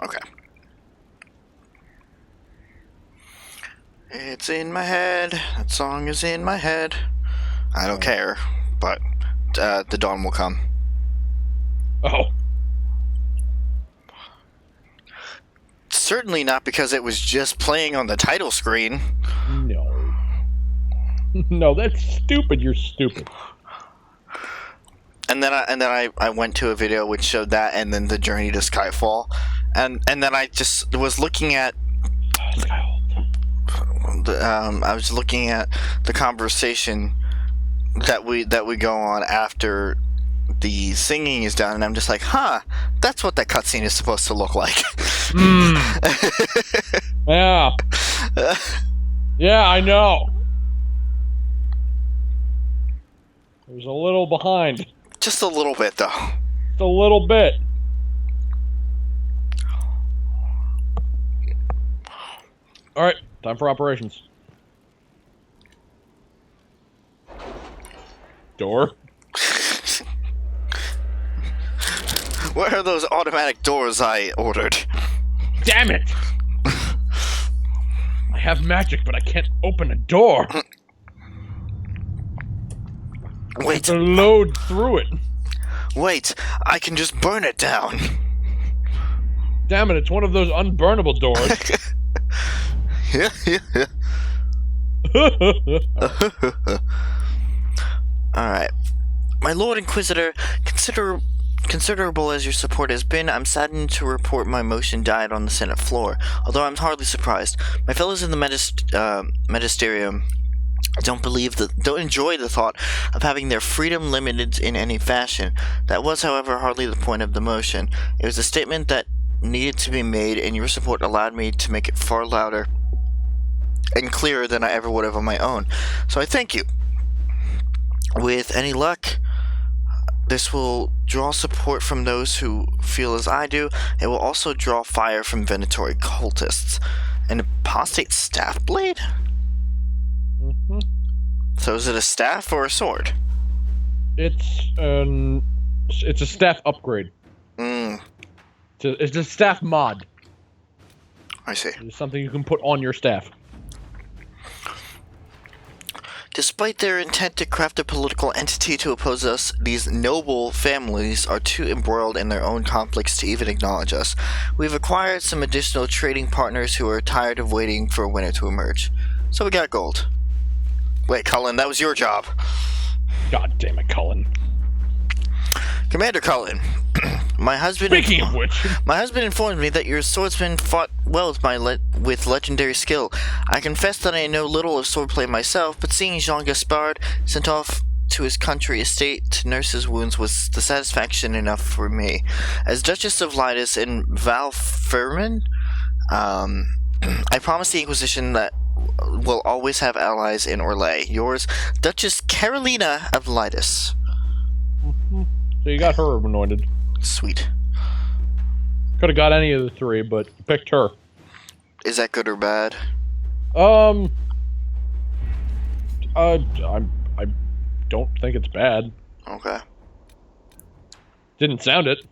Okay. It's in my head. That song is in my head. I don't care, but the dawn will come. Oh. Certainly not because it was just playing on the title screen. No. No, that's stupid. You're stupid. And then I went to a video which showed that, and then the Journey to Skyfall, and then I just was looking at. I was looking at the conversation that we go on after the singing is done, and I'm just like, huh, that's what that cutscene is supposed to look like. Yeah. Yeah, I know. There's a little behind. Just a little bit, though. Just a little bit. Alright, time for operations. Door. Where are those automatic doors I ordered? Damn it! I have magic, but I can't open a door. Wait. To load through it. Wait, I can just burn it down. Damn it, it's one of those unburnable doors. Alright. My Lord Inquisitor, considerable as your support has been, I'm saddened to report my motion died on the Senate floor, although I'm hardly surprised. My fellows in the Magisterium don't enjoy the thought of having their freedom limited in any fashion. That was, however, hardly the point of the motion. It was a statement that needed to be made, and your support allowed me to make it far louder and clearer than I ever would have on my own. So I thank you. With any luck, this will draw support from those who feel as I do. It will also draw fire from Venatori cultists. An apostate staff blade? Mm-hmm. So is it a staff or a sword? It's a staff upgrade. It's a staff mod. I see. It's something you can put on your staff. Despite their intent to craft a political entity to oppose us, these noble families are too embroiled in their own conflicts to even acknowledge us. We've acquired some additional trading partners who are tired of waiting for a winner to emerge. So we got gold. Wait, Cullen, that was your job. God damn it, Cullen. Commander Cullen, my husband... Speaking of which... My husband informed me that your swordsman fought well with legendary skill. I confess that I know little of swordplay myself, but seeing Jean Gaspard sent off to his country estate to nurse his wounds was the satisfaction enough for me. As Duchess of Lydas and Valferman, I promise the Inquisition that will always have allies in Orlais. Yours, Duchess Carolina of Lydas. So you got her anointed. Sweet. Could have got any of the three, but you picked her. Is that good or bad? I don't think it's bad. Okay. Didn't sound it.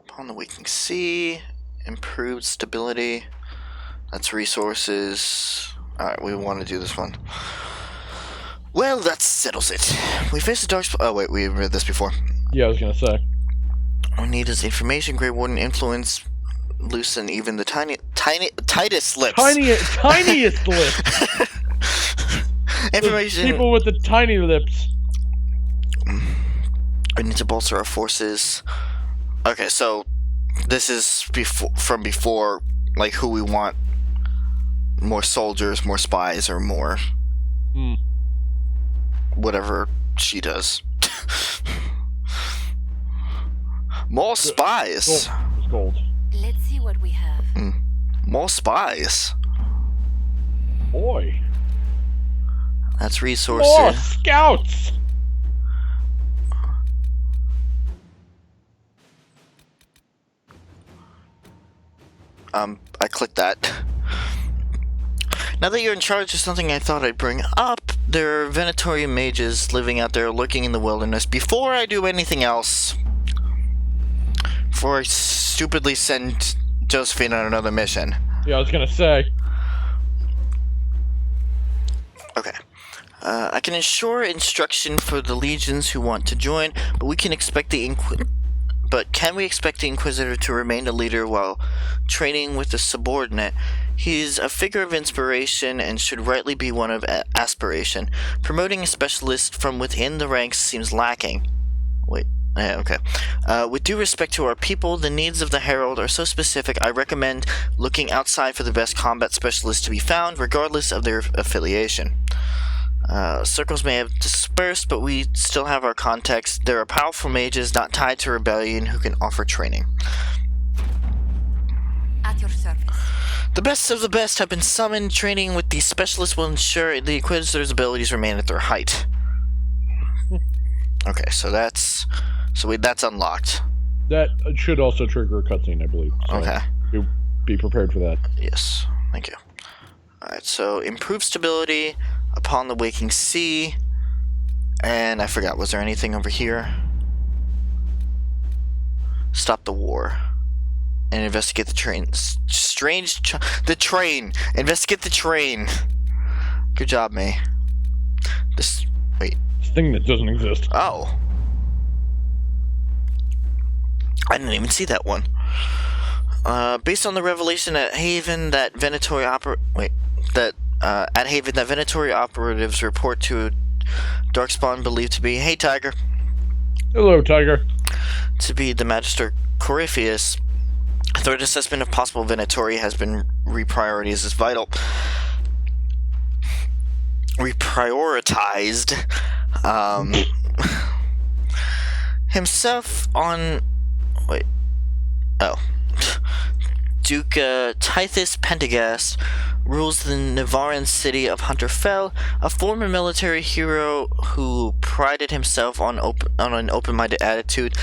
Upon the weakening sea, improved stability. That's resources. Alright, we want to do this one. Well, that settles it. We faced a dark oh wait, we read this before. Yeah, I was gonna say. We need is information, Grey Warden influence, loosen even the tightest lips. Tiniest lips! Information. People with the tiny lips. We need to bolster our forces. Okay, so this is before, like, who we want. More soldiers, more spies, or more... whatever she does. More spies! Gold. Let's see what we have. More spies. Boy. That's resources. More scouts! I clicked that. Now that you're in charge of something I thought I'd bring up, there are Venatorian mages living out there lurking in the wilderness. Before I do anything else, before I stupidly send Josephine on another mission. Yeah, I was gonna say. Okay. I can ensure instruction for the legions who want to join, but we can expect the But can we expect the Inquisitor to remain a leader while training with a subordinate? He's a figure of inspiration and should rightly be one of aspiration. Promoting a specialist from within the ranks seems lacking. Wait. Okay. With due respect to our people, the needs of the Herald are so specific, I recommend looking outside for the best combat specialists to be found, regardless of their affiliation. Circles may have dispersed, but we still have our contacts. There are powerful mages not tied to rebellion who can offer training. At your service. The best of the best have been summoned. Training with these specialists will ensure the Inquisitor's abilities remain at their height. Okay, so that's unlocked. That should also trigger a cutscene, I believe. So Okay. Be prepared for that. Yes, thank you. Alright, so improved stability upon the waking sea. And I forgot, was there anything over here? Stop the war. And investigate the train. The train! Investigate the train! Good job, May. Wait. This thing that doesn't exist. Oh. I didn't even see that one. Based on the revelation at Haven that Venatori operatives report to a darkspawn believed to be, hey Tiger, Hello, Tiger. to be the Magister Corypheus. Threat assessment of possible Venatori has been reprioritized as vital. Reprioritized. Himself on. Wait. Oh. Duke Tithys Pentagast rules the Navaran city of Hunter Fell, a former military hero who prided himself on an open-minded attitude.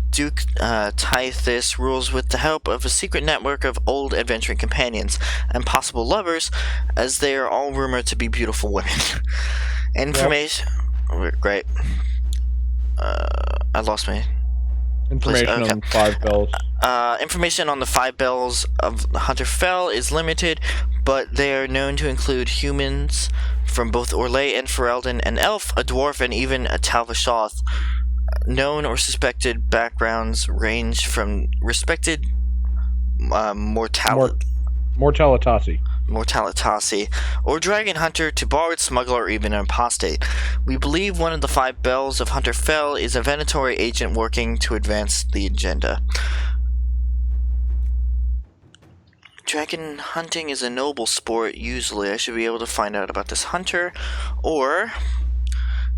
Duke Tithys rules with the help of a secret network of old adventuring companions and possible lovers, as they are all rumored to be beautiful women. Information. Yep. Great. I lost my. Information Okay. on 5 bells. Information on the 5 bells of Hunter Fell is limited, but they are known to include humans from both Orlais and Ferelden, an elf, a dwarf, and even a Talvashoth. Known or suspected backgrounds range from respected Mortalitasi. or dragon hunter to bard, smuggler, or even an apostate. We believe one of the 5 bells of Hunter Fell is a Venatori agent working to advance the agenda. Dragon hunting is a noble sport. Usually I should be able to find out about this hunter, or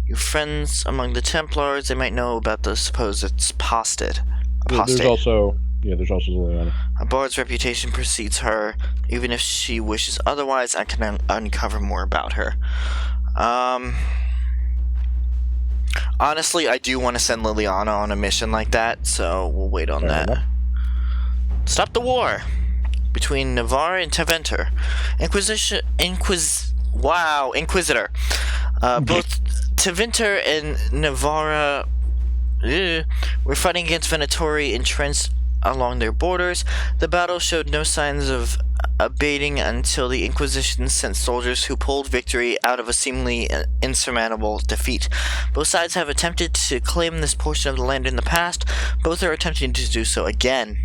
your friends among the Templars, they might know about the supposed apostate. There's also Liliana. A bard's reputation precedes her. Even if she wishes otherwise, I can uncover more about her. Honestly, I do want to send Liliana on a mission like that, so we'll wait on that. Enough. Stop the war between Navarre and Tevinter. Inquisitor. Both Tevinter and Navarra were fighting against Venatori entrenched along their borders. The battle showed no signs of abating until the Inquisition sent soldiers who pulled victory out of a seemingly insurmountable defeat. Both sides have attempted to claim this portion of the land in the past. Both are attempting to do so again.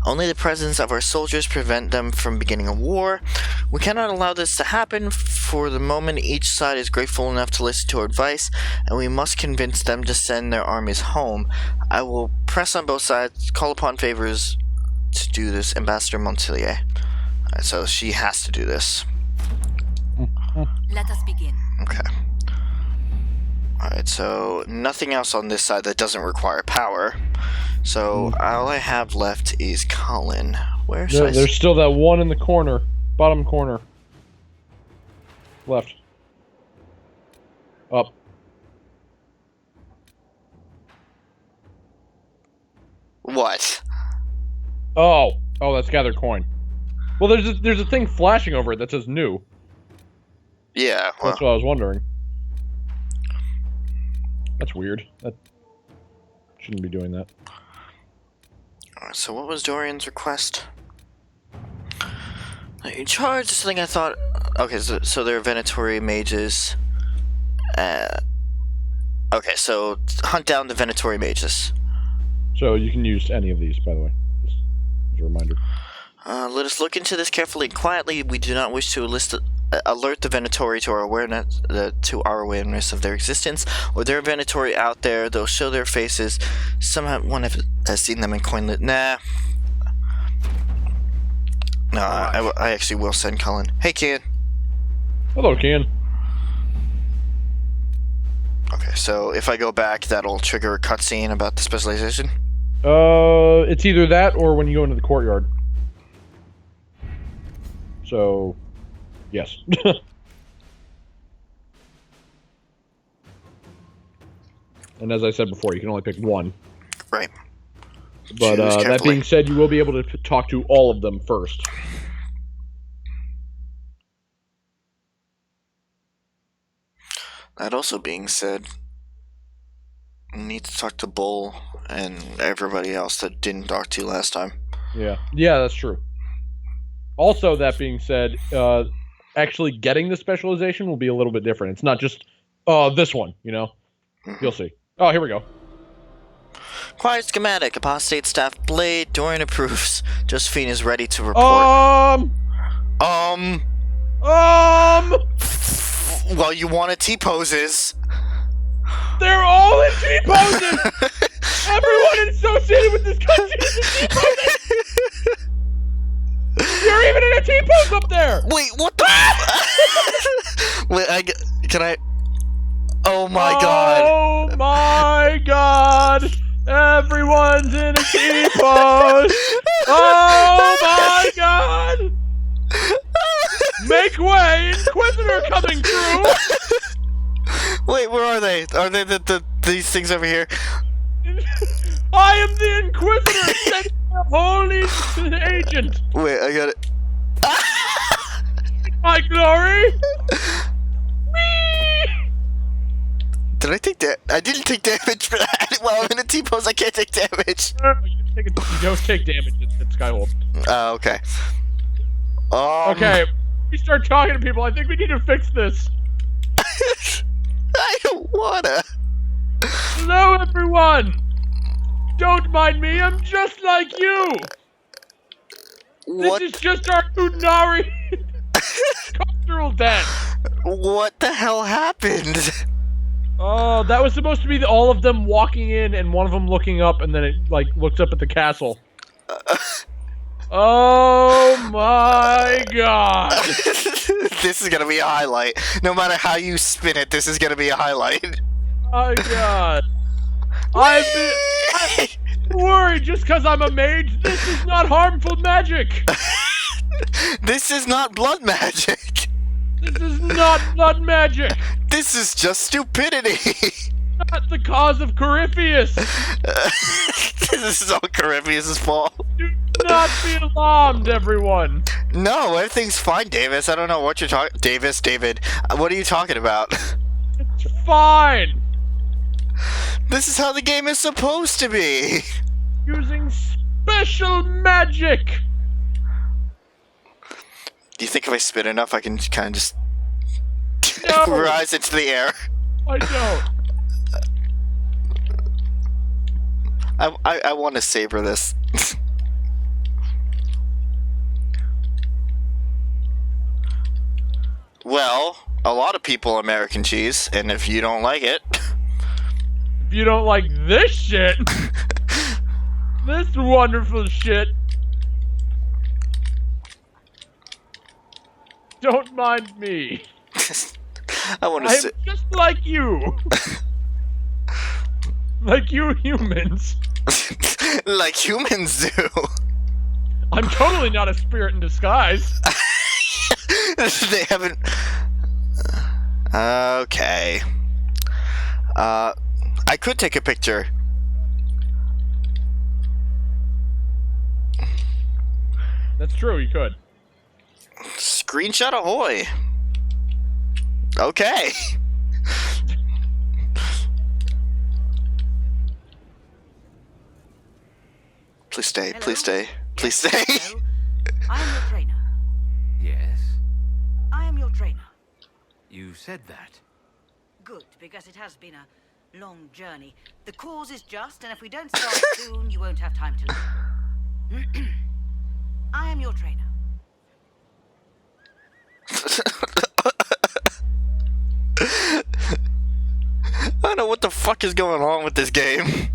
Only the presence of our soldiers prevent them from beginning a war. We cannot allow this to happen. For the moment, each side is grateful enough to listen to our advice, and we must convince them to send their armies home. I will press on both sides, call upon favors to do this. Ambassador Montelier. Alright, so she has to do this. Let us begin. Okay. Alright, so nothing else on this side that doesn't require power. So all I have left is Colin. Where's There's still that one in the corner. Bottom corner. Left. Up. What? Oh, that's gather coin. Well, there's a thing flashing over it that says new. Yeah, well, That's what I was wondering. That's weird. That shouldn't be doing that. So what was Dorian's request? In charge is something I thought. Okay, so they're Venatory mages. Okay, so hunt down the Venatory mages. So you can use any of these, by the way, just as a reminder. Let us look into this carefully and quietly. We do not wish to alert the Venatory to our awareness of their existence, or there are Venatory out there. They'll show their faces. One has seen them in Coinlet. Nah. No, I actually will send Cullen. Hey, Kian. Hello, Kian. Okay, so if I go back, that'll trigger a cutscene about the specialization? It's either that or when you go into the courtyard. So, yes. And as I said before, you can only pick one. Right. But that being said, you will be able to talk to all of them first. That also being said, I need to talk to Bull and everybody else that didn't talk to you last time. Yeah. Yeah, that's true. Also, that being said, actually getting the specialization will be a little bit different. It's not just, this one, you know? You'll see. Oh, here we go. Quiet schematic. Apostate staff blade. Dorian approves. Josephine is ready to report. Well, you wanted T-poses. They're all in T-poses! Everyone associated with this country is in T-poses! You're even in a T-pose up there! Wait, what the Wait, can I... Oh my god. Oh my god! Everyone's in a T-pose! Oh my god! Make way! Inquisitor coming through! Wait, where are they? Are they these things over here? I am the Inquisitor, sent holy agent! Wait, I got it. My glory! Did I take that? I didn't take damage for that. Well, I'm in a T-pose, I can't take damage. You don't take damage at Skyhold. Oh, okay. Okay, we start talking to people. I think we need to fix this. I don't wanna. Hello, everyone. Don't mind me. I'm just like you. What? This is just our Unari cultural dance. What the hell happened? Oh, that was supposed to be all of them walking in and one of them looking up, and then it like looks up at the castle. Oh my god! This is gonna be a highlight. No matter how you spin it, this is gonna be a highlight. My god! Don't worry, just because I'm a mage, this is not harmful magic. This is not blood magic. This is not blood magic. This is just stupidity. Not the cause of Corypheus. This is all Corypheus' fault. Do not be alarmed, everyone. No, everything's fine, Davis. I don't know what you're talking. David. What are you talking about? It's fine. This is how the game is supposed to be. Using special magic. Do you think if I spin enough, I can kind of just No. rise into the air? I don't. I want to savor this. Well, a lot of people American cheese, and if you don't like it... If you don't like this shit, this wonderful shit, don't mind me. I want to I'm say... just like you. Like you humans. Like humans do. I'm totally not a spirit in disguise. They haven't... Okay. I could take a picture. That's true, you could. Screenshot ahoy. Okay. Please stay. Hello? Please stay. Please Yes, stay. hello. I am your trainer. Yes, I am your trainer. you said that. Good, because it has been a long journey. The cause is just, and if we don't start soon, you won't have time to learn. I am your trainer. I don't know what the fuck is going on with this game.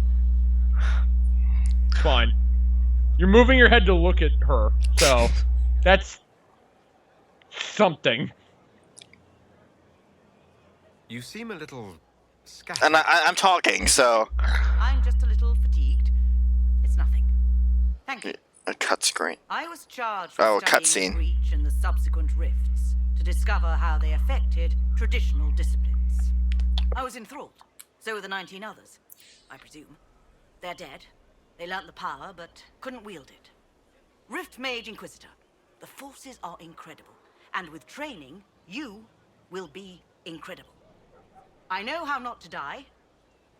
Fine. You're moving your head to look at her, so that's something. You seem a little scattered. And I'm talking, so... I'm just a little fatigued. It's nothing. Thank you. A cut screen. I was charged with Oh, a studying cutscene. the breach and the subsequent rifts to discover how they affected traditional disciplines. I was enthralled. So were the 19 others, I presume. They're dead. They learnt the power, but couldn't wield it. Rift Mage Inquisitor. The forces are incredible. And with training, you will be incredible. I know how not to die,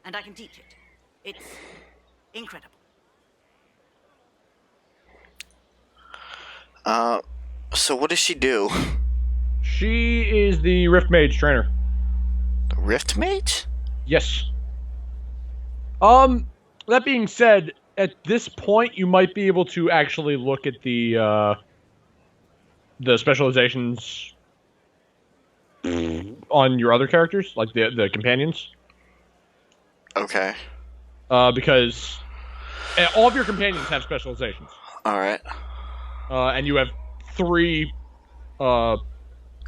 and I can teach it. It's incredible. So what does she do? She is the Rift Mage trainer. The Rift Mage? Yes. That being said, at this point, you might be able to actually look at the specializations on your other characters, like the companions. Okay. Because all of your companions have specializations. Alright. And you have 3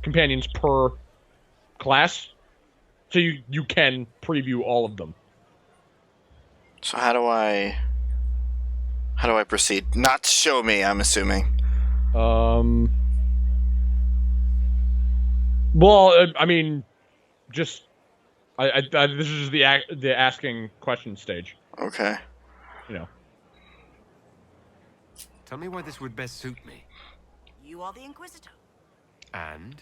companions per class, so you can preview all of them. So how do I proceed? Not show me, I'm assuming. Well, I mean, just this is just the asking question stage. Okay. You know. Tell me why this would best suit me. You are the Inquisitor. And?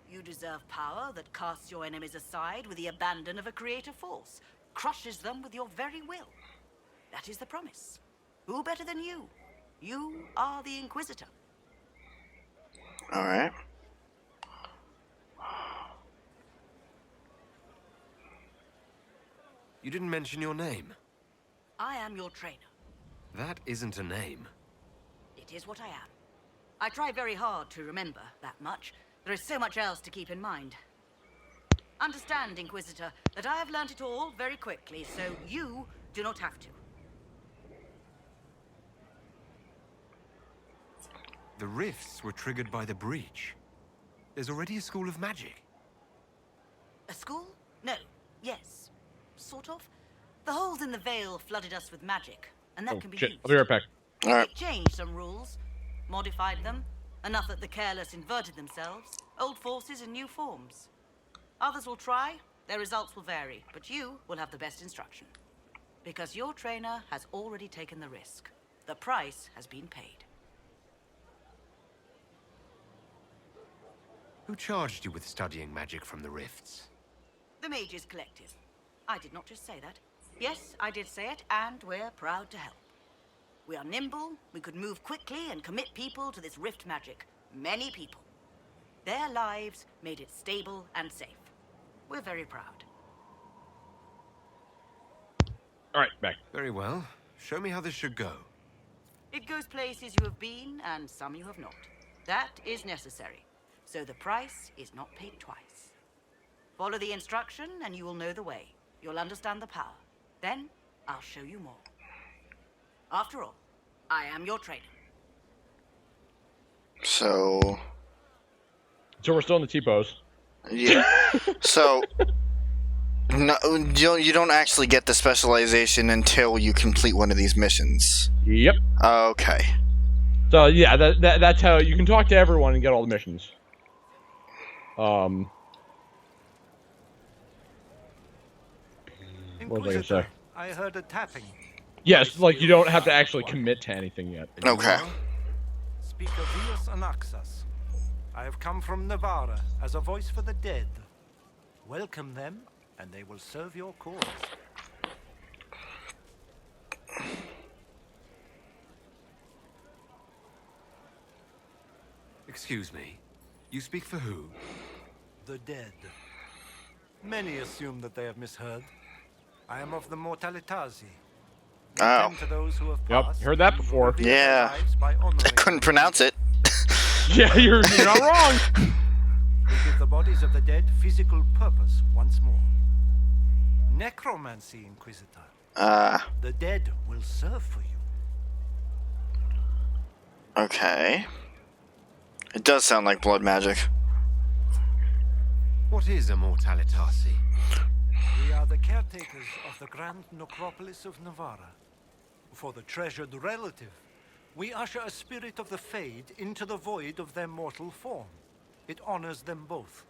You deserve power that casts your enemies aside with the abandon of a creative force, crushes them with your very will. That is the promise. Who better than you? You are the Inquisitor. Alright. You didn't mention your name. I am your trainer. That isn't a name. It is what I am. I try very hard to remember that much. There is so much else to keep in mind. Understand, Inquisitor, that I have learnt it all very quickly, so you do not have to. The rifts were triggered by the breach. There's already a school of magic. A school? No. Yes. Sort of. The holes in the veil flooded us with magic, and that Oh can be shit! used. I'll be right back. Alright. It changed some rules, modified them, enough that the careless inverted themselves, old forces in new forms. Others will try, their results will vary, but you will have the best instruction. Because your trainer has already taken the risk. The price has been paid. Who charged you with studying magic from the rifts? The Mages Collective. I did not just say that. Yes, I did say it, and we're proud to help. We are nimble, we could move quickly and commit people to this rift magic. Many people. Their lives made it stable and safe. We're very proud. All right, back. Very well. Show me how this should go. It goes places you have been and some you have not. That is necessary. So the price is not paid twice. Follow the instruction and you will know the way. You'll understand the power. Then I'll show you more. After all, I am your trainer. So... So we're still in the T-pose. Yeah. So... No, you don't actually get the specialization until you complete one of these missions. Yep. Okay. So yeah, that's how you can talk to everyone and get all the missions. What was I gonna say? I heard a tapping. Yes, like you don't have to actually commit to anything yet. Okay. Speak of Vios Anaxas. I have come from Navarra as a voice for the dead. Welcome them, and they will serve your cause. Excuse me. You speak for who? The dead. Many assume that they have misheard. I am of the Mortalitazi. We Oh. tend to those who have Yep, passed heard that and before. revere their Yeah. lives by I honoring couldn't them. pronounce it. Yeah, you're not wrong. We give the bodies of the dead physical purpose once more. Necromancy, Inquisitor. The dead will serve for you. Okay. It does sound like blood magic. What is a Mortalitasi? We are the caretakers of the grand necropolis of Navarra. For the treasured relative, we usher a spirit of the Fade into the void of their mortal form. It honors them both.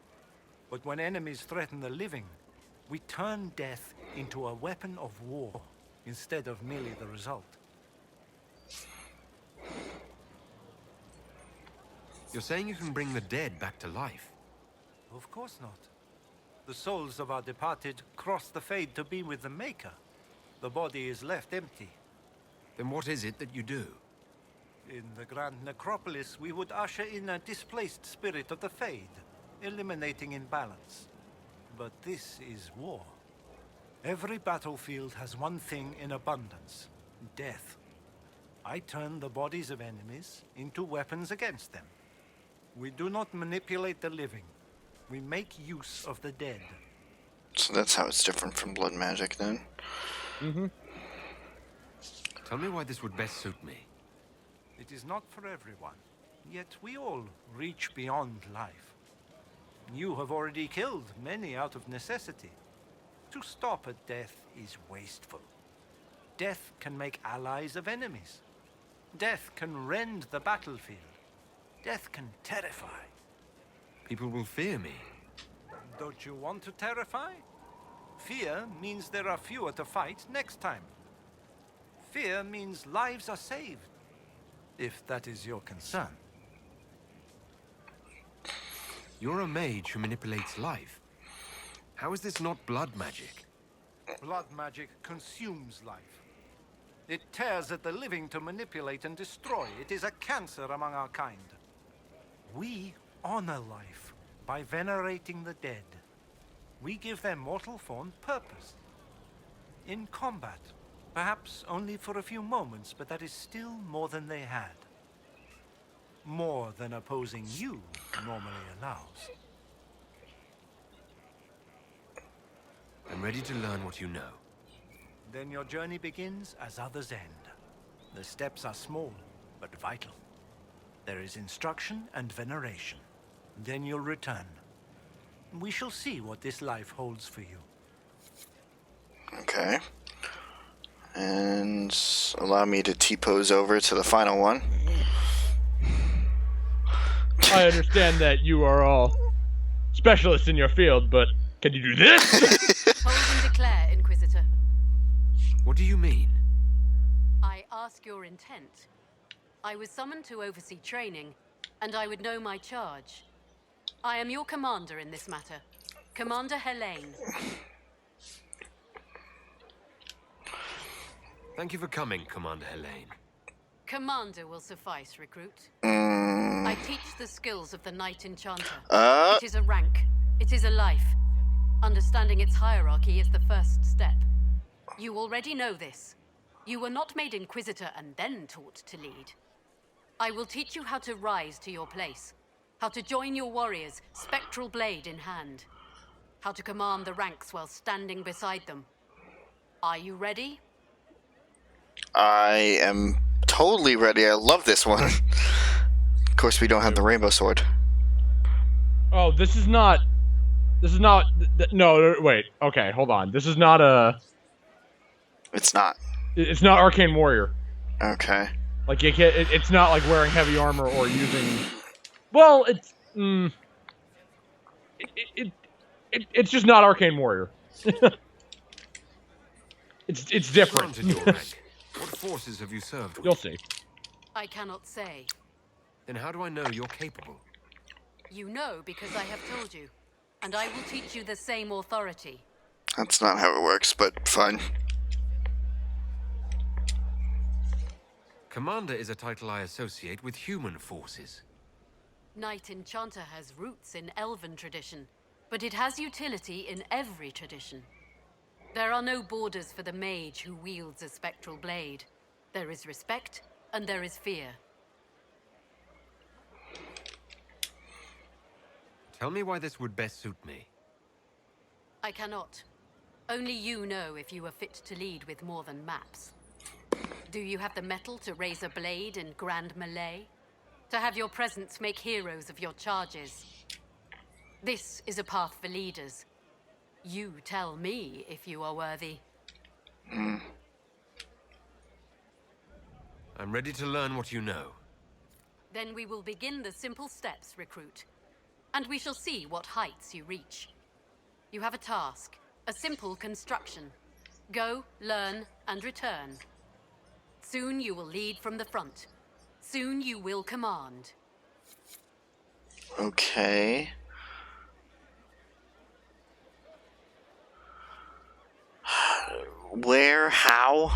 But when enemies threaten the living, we turn death into a weapon of war instead of merely the result. You're saying you can bring the dead back to life? Of course not. The souls of our departed cross the Fade to be with the Maker. The body is left empty. Then what is it that you do? In the Grand Necropolis, we would usher in a displaced spirit of the Fade, eliminating imbalance. But this is war. Every battlefield has one thing in abundance: death. I turn the bodies of enemies into weapons against them. We do not manipulate the living. We make use of the dead. So that's how it's different from blood magic then. Mm-hmm. Tell me why this would best suit me. It is not for everyone, yet we all reach beyond life. You have already killed many out of necessity. To stop at death is wasteful. Death can make allies of enemies. Death can rend the battlefield. Death can terrify. People will fear me. Don't you want to terrify? Fear means there are fewer to fight next time. Fear means lives are saved, if that is your concern. You're a mage who manipulates life. How is this not blood magic? Blood magic consumes life. It tears at the living to manipulate and destroy. It is a cancer among our kind. We honor life by venerating the dead. We give their mortal form purpose. In combat, perhaps only for a few moments, but that is still more than they had. More than opposing you normally allows. I'm ready to learn what you know. Then your journey begins as others end. The steps are small, but vital. There is instruction and veneration. Then you'll return. We shall see what this life holds for you. Okay. And allow me to T-pose over to the final one. I understand that you are all specialists in your field, but can you do this? Hold and declare, Inquisitor. What do you mean? I ask your intent. I was summoned to oversee training, and I would know my charge. I am your commander in this matter, Commander Helene. Thank you for coming, Commander Helene. Commander will suffice, recruit. I teach the skills of the Knight Enchanter. It is a rank. It is a life. Understanding its hierarchy is the first step. You already know this. You were not made Inquisitor and then taught to lead. I will teach you how to rise to your place. How to join your warriors, spectral blade in hand. How to command the ranks while standing beside them. Are you ready? I am totally ready. I love this one. Of course, we don't have the rainbow sword. Oh, this is not. No, wait. Okay, hold on. This is not a. It's not. It's not Arcane Warrior. Okay. Like you can't. It's not like wearing heavy armor or using. Well, it's. It's just not Arcane Warrior. It's different. Granted your rank. What forces have you served with? You'll see. I cannot say. Then how do I know you're capable? You know because I have told you. And I will teach you the same authority. That's not how it works, but fine. Commander is a title I associate with human forces. Knight Enchanter has roots in Elven tradition, but it has utility in every tradition. There are no borders for the mage who wields a spectral blade. There is respect, and there is fear. Tell me why this would best suit me. I cannot. Only you know if you are fit to lead with more than maps. Do you have the mettle to raise a blade in grand melee? To have your presence make heroes of your charges? This is a path for leaders. You tell me if you are worthy. I'm ready to learn what you know. Then we will begin the simple steps, recruit. And we shall see what heights you reach. You have a task, a simple construction. Go, learn, and return. Soon you will lead from the front. Soon you will command. Okay. Where? How?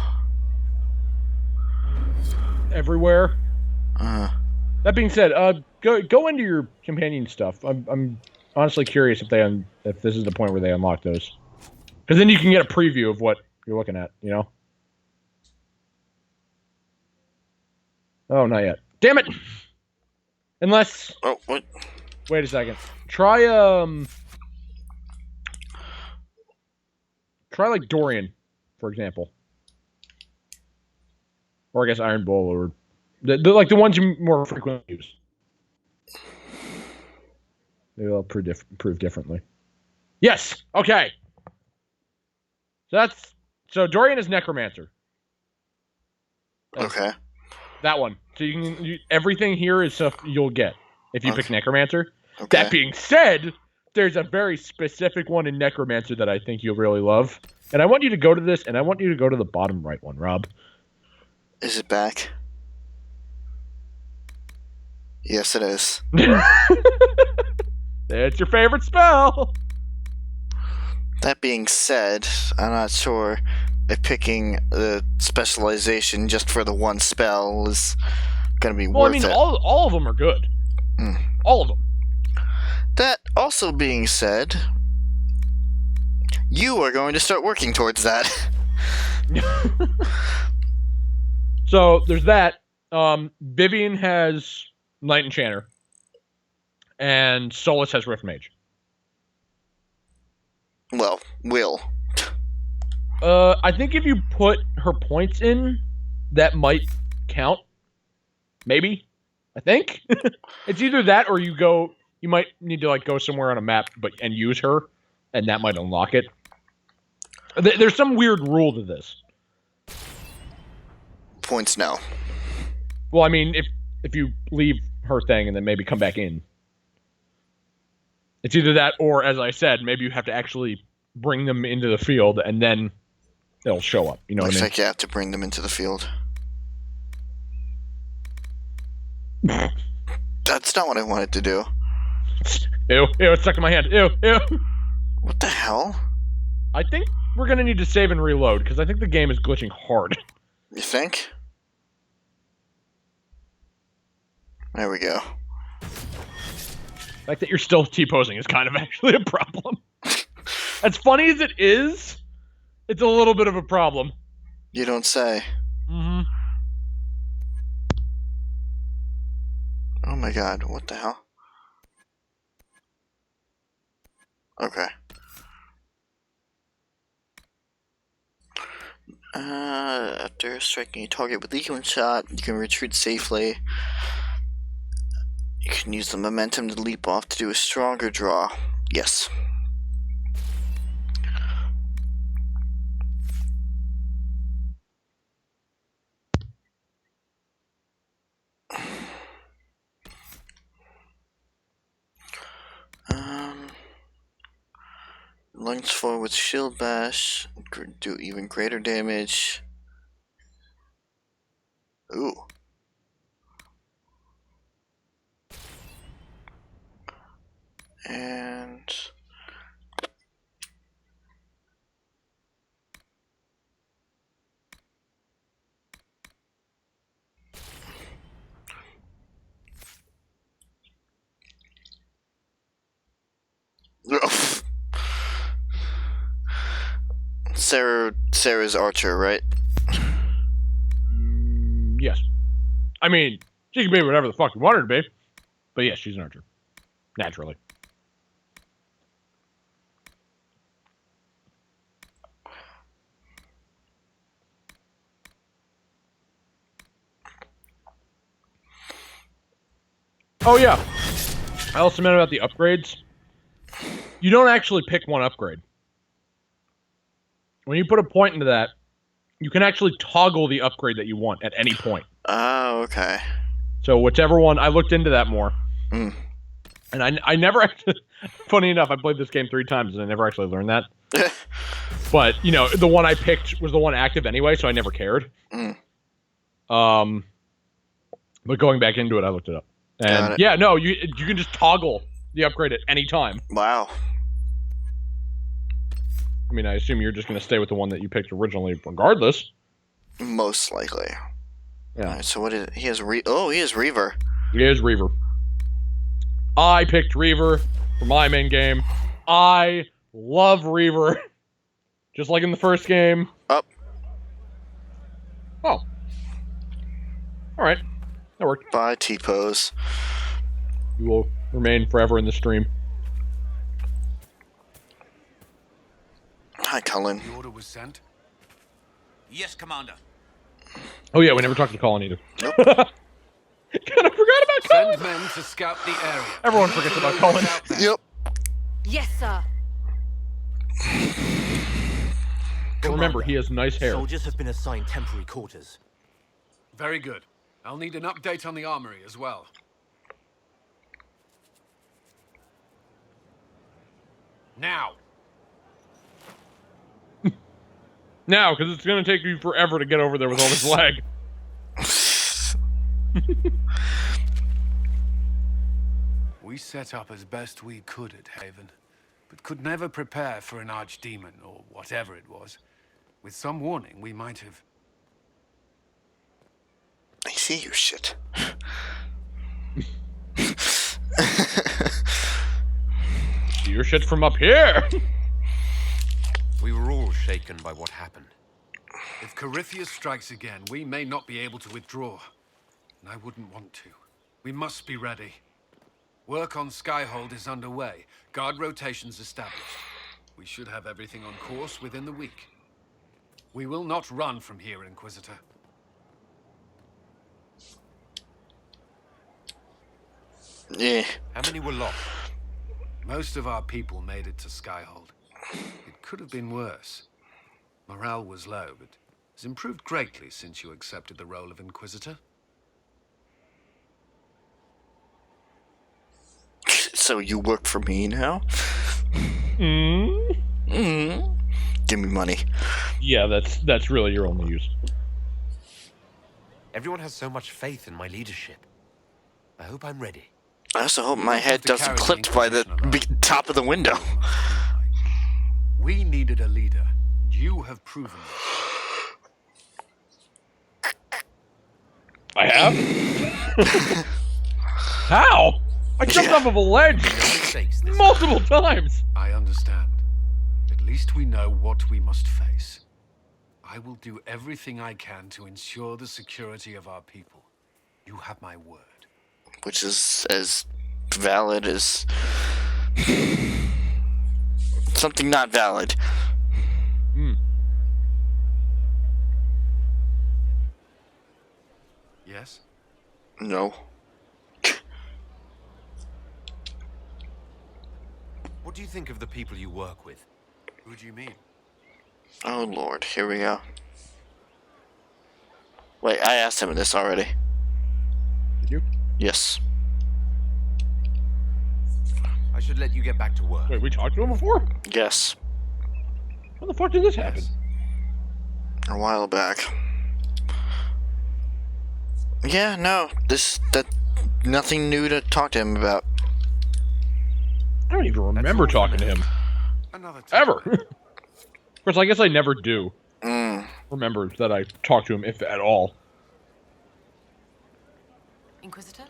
Everywhere. Uh, That being said, go into your companion stuff. I'm honestly curious if this is the point where they unlock those, because then you can get a preview of what you're looking at. You know. Oh, not yet. Damn it! Unless. oh, what? Wait a second. Try like Dorian, for example, or I guess Iron Bull, or like the ones you more frequently use. Maybe they'll prove differently. Yes. Okay. So Dorian is Necromancer. Okay. That one. So everything here is stuff you'll get if you pick Necromancer. Okay. That being said, there's a very specific one in Necromancer that I think you'll really love. And I want you to go to this, and I want you to go to the bottom right one, Rob. Is it back? Yes, it is. It's your favorite spell. That being said, I'm not sure if picking the specialization just for the one spell is going to be Well, I worth mean, it. all of them are good. Mm. All of them. That also being said, you are going to start working towards that. So there's that. Vivian has Knight Enchanter, and Solus has Rift Mage. Well, will. I think if you put her points in, that might count. Maybe. I think it's either that or you might need to like go somewhere on a map, and use her, and that might unlock it. There's some weird rule to this. Points no. Well, I mean, if you leave her thing and then maybe come back in, it's either that or, as I said, maybe you have to actually bring them into the field and then they'll show up. You know what I Looks mean? like you have to bring them into the field. That's not what I wanted to do. Ew, it's stuck in my hand. Ew. What the hell? I think we're going to need to save and reload because I think the game is glitching hard. You think? There we go. The fact that you're still T-posing is kind of actually a problem. As funny as it is, it's a little bit of a problem. You don't say. Mm-hmm. Oh my god, what the hell? Okay. After striking a target with equal shot, you can retreat safely. You can use the momentum to leap off to do a stronger draw. Yes. Lunge forward with shield bash, do even greater damage. Ooh. And Sarah's archer, right? Yes. I mean, she can be whatever the fuck you want her to be. But yes, she's an archer. Naturally. Oh, yeah. I also meant about the upgrades. You don't actually pick one upgrade. When you put a point into that, you can actually toggle the upgrade that you want at any point. Oh, okay. So whichever one, I looked into that more. Mm. And I never actually, funny enough, I played this game 3 times and I never actually learned that. But, you know, the one I picked was the one active anyway, so I never cared. Mm. But going back into it, I looked it up. And yeah, no, you can just toggle the upgrade at any time. Wow. I mean, I assume you're just going to stay with the one that you picked originally regardless. Most likely. Yeah. Alright, so what is... He has Reaver. He is Reaver. I picked Reaver for my main game. I love Reaver. Just like in the first game. Up. Oh. Alright. That worked. Bye, T-Pose. You will remain forever in the stream. Hi, Cullen. The order was sent. Yes, Commander. Oh yeah, we never talked to Colin either. Nope. God, I forgot about Colin! Send men to scout the area. Everyone forgets about Colin. Yep. Yes, sir. But remember, he has nice hair. Soldiers have been assigned temporary quarters. Very good. I'll need an update on the armory as well. Now. Now, because it's going to take you forever to get over there with all this lag. We set up as best we could at Haven, but could never prepare for an archdemon, or whatever it was. With some warning, we might have... I see you, shit. Your shit from up here! We were all shaken by what happened. If Corypheus strikes again, we may not be able to withdraw. And I wouldn't want to. We must be ready. Work on Skyhold is underway. Guard rotations established. We should have everything on course within the week. We will not run from here, Inquisitor. Yeah. How many were lost? Most of our people made it to Skyhold. It could have been worse. Morale was low, but has improved greatly since you accepted the role of Inquisitor. So you work for me now? Mm. Give me money. Yeah, that's really your only use. Everyone has so much faith in my leadership. I hope I'm ready. I also hope my don't head have to doesn't carry the clipped by the Inquisition alone. top of the window. We needed a leader. You have proven it. I have? How? I jumped off of a ledge Mistakes this multiple times! I understand. At least we know what we must face. I will do everything I can to ensure the security of our people. You have my word. Which is as valid as... something not valid. Yes? No. What do you think of the people you work with? Who do you mean? Oh lord, here we go. Wait, I asked him this already. Did you? Yes. I should let you get back to work. Wait, we talked to him before? Yes. When the fuck did this happen? Yes. A while back. Yeah, no. Nothing new to talk to him about. I don't even remember all for talking to now. him. Another time. Ever. Of course, I guess I never do Mm. remember that I talked to him, if at all. Inquisitor,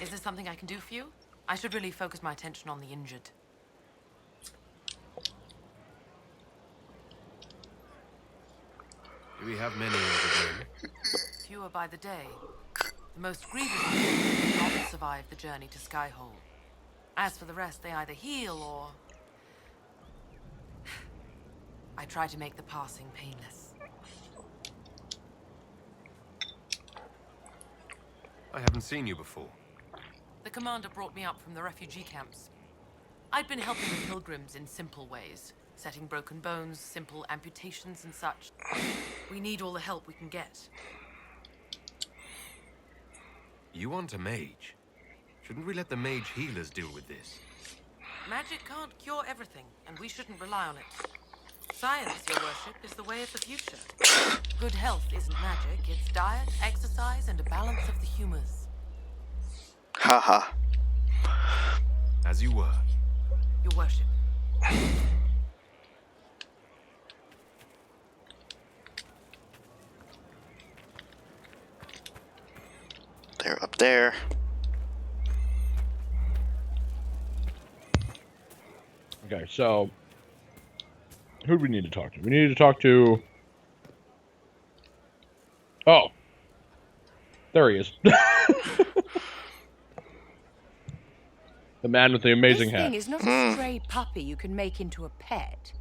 is there something I can do for you? I should really focus my attention on the injured. Do we have many in the game? Fewer by the day. The most grievous did not survive the journey to Skyhold. As for the rest, they either heal or... I try to make the passing painless. I haven't seen you before. The commander brought me up from the refugee camps. I'd been helping the pilgrims in simple ways, setting broken bones, simple amputations and such. We need all the help we can get. You want a mage? Shouldn't we let the mage healers deal with this? Magic can't cure everything, and we shouldn't rely on it. Science, your worship, is the way of the future. Good health isn't magic, it's diet, exercise, and a balance of the humors. Haha. As you were. Your worship. They're up there. Okay, so who do we need to talk to? We need to talk to... Oh. There he is. The man with the amazing This hat. thing is not a stray puppy you can make into a pet.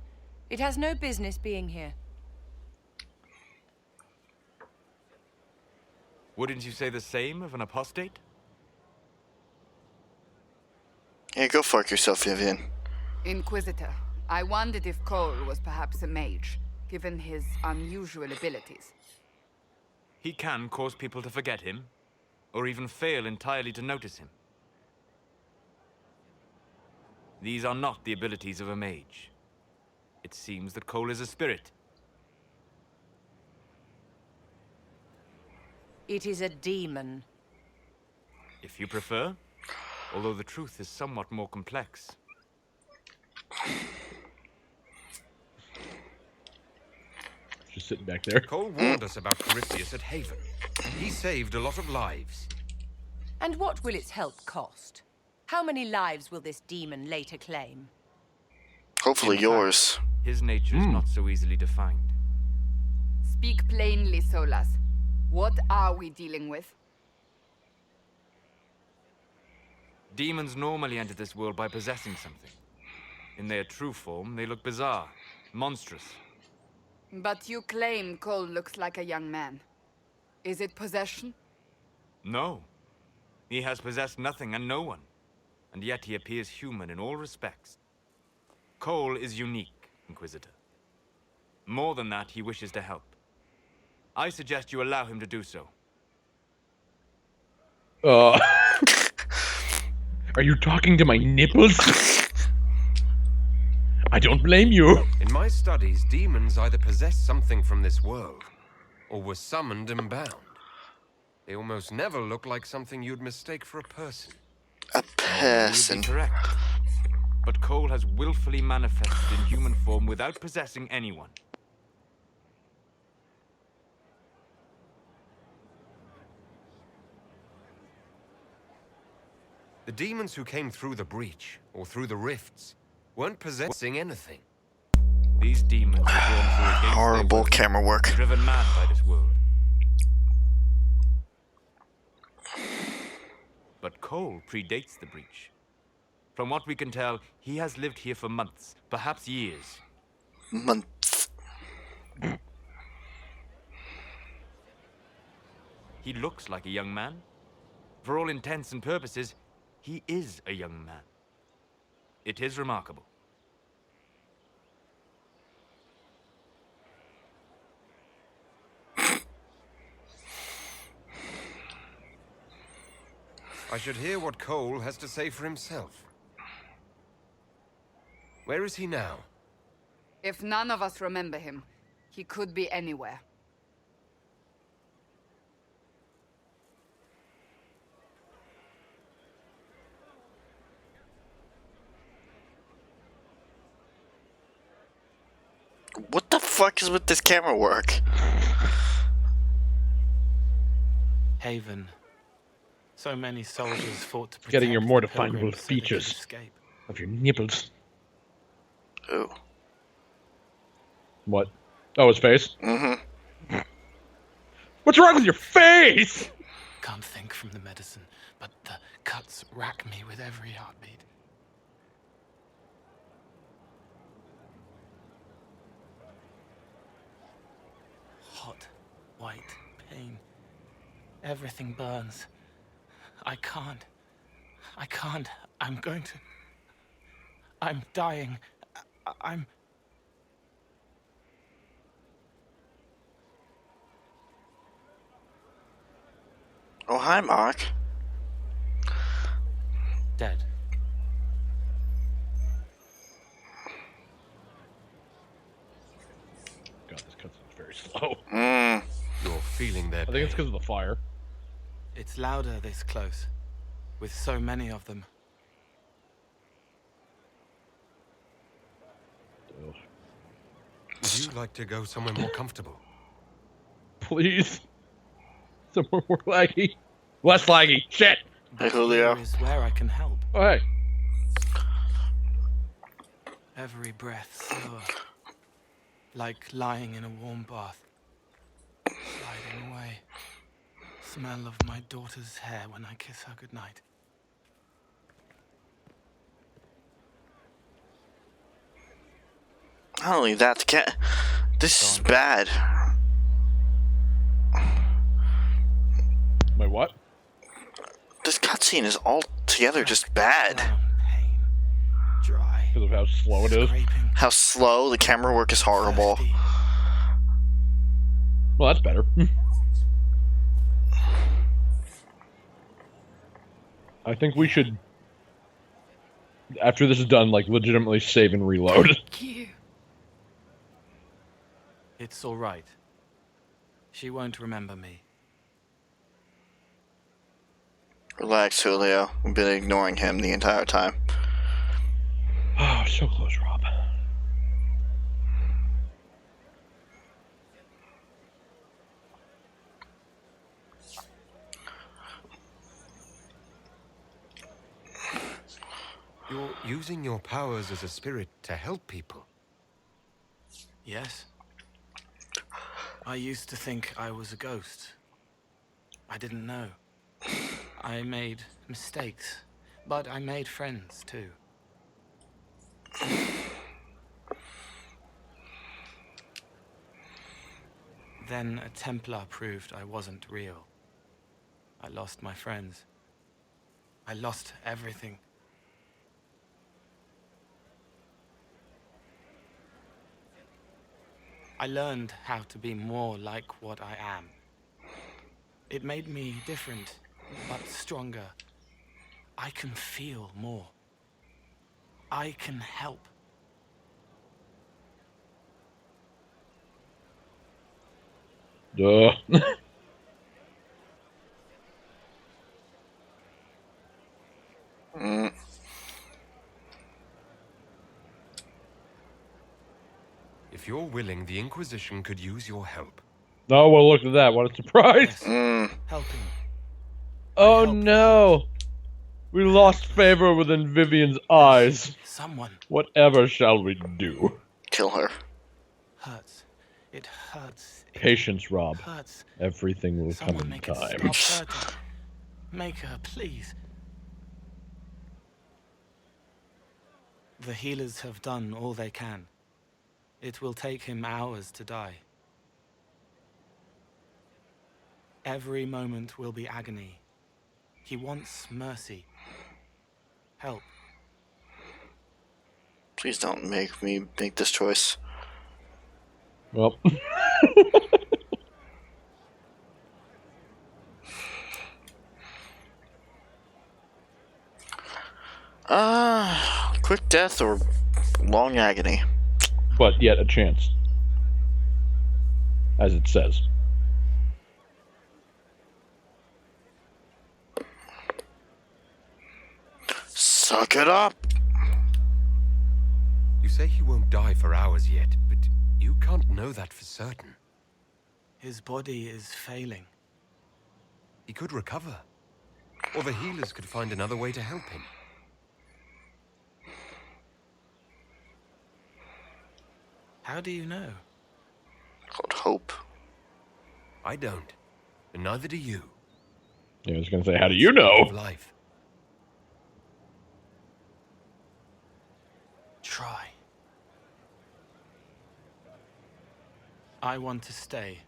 It has no business being here. Wouldn't you say the same of an apostate? Yeah, go fuck yourself, Vivian. Inquisitor, I wondered if Cole was perhaps a mage, given his unusual abilities. He can cause people to forget him, or even fail entirely to notice him. These are not the abilities of a mage. It seems that Cole is a spirit. It is a demon. If you prefer, although the truth is somewhat more complex. Just sitting back there. Cole warned us about Corypheus at Haven. He saved a lot of lives. And what will its help cost? How many lives will this demon later claim? Hopefully In yours. fact, his nature is not so easily defined. Speak plainly, Solas. What are we dealing with? Demons normally enter this world by possessing something. In their true form, they look bizarre, monstrous. But you claim Cole looks like a young man. Is it possession? No. He has possessed nothing and no one. And yet he appears human in all respects. Cole is unique, Inquisitor. More than that, he wishes to help. I suggest you allow him to do so. Are you talking to my nipples? I don't blame you. In my studies, demons either possess something from this world, or were summoned and bound. They almost never look like something you'd mistake for a person. A You would person. be correct. But Cole has willfully manifested in human form without possessing anyone. The demons who came through the breach, or through the rifts, weren't possessing anything. These demons were drawn through against their Horrible will, camera work. driven mad by this world. But Cole predates the breach. From what we can tell, he has lived here for months, perhaps years. Months. He looks like a young man. For all intents and purposes, he is a young man. It is remarkable. I should hear what Cole has to say for himself. Where is he now? If none of us remember him, he could be anywhere. What the fuck is with this camera work? Haven. So many soldiers fought to protect Getting your more the definable pilgrims so they could features escape. of your nipples. Oh. What? Oh, his face? Mm-hmm. What's wrong with your face? Can't think from the medicine, but the cuts rack me with every heartbeat. Hot, white pain. Everything burns. I can't. I'm going to. I'm dying. I'm. Oh, hi, Mark. Dead. God, this cutscene's very slow. You're feeling their I think it's because of the fire. It's louder this close, with so many of them. Ugh. Would you like to go somewhere more comfortable? Please. Somewhere more laggy. Less laggy. Shit. Hey, Julio. Here is where I can help. Oh, hey. Every breath slower. Like lying in a warm bath. Sliding away. Smell of my daughter's hair when I kiss her goodnight. Not only that, the cat. This is bad. My what? This cutscene is altogether just bad. Pain. Dry. Because of how slow it is. Scraping. How slow, the camera work is horrible. Thirsty. Well, that's better. I think we should, after this is done, like, legitimately save and reload. Thank you. It's all right. She won't remember me. Relax, Julio. We've been ignoring him the entire time. Oh, so close, Rob. You're using your powers as a spirit to help people. Yes? I used to think I was a ghost. I didn't know. I made mistakes, but I made friends too. Then a Templar proved I wasn't real. I lost my friends. I lost everything. I learned how to be more like what I am. It made me different, but stronger. I can feel more. I can help. Duh. If you're willing, the Inquisition could use your help. Oh, well, look at that. What a surprise. Yes. Helping. Oh, help no. We lost favor within Vivian's eyes. Someone Whatever shall we do? Kill her. hurts. It hurts. It Patience, Rob. hurts. Everything will Someone come in make it time. stop hurting. Make her, please. The healers have done all they can. It will take him hours to die. Every moment will be agony. He wants mercy. Help. Please don't make me make this choice. Well. Quick death or long agony. But yet a chance. As it says. Suck it up. You say he won't die for hours yet, but you can't know that for certain. His body is failing. He could recover. Or the healers could find another way to help him. How do you know? Called hope. I don't. And neither do you. Yeah, I was gonna say, how do you know? Of life. Try. I want to stay.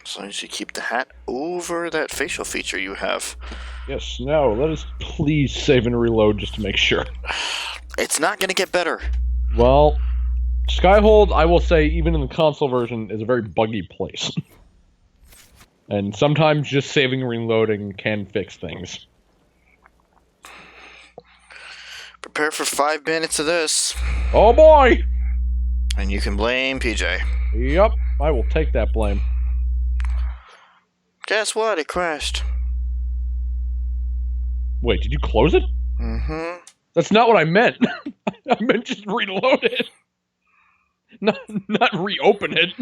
As long as you keep the hat over that facial feature you have. Yes, now let us please save and reload just to make sure. It's not going to get better. Well, Skyhold, I will say, even in the console version, is a very buggy place. And sometimes just saving and reloading can fix things. Prepare for 5 minutes of this. Oh boy! And you can blame PJ. Yep, I will take that blame. Guess what? It crashed. Wait, did you close it? Mm-hmm. That's not what I meant. I meant just reload it. Not reopen it.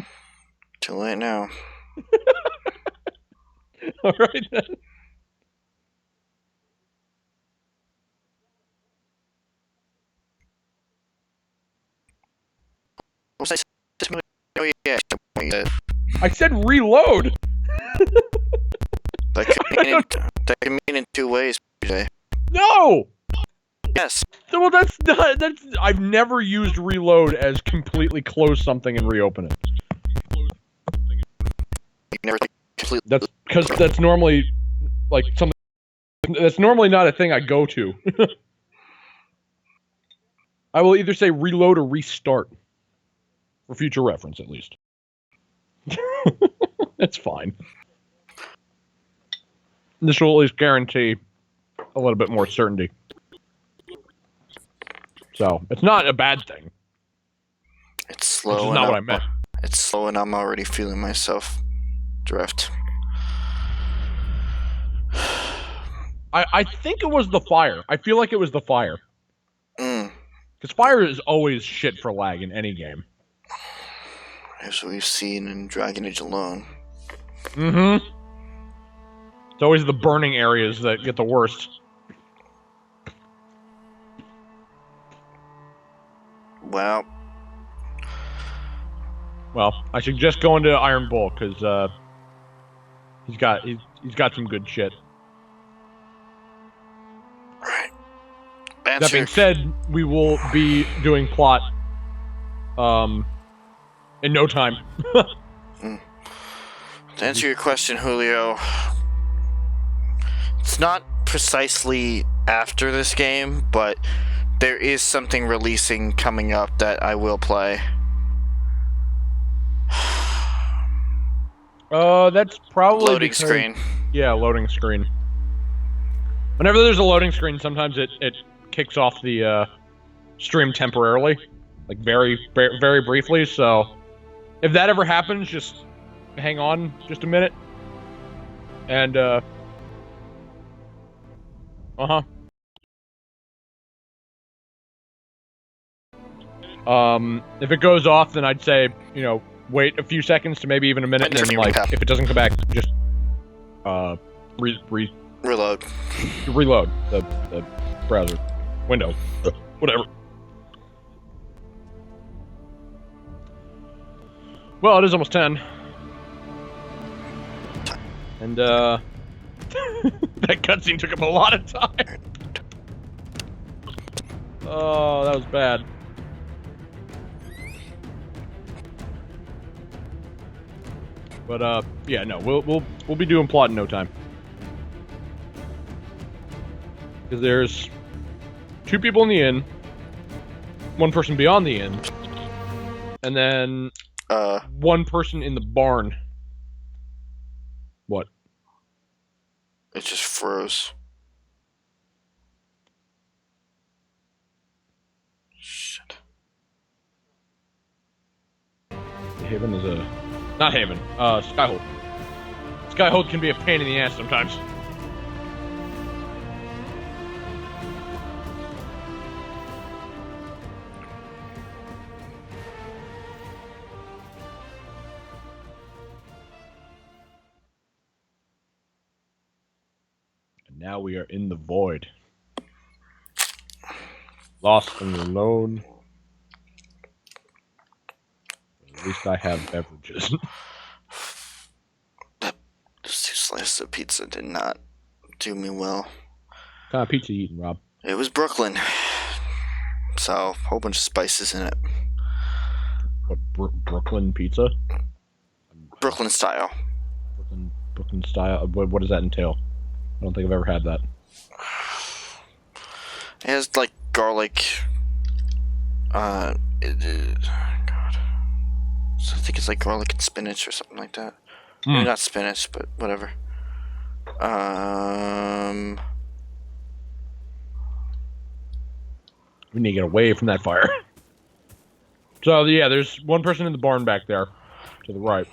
Too late now. Alright then. Oh, yeah. I said reload! That can mean in 2 ways, PJ. No! Yes. Well, that's I've never used reload as completely close something and reopen it. You never completely. That's because that's normally like something. That's normally not a thing I go to. I will either say reload or restart. For future reference, at least. It's fine. This will at least guarantee a little bit more certainty. So, it's not a bad thing. It's slow. Which is not what I meant. It's slow and I'm already feeling myself drift. I think it was the fire. I feel like it was the fire. Because fire is always shit for lag in any game. As we've seen in Dragon Age alone. Mm-hmm. It's always the burning areas that get the worst. Well, I suggest going to Iron Bull because he's got some good shit. right. That being said, we will be doing plot in no time. To answer your question, Julio, it's not precisely after this game, but there is something releasing coming up that I will play. That's probably Loading screen. Yeah, loading screen. Whenever there's a loading screen, sometimes it kicks off the stream temporarily, like very briefly. So if that ever happens, just hang on just a minute. And if it goes off, then I'd say, wait a few seconds to maybe even a minute, and then, like, if it doesn't come back, just reload the browser window, whatever. Well, it is almost 10, and that cutscene took up a lot of time. Oh, that was bad. But yeah, no, we'll be doing plot in no time. Because there's 2 people in the inn, 1 person beyond the inn, and then 1 person in the barn. What? It just froze. Shit. Haven is a... Not Haven, Skyhold. Skyhold can be a pain in the ass sometimes. And now we are in the void. Lost and alone. At least I have beverages. Those 2 slices of pizza did not do me well. What kind of pizza you eating, Rob? It was Brooklyn. So, a whole bunch of spices in it. What, Brooklyn pizza? Brooklyn style. Brooklyn style. What does that entail? I don't think I've ever had that. It has like garlic. God. So I think it's like garlic and spinach or something like that. Maybe not spinach, but whatever. We need to get away from that fire. So yeah, there's one person in the barn back there, to the right.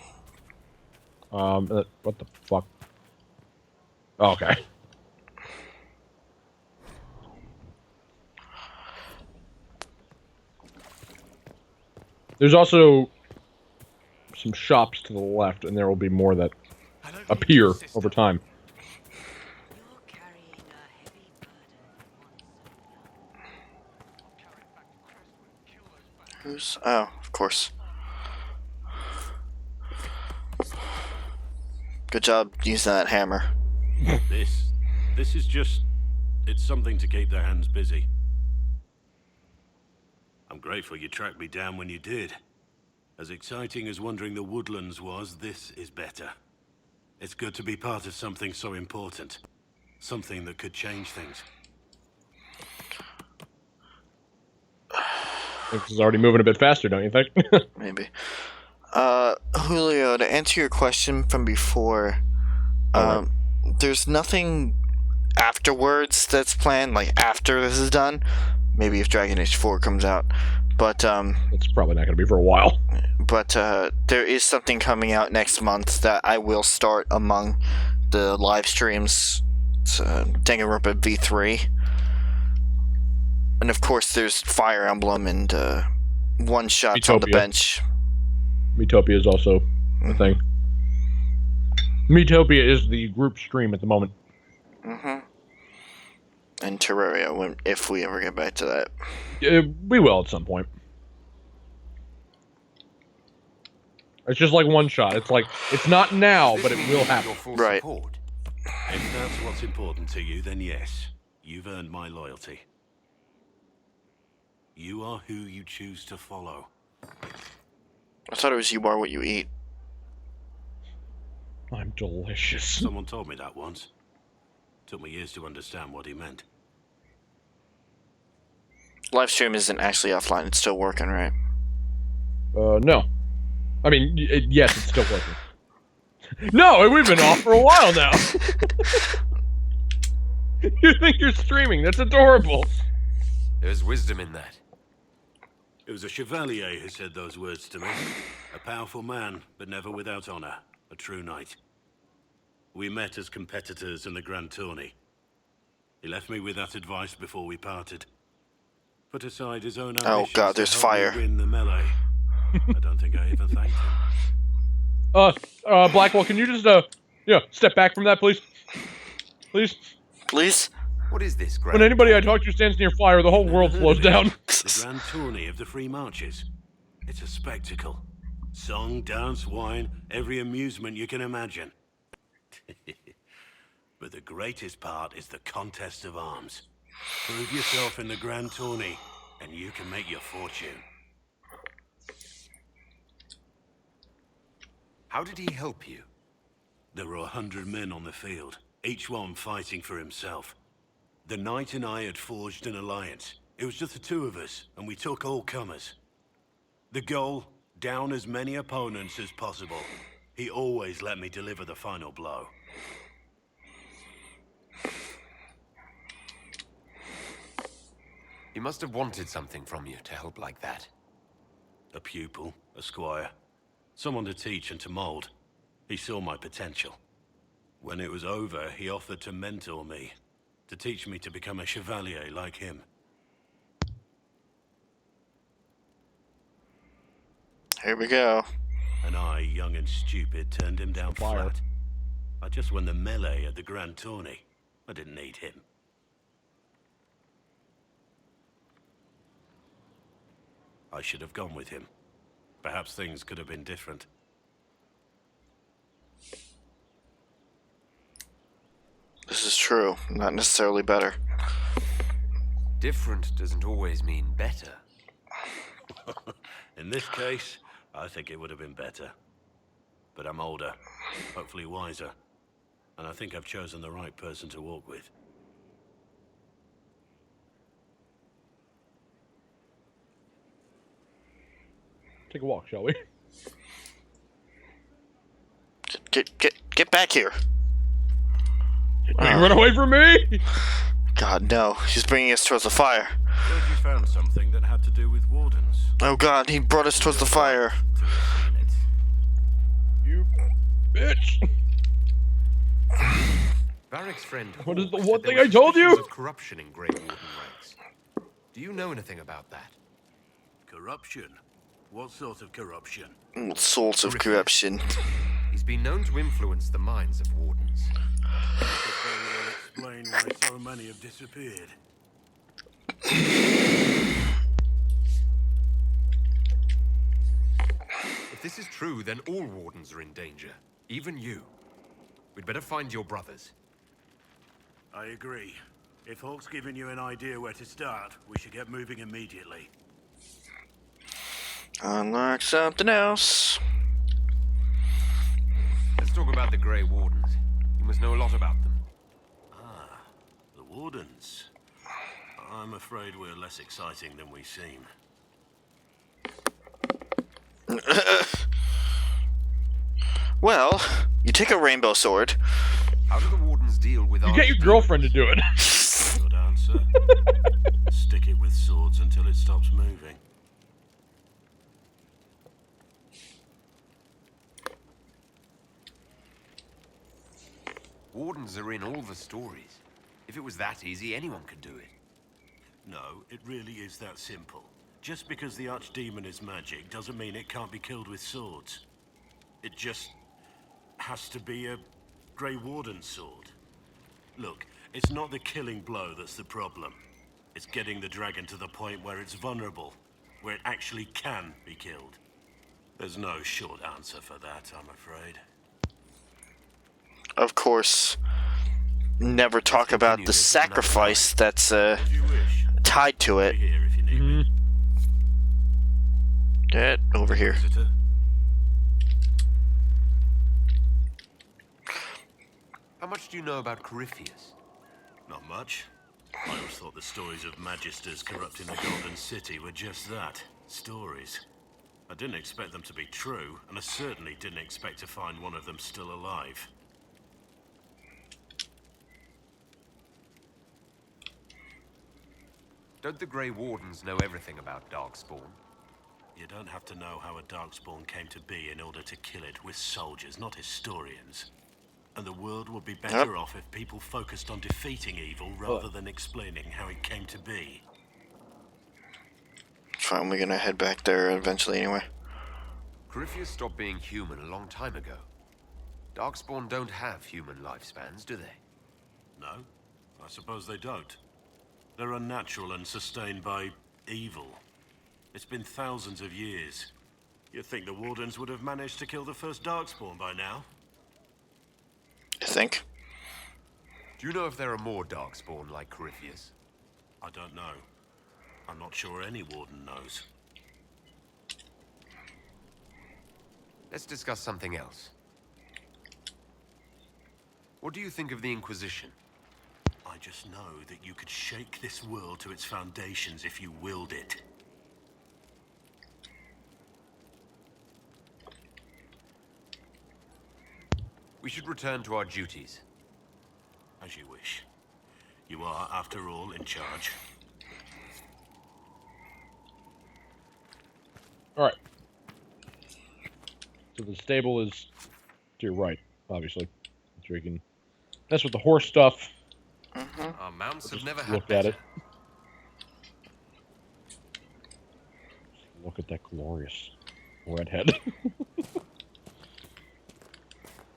What the fuck? Oh, okay. There's also some shops to the left, and there will be more that appear over time. You're carrying a heavy burden. Who's? Oh, of course. Good job using that hammer. This is just... It's something to keep their hands busy. I'm grateful you tracked me down when you did. As exciting as wandering the woodlands was, this is better. It's good to be part of something so important. Something that could change things. This is already moving a bit faster, don't you think? Maybe. Julio, to answer your question from before, there's nothing afterwards that's planned, like after this is done. Maybe if Dragon Age 4 comes out. But, it's probably not going to be for a while. But, there is something coming out next month that I will start among the live streams. It's, Danganronpa V3. And of course, there's Fire Emblem and, one-shots on the bench. Metopia is also a thing. Metopia is the group stream at the moment. Mm-hmm. And Terraria, if we ever get back to that. We will at some point. It's just like one shot. It's like, it's not now, but it will happen. Right. If that's what's important to you, then yes. You've earned my loyalty. You are who you choose to follow. I thought it was you are what you eat. I'm delicious. Someone told me that once. Took me years to understand what he meant. Live stream isn't actually offline. It's still working, right? No. I mean, yes, it's still working. No, we've been off for a while now. You think you're streaming? That's adorable. There's wisdom in that. It was a chevalier who said those words to me. A powerful man, but never without honor. A true knight. We met as competitors in the Grand Tourney. He left me with that advice before we parted. Put aside his own ambitions. Oh god, there's to help me fire. win the melee. I don't think I even thanked him. Blackwell, can you just, step back from that, please? Please? Please? What is this, When anybody I talk to stands near fire, the whole world slows down. The Grand Tourney of the Free Marches. It's a spectacle. Song, dance, wine, every amusement you can imagine. But the greatest part is the contest of arms. Prove yourself in the Grand Tourney, and you can make your fortune. How did he help you? There were 100 men on the field, each one fighting for himself. The knight and I had forged an alliance. It was just the two of us, and we took all comers. The goal, down as many opponents as possible. He always let me deliver the final blow. He must have wanted something from you to help like that. A pupil, a squire. Someone to teach and to mold. He saw my potential. When it was over, he offered to mentor me. To teach me to become a chevalier like him. Here we go. And I, young and stupid, turned him down flat. I just won the melee at the Grand Tourney. I didn't need him. I should have gone with him. Perhaps things could have been different. This is true. Not necessarily better. Different doesn't always mean better. In this case, I think it would have been better. But I'm older, hopefully wiser, and I think I've chosen the right person to walk with. Take a walk, shall we? Get back here. You run away from me? God, no. He's bringing us towards the fire. Heard you found something that had to do with wardens. Oh God, he brought us towards the fire. You bitch. Varric's friend. What is the Hawke one said there thing I were told you? suspicions of corruption in Grey Warden ranks. Do you know anything about that? Corruption? What sort of corruption? Sorts of corruption. He's been known to influence the minds of wardens. That could very well explain why so many have disappeared. If this is true, then all wardens are in danger. Even you. We'd better find your brothers. I agree. If Hawke's given you an idea where to start, we should get moving immediately. Unlock something else. Let's talk about the Grey Wardens. You must know a lot about them. Ah, the Wardens. I'm afraid we're less exciting than we seem. Well, you take a rainbow sword. How do the Wardens deal with You get your girlfriend to do it. Good answer. Stick it with swords until it stops moving. Wardens are in all the stories. If it was that easy, anyone could do it. No, it really is that simple. Just because the Archdemon is magic doesn't mean it can't be killed with swords. It just has to be a Grey Warden sword. Look, it's not the killing blow that's the problem. It's getting the dragon to the point where it's vulnerable, where it actually can be killed. There's no short answer for that, I'm afraid. Of course, never talk about the sacrifice that's tied to it. Here if you need me. Get over here. Visitor. How much do you know about Corypheus? Not much. I always thought the stories of magisters corrupting the Golden City were just that, stories. I didn't expect them to be true, and I certainly didn't expect to find one of them still alive. Don't the Grey Wardens know everything about Darkspawn? You don't have to know how a Darkspawn came to be in order to kill it. We're soldiers, not historians. And the world would be better off if people focused on defeating evil rather than explaining how it came to be. Fine, we're gonna head back there eventually anyway. Corypheus stopped being human a long time ago. Darkspawn don't have human lifespans, do they? No, I suppose they don't. They're unnatural and sustained by evil. It's been thousands of years. You'd think the Wardens would have managed to kill the first Darkspawn by now. You think? Do you know if there are more Darkspawn like Corypheus? I don't know. I'm not sure any Warden knows. Let's discuss something else. What do you think of the Inquisition? I just know that you could shake this world to its foundations if you willed it. We should return to our duties. As you wish. You are, after all, in charge. Alright. So the stable is to your right, obviously. So we can mess with the horse stuff. Our mounts have never had Look better. at it. Look at that glorious redhead.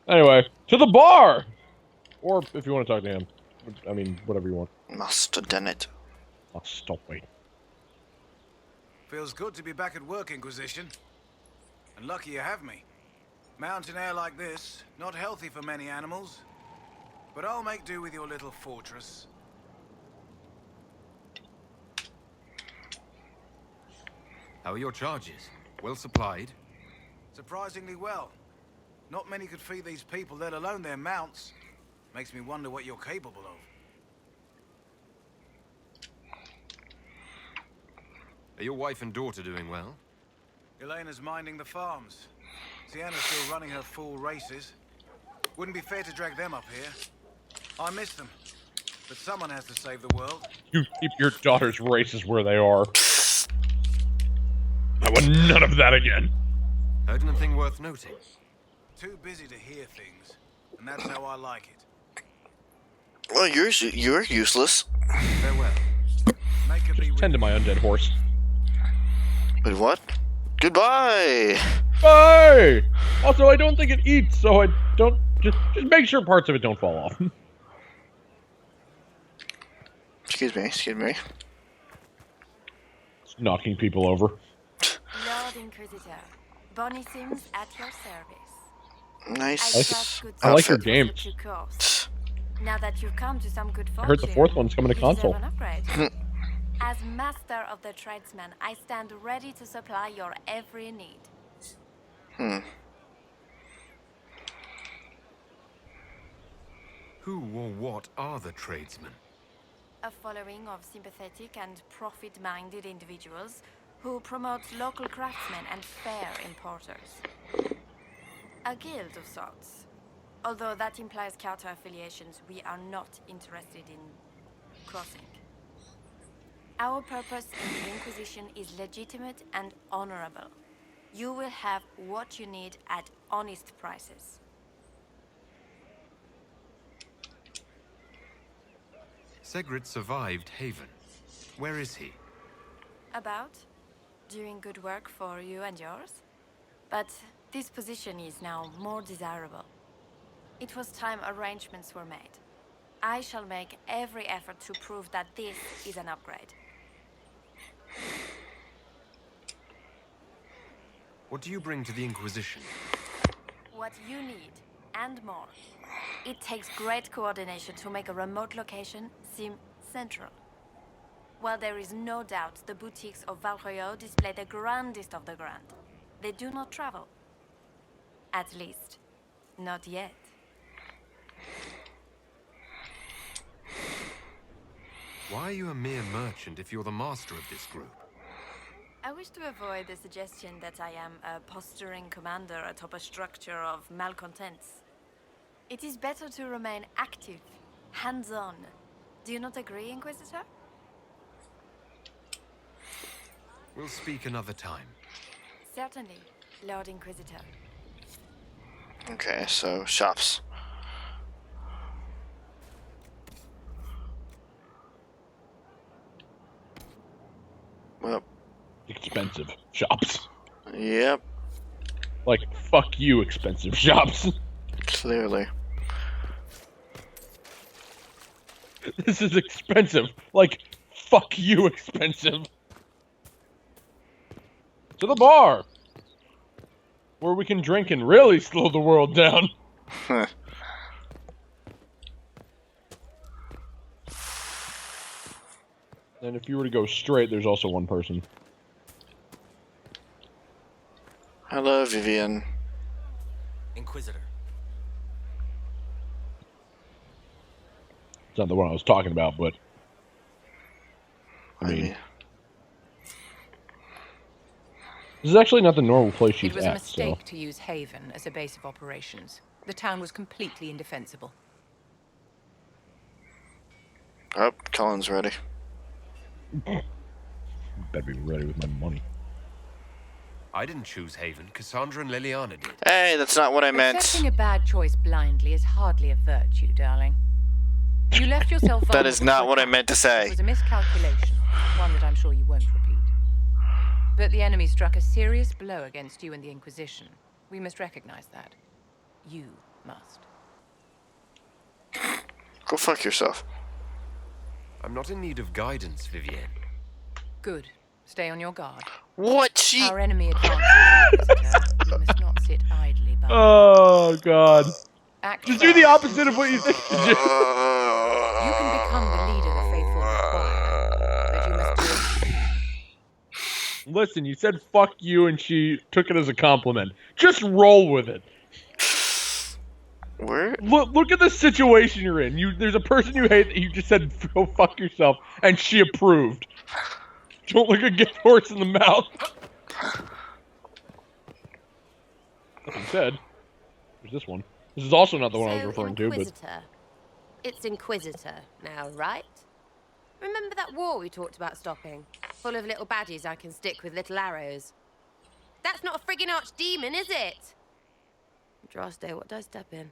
Anyway, to the bar! Or if you want to talk to him. I mean, whatever you want. Must have done it. I'll stop waiting. Feels good to be back at work, Inquisition. And lucky you have me. Mountain air like this, not healthy for many animals. But I'll make do with your little fortress. How are your charges? Well supplied? Surprisingly well. Not many could feed these people, let alone their mounts. Makes me wonder what you're capable of. Are your wife and daughter doing well? Elena's minding the farms. Sienna's still running her full races. Wouldn't be fair to drag them up here. I miss them. But someone has to save the world. You keep your daughter's races where they are. I want none of that again. Heard anything worth noting? Too busy to hear things. And that's how I like it. Well, you're useless. Farewell. Make her be Tend to my undead horse. Wait, what? Goodbye! Bye! Also, I don't think it eats, so I don't... Just make sure parts of it don't fall off. Excuse me, excuse me. It's knocking people over. Lord Inquisitor, Bonnie Sims at your service. Nice. I like your game. Now that you've come to some good fortune, I heard the fourth one's coming to you deserve console. an upgrade. As master of the tradesman, I stand ready to supply your every need. Who or what are the tradesmen? A following of sympathetic and profit-minded individuals who promote local craftsmen and fair importers. A guild of sorts. Although that implies counter-affiliations we are not interested in crossing. Our purpose in the Inquisition is legitimate and honorable. You will have what you need at honest prices. Segrit survived Haven. Where is he? About? Doing good work for you and yours? But this position is now more desirable. It was time arrangements were made. I shall make every effort to prove that this is an upgrade. What do you bring to the Inquisition? What you need, and more. It takes great coordination to make a remote location seem central. While there is no doubt the boutiques of Valroyo display the grandest of the grand, they do not travel. At least, not yet. Why are you a mere merchant if you're the master of this group? I wish to avoid the suggestion that I am a posturing commander atop a structure of malcontents. It is better to remain active, hands-on. Do you not agree, Inquisitor? We'll speak another time. Certainly, Lord Inquisitor. Okay, so shops. Well, Expensive shops. Yep. Like, fuck you, expensive shops. Clearly. This is expensive. Like, fuck you, expensive. To the bar! Where we can drink and really slow the world down. And if you were to go straight, there's also one person. Hello, Vivian. Inquisitor. It's not the one I was talking about, but... I mean... This is actually not the normal place she's It was a at, mistake to use Haven as a base of operations. The town was completely indefensible. Oh, Colin's ready. Better be ready with my money. I didn't choose Haven. Cassandra and Liliana did. Hey, that's not what I meant. Accepting a bad choice blindly is hardly a virtue, darling. You left yourself That is not what I meant to It say. was a miscalculation, one that I'm sure you won't repeat. But the enemy struck a serious blow against you and the Inquisition. We must recognize that. You must. Go fuck yourself. I'm not in need of guidance, Vivienne. Good. Stay on your guard. What? She... Our enemy advances, Inquisitor. We must not sit idly by. Oh god. Act Just do the fast. opposite of what you think. You can become the leader the faithful require, but you must do it. Listen, you said fuck you and she took it as a compliment. Just roll with it. Where? Look at the situation you're in. There's a person you hate that you just said go fuck yourself and she approved. Don't look a gift horse in the mouth. Like you said, there's this one. This is also not the one I was referring to, but... Inquisitor. It's Inquisitor now, right? Remember that war we talked about stopping? Full of little baddies I can stick with little arrows. That's not a friggin' archdemon, is it? Droste, what did I step in?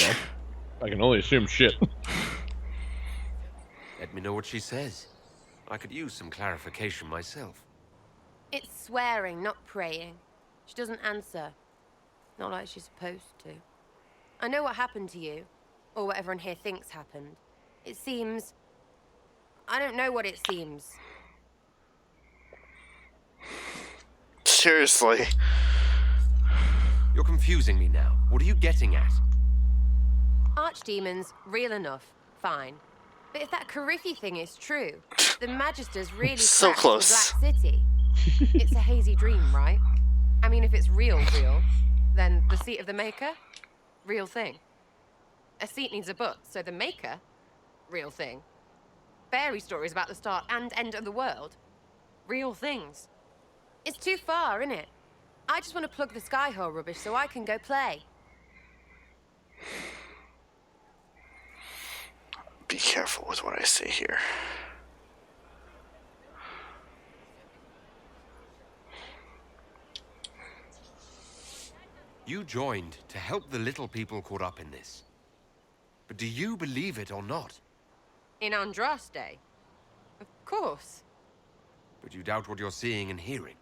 Well, I can only assume shit. Let me know what she says. I could use some clarification myself. It's swearing, not praying. She doesn't answer. Not like she's supposed to. I know what happened to you, or what everyone here thinks happened. It seems... I don't know what it seems. Seriously. You're confusing me now. What are you getting at? Archdemons, real enough, fine. But if that Carifi thing is true, the Magisters really So crashed close. the Black City. It's a hazy dream, right? I mean, if it's real, then the seat of the Maker, real thing. A seat needs a butt, so the Maker, real thing. Fairy stories about the start and end of the world, real things. It's too far, innit? I just want to plug the Skyhole rubbish so I can go play. Be careful with what I say here. You joined to help the little people caught up in this. But do you believe it or not? In Andraste? Of course. But you doubt what you're seeing and hearing.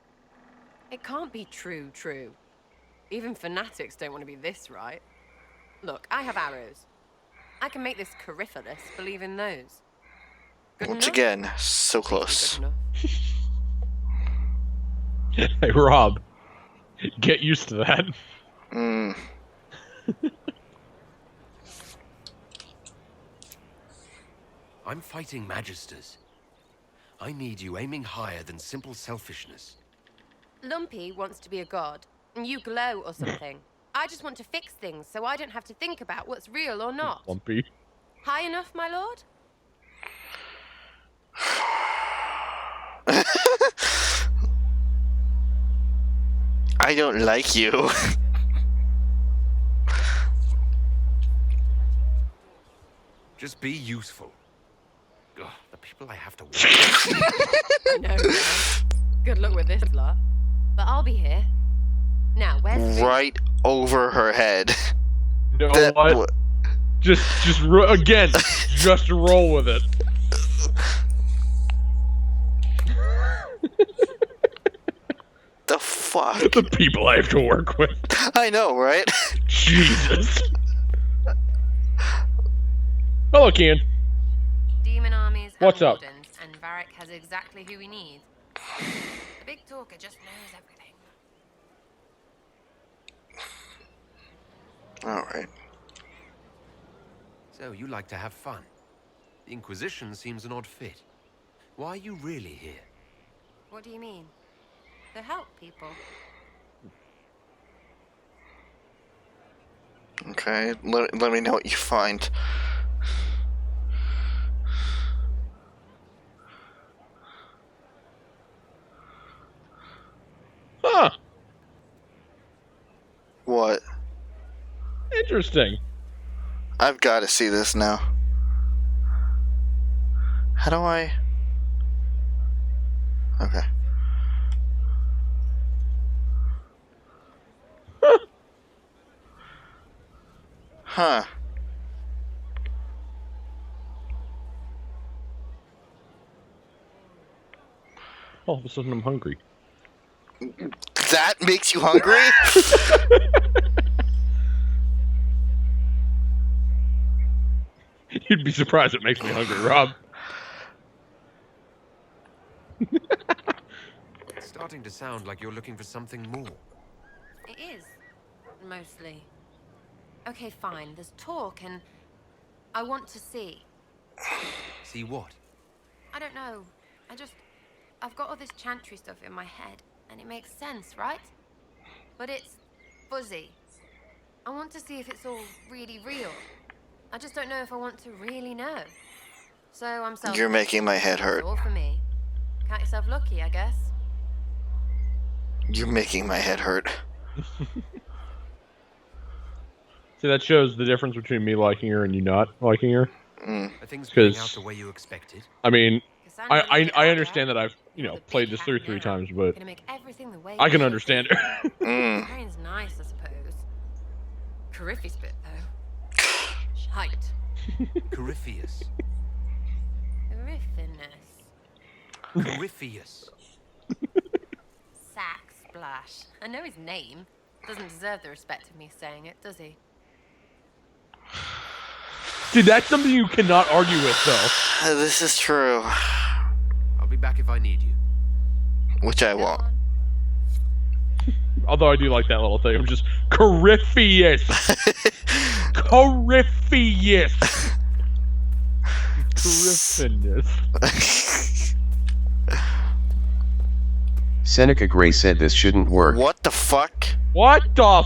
It can't be true. Even fanatics don't want to be this right. Look, I have arrows. I can make this Cariphilus believe in those. Good Once enough? again, so close. Good enough. Hey, Rob. Get used to that. I'm fighting Magisters. I need you aiming higher than simple selfishness. Lumpy wants to be a god, and you glow or something. I just want to fix things so I don't have to think about what's real or not. Lumpy. High enough, my lord? I don't like you. Just be useful. Ugh, the people I have to work with. No. Good luck with this lot. But I'll be here. Now, where's Right over her head. You know what? Again, just roll with it. The fuck? The people I have to work with. I know, right? Jesus. Hello, Kian. demon armies What's and up? wardens, and Varric has exactly who we need. The big talker just knows everything. Alright. So, you like to have fun. The Inquisition seems an odd fit. Why are you really here? What do you mean? To help people. Okay, let me know what you find. Huh. What? Interesting. I've got to see this now. How do I... Okay. Huh. All of a sudden, I'm hungry. That makes you hungry? You'd be surprised it makes me hungry, Rob. It's starting to sound like you're looking for something more. It is. Mostly. Okay, fine. There's talk and I want to see. See what? I don't know. I've got all this chantry stuff in my head, and it makes sense, right? But it's fuzzy. I want to see if it's all really real. I just don't know if I want to really know. So I'm self. You're making my head hurt. That's all for me. Count yourself lucky, I guess. You're making my head hurt. See, that shows the difference between me liking her and you not liking her. Are things playing out the way you expected? I mean, I understand that I've, played this through 3 times, but Gonna make everything the way I can it understand should her. be. Brain's nice, I suppose. Corypheus bit, though. Shite. Corypheus. Corypheus. Corypheus. Sack Splash. I know his name. Doesn't deserve the respect of me saying it, does he? Dude, that's something you cannot argue with, though. This is true. I'll be back if I need you. Which I won't. Although I do like that little thing. I'm just Corypheus. Corypheus. Corypheus. Seneca Gray said this shouldn't work. What the fuck? What the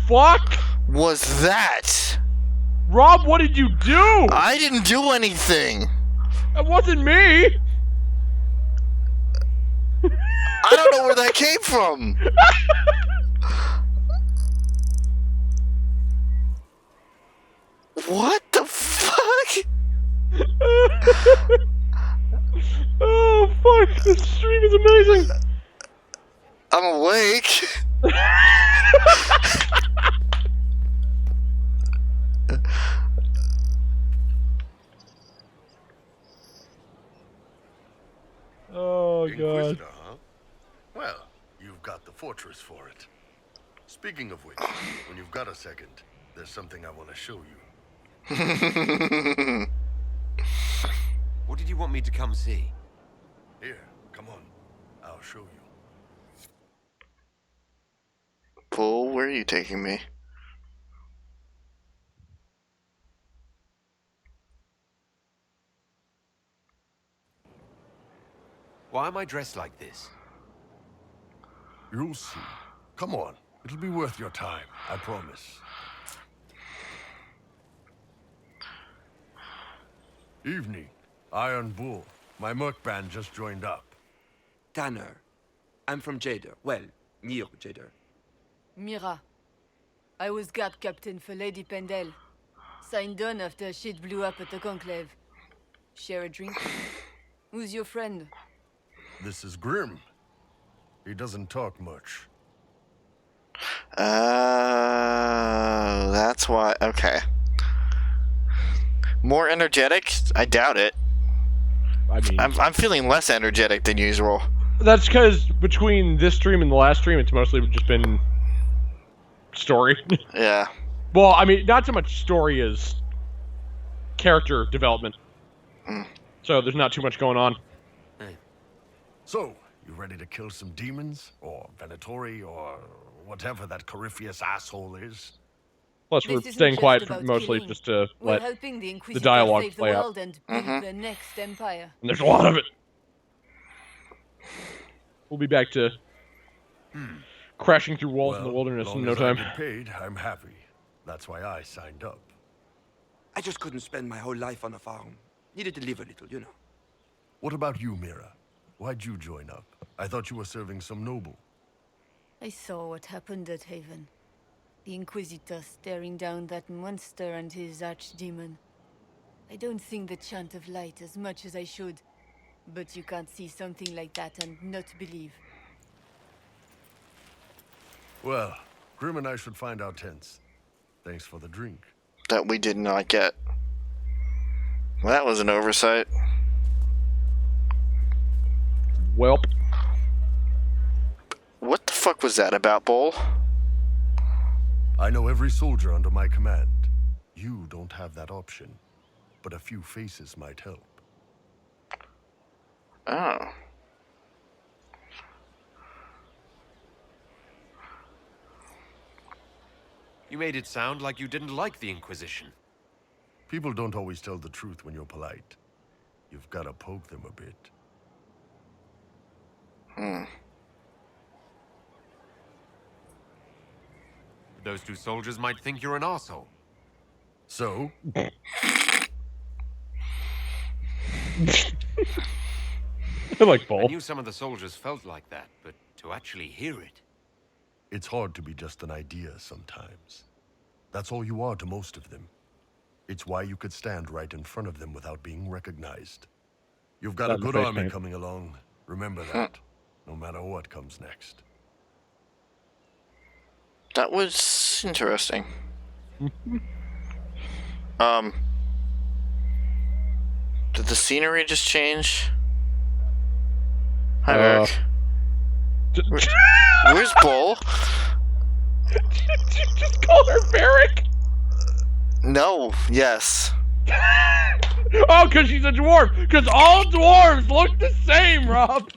fuck was that? Rob, what did you do? I didn't do anything. That wasn't me. I don't know where that came from. What the fuck? Oh fuck! This stream is amazing. I'm awake. Oh god. Inquisitor, huh? Well, you've got the fortress for it. Speaking of which, when you've got a second, there's something I want to show you. What did you want me to come see? Here, come on. I'll show you. Bull, where are you taking me? Why am I dressed like this? You'll see. Come on. It'll be worth your time, I promise. Evening. Iron Bull. My merc band just joined up. Tanner. I'm from Jader. Well, near Jader. Mira. I was guard captain for Lady Pendel. Signed on after shit blew up at the Conclave. Share a drink? Who's your friend? This is Grim. He doesn't talk much. That's why. Okay. More energetic? I doubt it. I mean, I'm feeling less energetic than usual. That's because between this stream and the last stream, it's mostly just been story. Yeah. Well, I mean, not so much story as character development. So there's not too much going on. So, you ready to kill some demons? Or Venatori? Or whatever that Corypheus asshole is? Plus, we're This isn't staying just quiet about mostly killing. just to We're let helping the the Inquisitor dialogue save the play out. world and build the next empire. And there's a lot of it. We'll be back to crashing through walls in the wilderness long in no as time. I get paid, I'm happy. That's why I signed up. I just couldn't spend my whole life on a farm. Needed to live a little, you know. What about you, Mira? Why'd you join up? I thought you were serving some noble. I saw what happened at Haven. The Inquisitor staring down that monster and his archdemon. I don't sing the chant of light as much as I should, but you can't see something like that and not believe. Well, Grim and I should find our tents. Thanks for the drink. That we did not get. Well, that was an oversight. Welp. What the fuck was that about, Bull? I know every soldier under my command. You don't have that option, but a few faces might help. Oh. You made it sound like you didn't like the Inquisition. People don't always tell the truth when you're polite. You've got to poke them a bit. Those two soldiers might think you're an arsehole. So? Like I knew some of the soldiers felt like that, but to actually hear it... It's hard to be just an idea sometimes. That's all you are to most of them. It's why you could stand right in front of them without being recognized. You've got a good army coming along. Remember that. No matter what comes next. That was interesting. Did the scenery just change? Hi, Eric. Where's Bull? Did you just call her Varric? No, yes. Oh, because she's a dwarf. Because all dwarves look the same, Rob.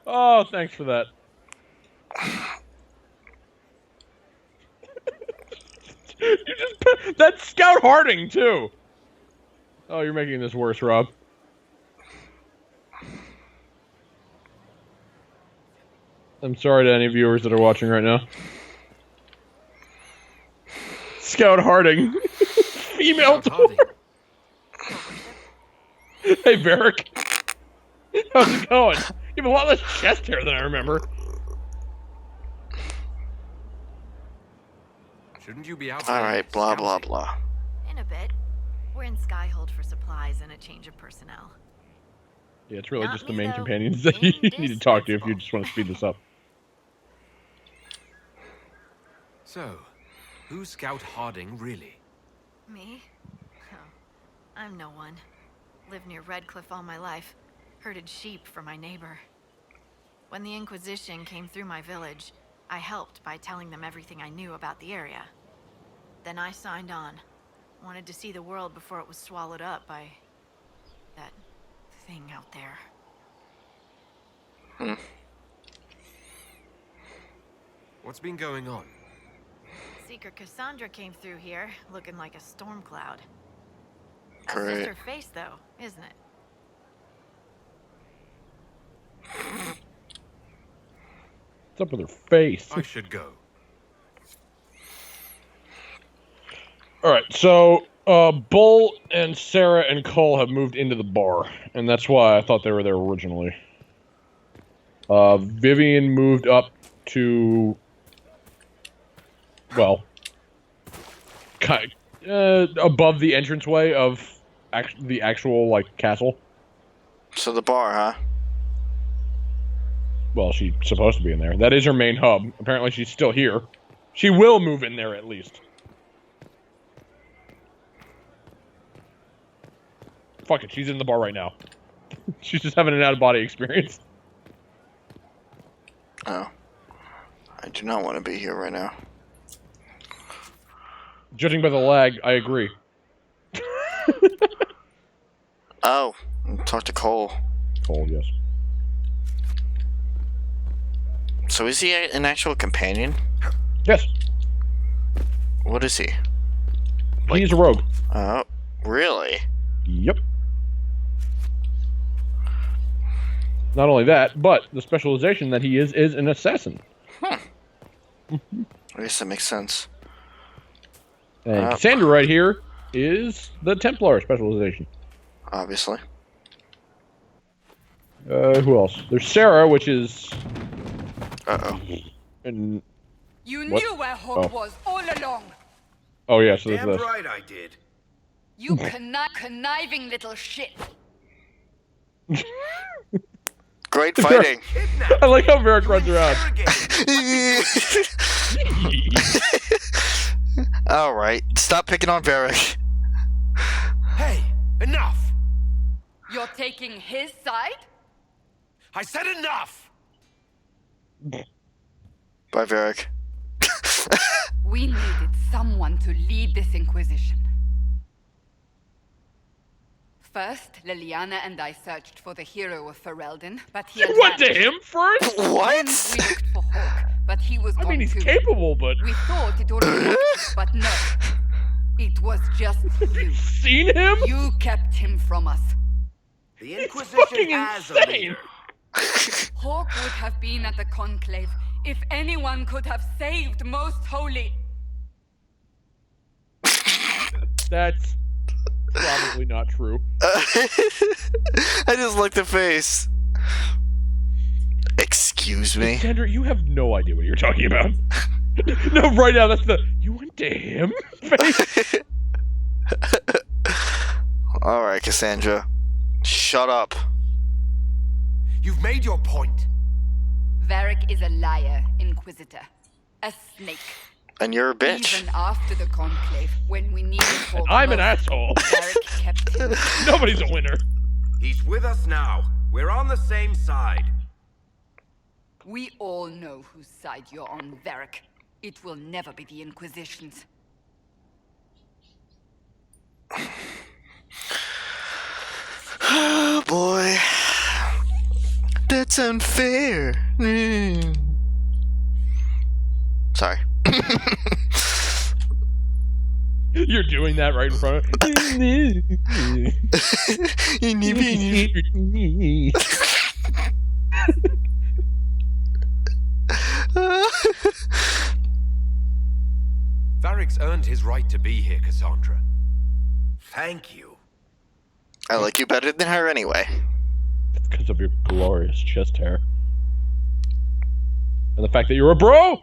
Oh, thanks for that. You just put, that's Scout Harding, too. Oh, you're making this worse, Rob. I'm sorry to any viewers that are watching right now. Scout Harding. Female dwarf. Hey, Varric. How's it going? You have a lot less chest hair than I remember. Shouldn't you be out? Alright, blah, blah, blah. In a bit. We're in Skyhold for supplies and a change of personnel. Yeah, it's really just the main companions that you need to talk to if you just want to speed this up. So, who's Scout Harding, really? Me? Oh, I'm no one. Lived near Redcliffe all my life. Herded sheep for my neighbor. When the Inquisition came through my village, I helped by telling them everything I knew about the area. Then I signed on. Wanted to see the world before it was swallowed up by... that thing out there. What's been going on? Seeker Cassandra came through here, looking like a storm cloud. That's Great. just her face, though, isn't it? What's up with her face? I should go. Alright, so, Bull and Sarah and Cole have moved into the bar, and that's why I thought they were there originally. Vivian moved up to... well... above the entranceway of the actual, like, castle. So the bar, huh? Well, she's supposed to be in there. That is her main hub. Apparently she's still here. She will move in there, at least. Fuck it, she's in the bar right now. She's just having an out-of-body experience. Oh. I do not want to be here right now. Judging by the lag, I agree. Oh, talk to Cole. Cole, yes. So is he an actual companion? Yes. What is he? He's a rogue. Oh, really? Yep. Not only that, but the specialization that he is an assassin. I guess that makes sense. And Cassandra right here is the Templar specialization. Obviously. Who else? There's Sarah, which is... Uh-oh. And... You what? knew where Hawk was all along. Oh, yeah, so there's Damn this. right I did. You conniving little shit. Great fighting. I like how Varric runs around. Alright, stop picking on Varric. Hey, enough! You're taking his side? I said enough! Bye, Varric. We needed someone to lead this Inquisition. First, Liliana and I searched for the hero of Ferelden, but he had You went to vanished. him first? What? Then we looked for Hawk, but he was gone I mean, he's too. capable, but... We thought it already worked, but no. It was just you. Seen him? You kept him from us. The It's Inquisition fucking has a insane! leader. Hawk would have been at the Conclave if anyone could have saved Most Holy. That's probably not true. I just like the face. Excuse me? Sandra, you have no idea what you're talking about. No, right now, that's the... You went to him? Face? Alright, Cassandra. Shut up. You've made your point. Varric is a liar, Inquisitor. A snake. And you're a bitch. Even after the Conclave, when we needed Hawk I'm an most, asshole. Varric kept him. Nobody's a winner. He's with us now. We're on the same side. We all know whose side you're on, Varric. It will never be the Inquisition's. Oh boy. That's unfair. Sorry. You're doing that right in front of... Varric's earned his right to be here, Cassandra. Thank you. I like you better than her anyway. It's because of your glorious chest hair. And the fact that you're a bro!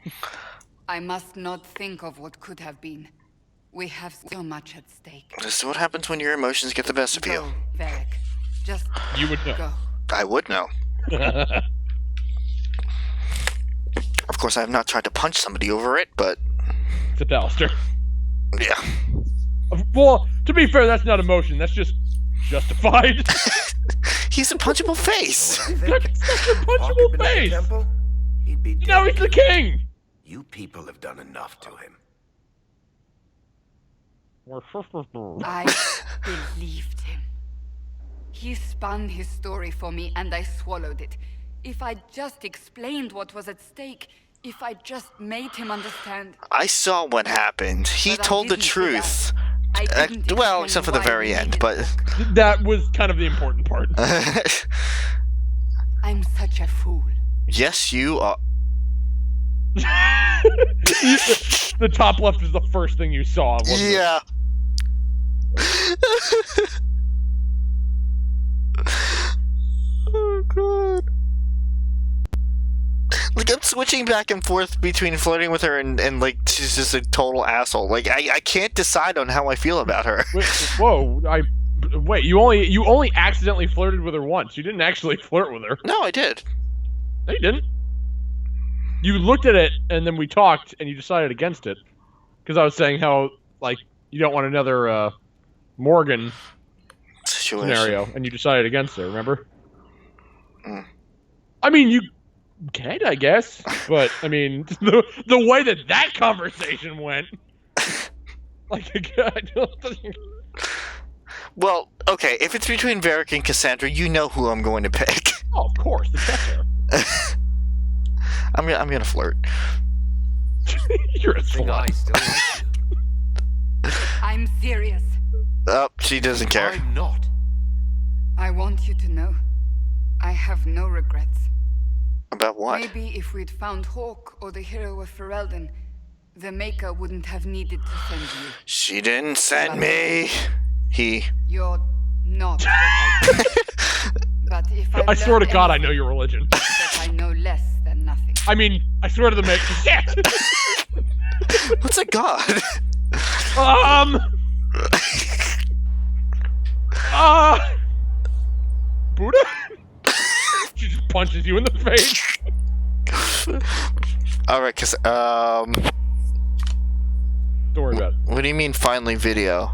I must not think of what could have been. We have so much at stake. This is what happens when your emotions get the best of you. Go, Varric. Just You would know. go. I would know. Of course, I have not tried to punch somebody over it, but... Except Alistair. Yeah. Well, to be fair, that's not emotion. That's just justified. He's a punchable face. That's such a punchable face. He'd be Now he's the king. You people have done enough to him. I believed him. He spun his story for me and I swallowed it. If I just explained what was at stake, if I just made him understand. I saw what happened. He But I told the didn't do truth. I didn't Well, explain except for the why very we end, needed but... That was kind of the important part. I'm such a fool. Yes, you are. The top left is the first thing you saw, wasn't it? Yeah. Oh, God. Like, I'm switching back and forth between flirting with her and like, she's just a total asshole. Like, I can't decide on how I feel about her. Wait, whoa, wait, you only accidentally flirted with her once. You didn't actually flirt with her. No, I did. No, you didn't. You looked at it, and then we talked, and you decided against it. Because I was saying how, like, you don't want another, Morgan scenario, and you decided against it, remember? Mm. I mean, you can, I guess, but, I mean, the way that conversation went, like, I don't think... Well, okay, if it's between Varric and Cassandra, you know who I'm going to pick. Oh, of course, the chest hair. I'm gonna flirt. You're a Think I slut. still like you. I'm serious. Oh, she doesn't care. I'm not. I want you to know. I have no regrets. About what? Maybe if we'd found Hawk or the hero of Ferelden, the Maker wouldn't have needed to send you. She didn't send me. He. You're not what I But if I swear to God, I know your religion. that I know less than nothing. I mean, I swear to the Maker. What's a god? Buddha? She just punches you in the face. Alright, Don't worry about it. what do you mean finally video?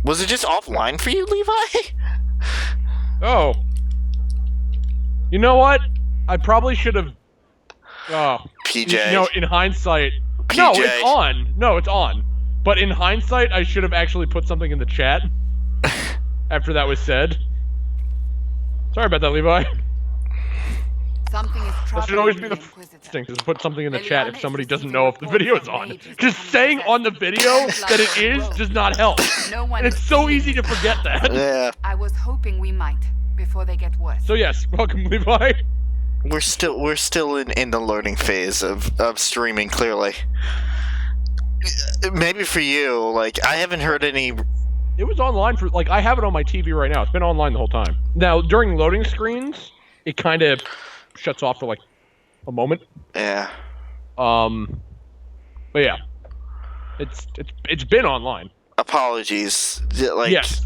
Was it just offline for you, Levi? Oh. You know what? I probably should have... Oh. PJ. You know, in hindsight... No, PJ. it's on. No, it's on. But in hindsight, I should have actually put something in the chat. after that was said. Sorry about that, Levi. Something is That should always be the first thing, is put something in the chat if somebody doesn't know if the video is on. Just saying on the video that it is does not help. And it's so easy to forget that. Yeah. I was hoping we might before they get worse. So yes, welcome Levi. We're still in the learning phase of streaming, clearly. Maybe for you, like, I haven't heard any... It was online for, like, I have it on my TV right now. It's been online the whole time. Now, during loading screens, it kind of shuts off for, like, a moment. Yeah. But yeah. It's been online. Apologies. Like, yes.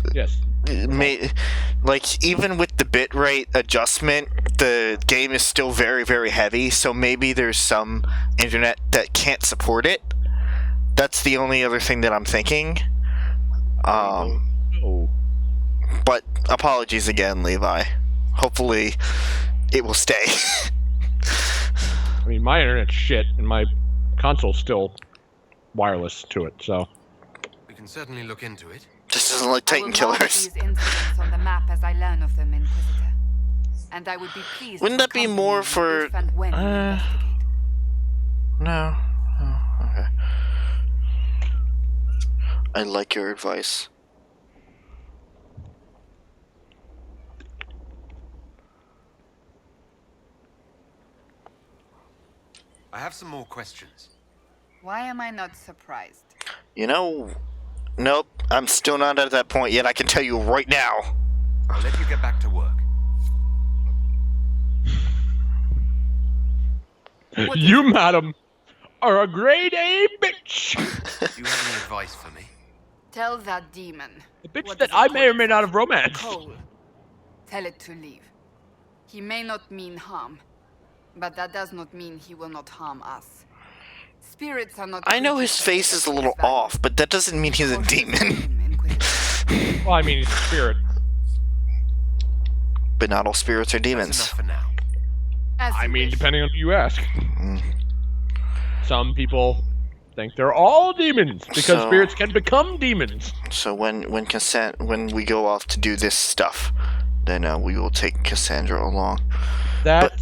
Like, even with the bitrate adjustment, the game is still very, very heavy, so maybe there's some internet that can't support it. That's the only other thing that I'm thinking. But apologies again, Levi. Hopefully, it will stay. I mean, my internet's shit, and my console's still wireless to it, so... We can certainly look into it. Just doesn't like Titan I will mark killers. these incidents on the map as I learn of them, Inquisitor. And I would be pleased. Wouldn't that be more for... if and when we investigate. No. Oh, okay. I like your advice. I have some more questions. Why am I not surprised? You know... Nope, I'm still not at that point yet, I can tell you right now. I'll let you get back to work. You, madam, are a grade A bitch! You have any advice for me? Tell that demon. The bitch that I may or may not have romanced. Cole. Tell it to leave. He may not mean harm, but that does not mean he will not harm us. Spirits are not... I know his face is a little off, but that doesn't mean he's a demon. Well, I mean, he's a spirit. But not all spirits are demons. That's enough for now. I mean, depending on who you ask. Some people think they're all demons, because spirits can become demons. So when we go off to do this stuff, then we will take Cassandra along. That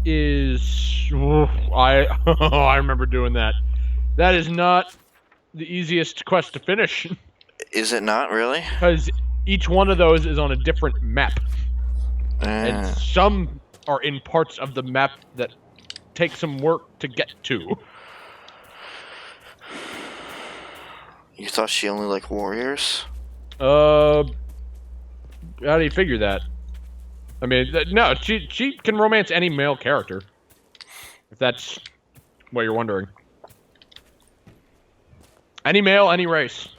is... I remember doing that. That is not the easiest quest to finish. Is it not, really? Because each one of those is on a different map. And some are in parts of the map that take some work to get to. You thought she only liked warriors? How do you figure that? I mean, no, she can romance any male character. If that's what you're wondering. Any male, any race.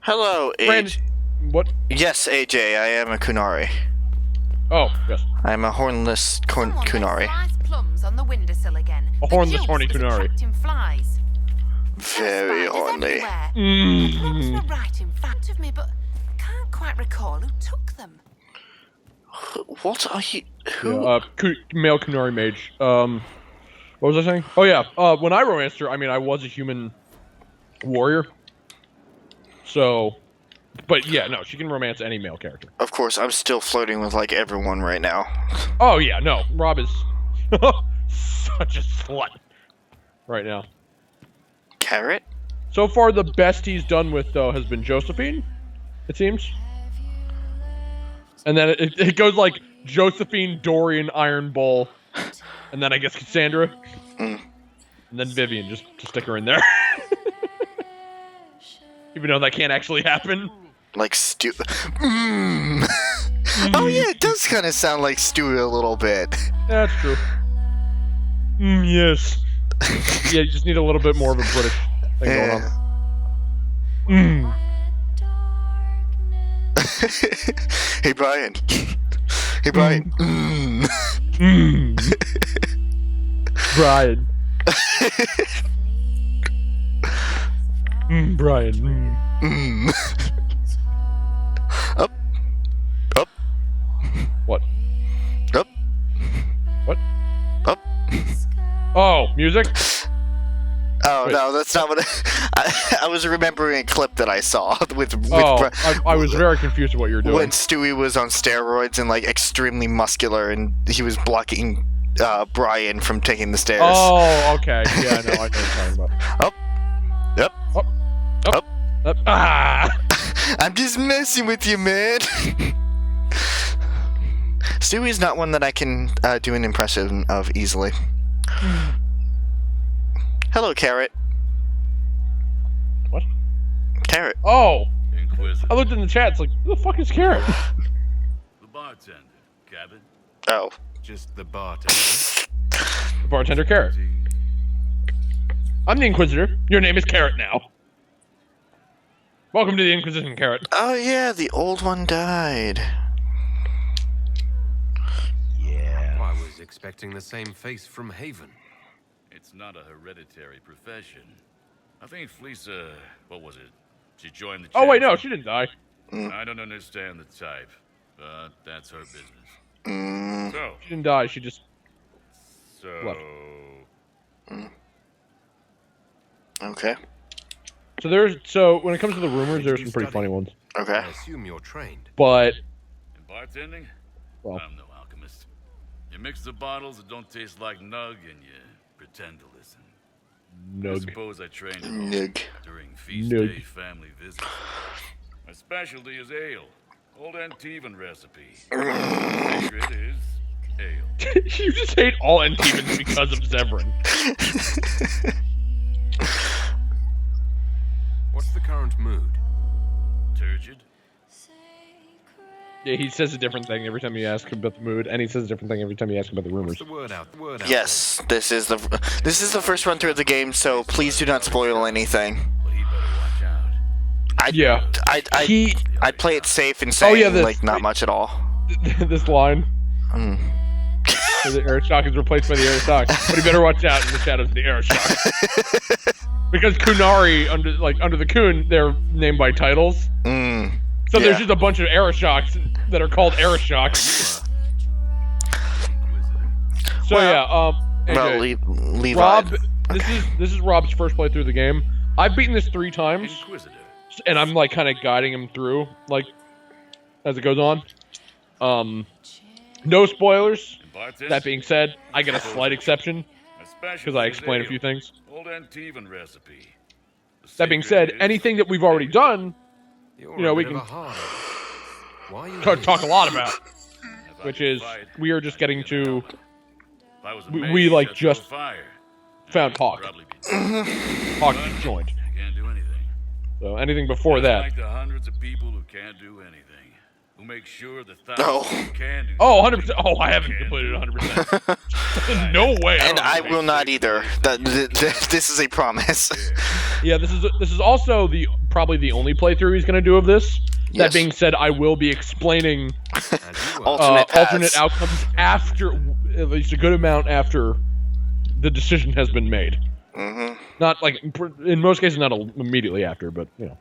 Hello, AJ. What? Yes, AJ, I am a Kunari. Oh, yes. I'm a hornless Kunari. Plums on the windowsill again. A hornless horny Kunari. Flies. Very horny. Plums were right in front of me, but I can't quite recall who took them. What are you... Who? Yeah, male Kunari mage. What was I saying? Oh yeah, when I romanced her, I mean, I was a human warrior. So, but yeah, no, she can romance any male character. Of course, I'm still flirting with, like, everyone right now. Oh yeah, no, Rob is such a slut right now. Carrot? So far, the best he's done with, though, has been Josephine, it seems. And then it goes like Josephine, Dorian, Iron Bull, and then I guess Cassandra. And then Vivian, just to stick her in there. Even though that can't actually happen. Like Stu... Oh yeah, it does kind of sound like Stewie a little bit. That's true. Yes. Yeah, you just need a little bit more of a British thing going on. Hey Brian. Hey Brian. Brian. Brian. Up. Up. What? Up. What? Up. Oh, music? Oh Wait. no, that's not what I was remembering a clip that I saw with I was very confused with what you were doing. when Stewie was on steroids and like extremely muscular, and he was blocking Brian from taking the stairs. Oh, okay. Yeah, no, I know what you're talking about. Up. Yep. Up. Ah! I'm just messing with you, man. Stewie's not one that I can do an impression of easily. Hello, Carrot. What? Carrot. Oh! Inquisitor. I looked in the chat, it's like, who the fuck is Carrot? The bartender. Cabin? Oh. Just the bartender. The bartender Carrot. I'm the Inquisitor. Your name is Carrot now. Welcome to the Inquisition, Carrot. Oh yeah, the old one died. Yeah. I was expecting the same face from Haven. It's not a hereditary profession. I think Fleesa, what was it? She joined the Oh wait, no, Chance. she didn't die. I don't understand the type, but that's her business. So, She didn't die, she just so left. Okay. So when it comes to the rumors, there's some pretty funny ones. Okay. I assume you're trained. But in bartending, well, I'm no alchemist. You mix the bottles that don't taste like nug, and you pretend to listen. I Nug. suppose I trained at Nug. home during feast Nug. day family visits. My specialty is ale. Old Antivan recipe. The secret is ale. you just hate all Antevans because of Zevran. What's the current mood? Turgid? Yeah, he says a different thing every time you ask him about the mood, and he says a different thing every time you ask him about the rumors. The word out. The word out. Yes, this is the first run through of the game, so please do not spoil anything. I'd play it safe and say like not much at all. This line. The Aeroshock is replaced by the Aeroshock, but he better watch out in the shadows of the Aeroshock. Because Kunari, under the Kun, they're named by titles. So there's just a bunch of Aeroshocks that are called Aeroshocks. So AJ, Levi. Rob, this is Rob's first playthrough of the game. I've beaten this 3 times, and I'm like kind of guiding him through, like as it goes on. No spoilers. That being said, I get a slight exception because I explain a few things. Old Antivan recipe. That being said, anything that we've already done, we can talk a lot about. Which is, we are just getting to. We like just found Hawk. Hawk just joined. Can't do anything. So anything before Just that. like the hundreds of people who can't do anything. Who make sure the thousands who can do. Oh, 100%. Oh, I haven't completed 100%. No way. And I will not either. This is a promise. Yeah, this is also probably the only playthrough he's going to do of this. That Yes. being said, I will be explaining alternate outcomes after, at least a good amount after the decision has been made. Mm-hmm. Not like, in most cases, not immediately after, but Hey,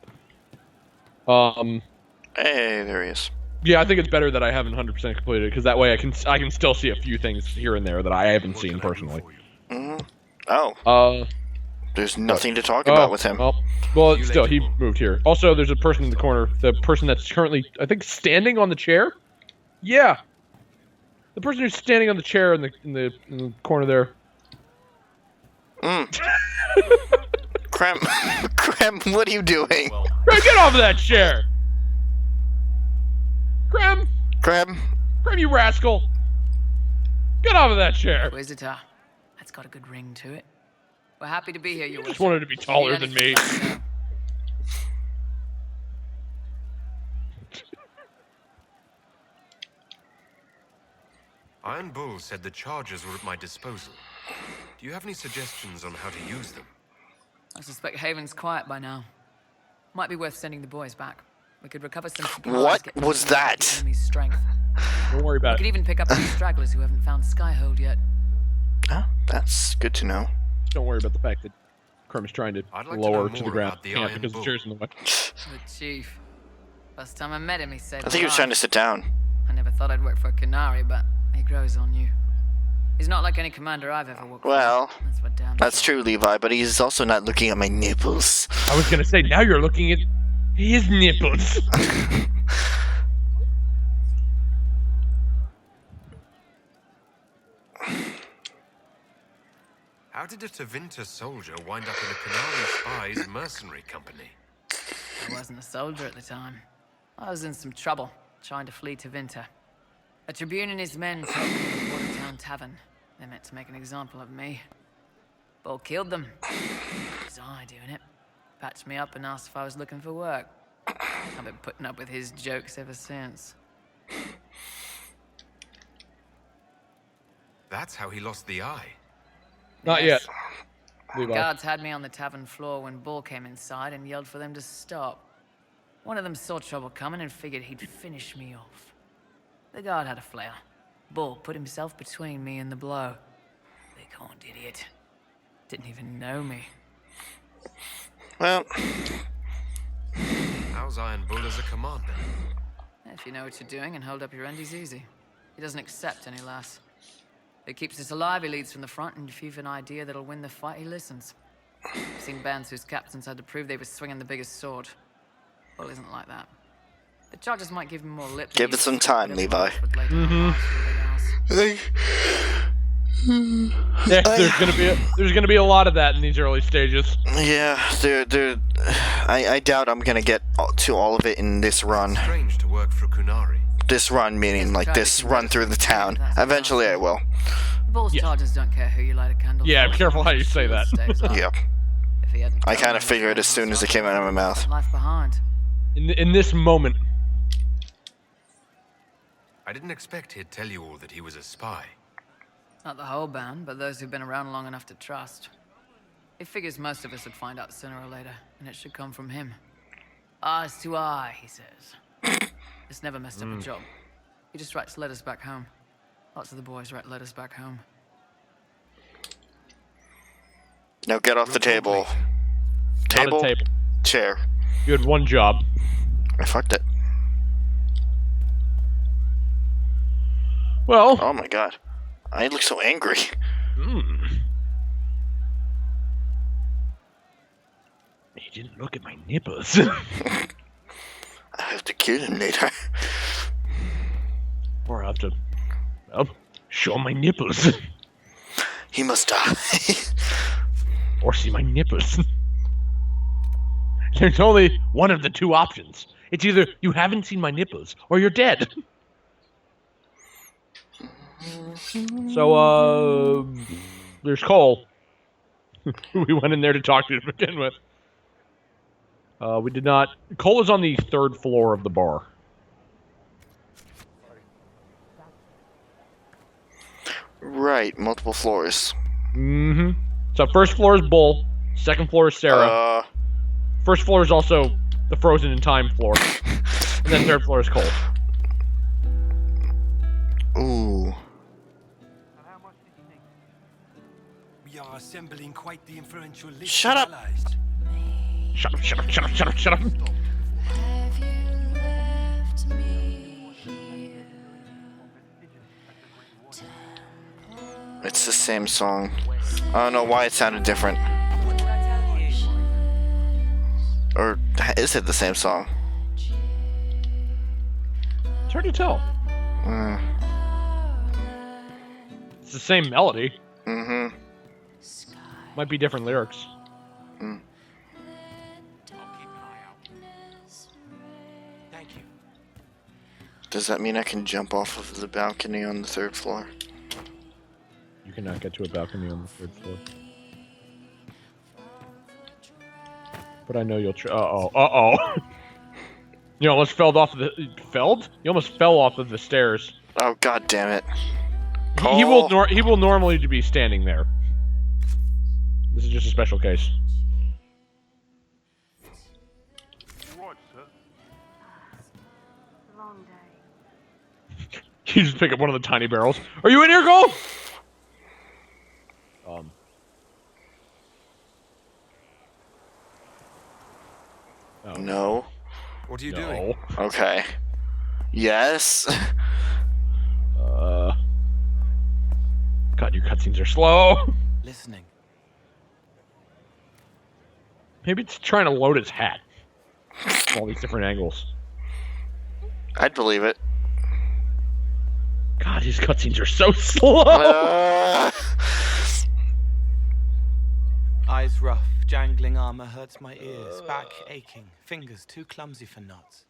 there he is. Yeah, I think it's better that I haven't 100% completed it, because that way I can still see a few things here and there that I haven't seen personally. Mm-hmm. Oh. There's nothing to talk about with him. Well, still, he moved here. Also, there's a person in the corner. The person that's currently, I think, standing on the chair. Yeah, the person who's standing on the chair in the corner there. Krem, what are you doing? Krem, get off of that chair! Krem, you rascal! Get off of that chair! Inquisitor, that's got a good ring to it. We're happy to be here, Your You just Worship. wanted to be taller than me. Iron Bull said the charges were at my disposal. Do you have any suggestions on how to use them? I suspect Haven's quiet by now. Might be worth sending the boys back. We could recover some supplies. What get was familiar that? with the enemy's strength. Don't worry We about could it. even pick up any stragglers who haven't found Skyhold yet. Oh, that's good to know. Don't worry about the fact that Krem is trying to I'd like to lower know to the more ground. about the Can't Iron because the Bull. chair's in the way. The chief. First time I met him, he I saved my life. think he was trying to sit down. I never thought I'd work for a Canary, but he grows on you. The chief. First time I met him, he saved my life. I never thought I'd work for a Canary, but he grows on you. He's not like any commander I've ever worked Well, for. That's what damn that's true, Levi, but he's also not looking at my nipples. I was gonna say, now you're looking at his nipples. How did a Tevinter soldier wind up in a Qunari spy's mercenary company? I wasn't a soldier at the time. I was in some trouble, trying to flee to Vinter. A Tribune and his men took me to the Watertown Tavern. They meant to make an example of me. Bull killed them. It was I doing it. Patched me up and asked if I was looking for work. I've been putting up with his jokes ever since. That's how he lost the eye. Not yet. Levi. Guards had me on the tavern floor when Bull came inside and yelled for them to stop. One of them saw trouble coming and figured he'd finish me off. The guard had a flare. Bull put himself between me and the blow. Big horned idiot. Didn't even know me. Well, How's Iron Bull as a commander? If you know what you're doing and hold up your end, he's easy. He doesn't accept any less. If he keeps us alive, he leads from the front, and if you've an idea that'll win the fight, he listens. I've seen bands whose captains had to prove they were swinging the biggest sword. Bull isn't like that. The charges might give him more lip. give it some time, Levi. Yeah, there's gonna be a lot of that in these early stages. Yeah, I doubt I'm gonna get to all of it in this run. Strange to work for Qunari. This run meaning like this run through the town. Eventually I will. Bull's charges don't care who you light a candle Yeah, for. be careful how you say that. Yep. If he hadn't I done kind of it, figured as soon as it came out of my mouth. life behind. In this moment, I didn't expect he'd tell you all that he was a spy. Not the whole band, but those who've been around long enough to trust. He figures most of us would find out sooner or later, and it should come from him. Eyes to eye, he says. It's never messed up a job. He just writes letters back home. Lots of the boys write letters back home. Now get off the table. Not a table. Chair. You had one job. I fucked it. Well. Oh my god. I look so angry. He didn't look at my nipples. I have to kill him later. Or I have to, well, show my nipples. He must die. Or see my nipples. There's only one of the two options. It's either you haven't seen my nipples, or you're dead. So, there's Cole. We went in there to talk to begin with. We did not... Cole is on the 3rd floor of the bar. Right, multiple floors. Mm-hmm. So first floor is Bull. Second floor is Sarah. First floor is also the Frozen in Time floor. And then third floor is Cole. Ooh. We are assembling quite the influential list. Shut up! Shut up, shut up, shut up, shut up, shut up. It's the same song. I don't know why it sounded different. Or is it the same song? It's hard to tell. It's the same melody. Mm-hmm. Might be different lyrics. Thank you. Does that mean I can jump off of the balcony on the 3rd floor? You cannot get to a balcony on the 3rd floor. But I know you'll try. Uh-oh. You almost fell off the... Felled? You almost fell off of the stairs. Oh, god damn it. He will normally be standing there. This is just a special case. Long day. You just pick up one of the tiny barrels. Are you in here, Cole? Oh. No. What are you doing? Okay. Yes. God, cutscenes are slow. Listening. Maybe it's trying to load its hat. All these different angles. I'd believe it. God, these cutscenes are so slow. Eyes rough, jangling armor hurts my ears, back aching, fingers too clumsy for knots.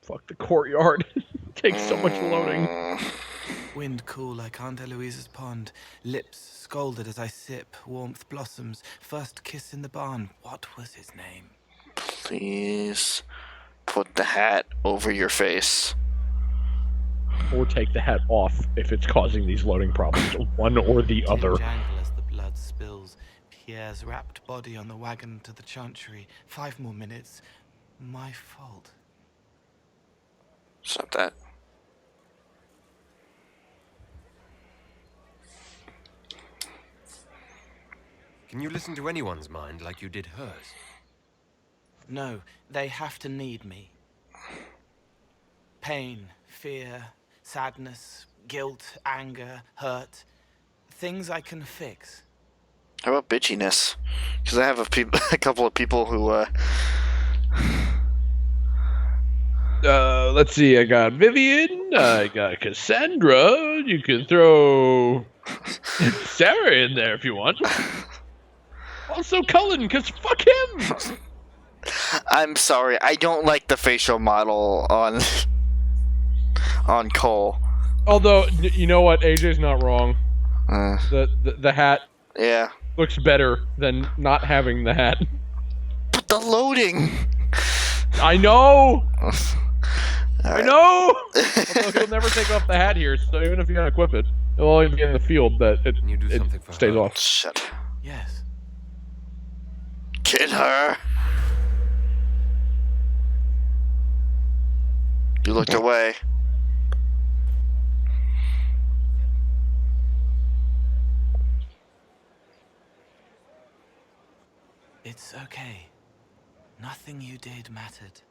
Fuck the courtyard. Takes so much loading. Wind cool like Aunt Eloise's pond, lips scalded as I sip, warmth blossoms, first kiss in the barn. What was his name? Please put the hat over your face. Or take the hat off if it's causing these loading problems. One or the other. Jangle as the blood spills. Pierre's wrapped body on the wagon to the chantry. 5 more minutes. My fault. Stop that. Can you listen to anyone's mind like you did hers? No, they have to need me. Pain, fear, sadness, guilt, anger, hurt. Things I can fix. How about bitchiness? Because I have a couple of people who, let's see, I got Vivian, I got Cassandra, you can throw Sarah in there if you want. Also Cullen, because fuck him! I'm sorry, I don't like the facial model on Cole. Although, you know what, AJ's not wrong. The hat looks better than not having the hat. But the loading! I know! I know! Although he'll never take off the hat here, so even if you unequip it, it'll only be in the field that it stays off. Shit. Yes. Kill her! You looked away. It's okay. Nothing you did mattered.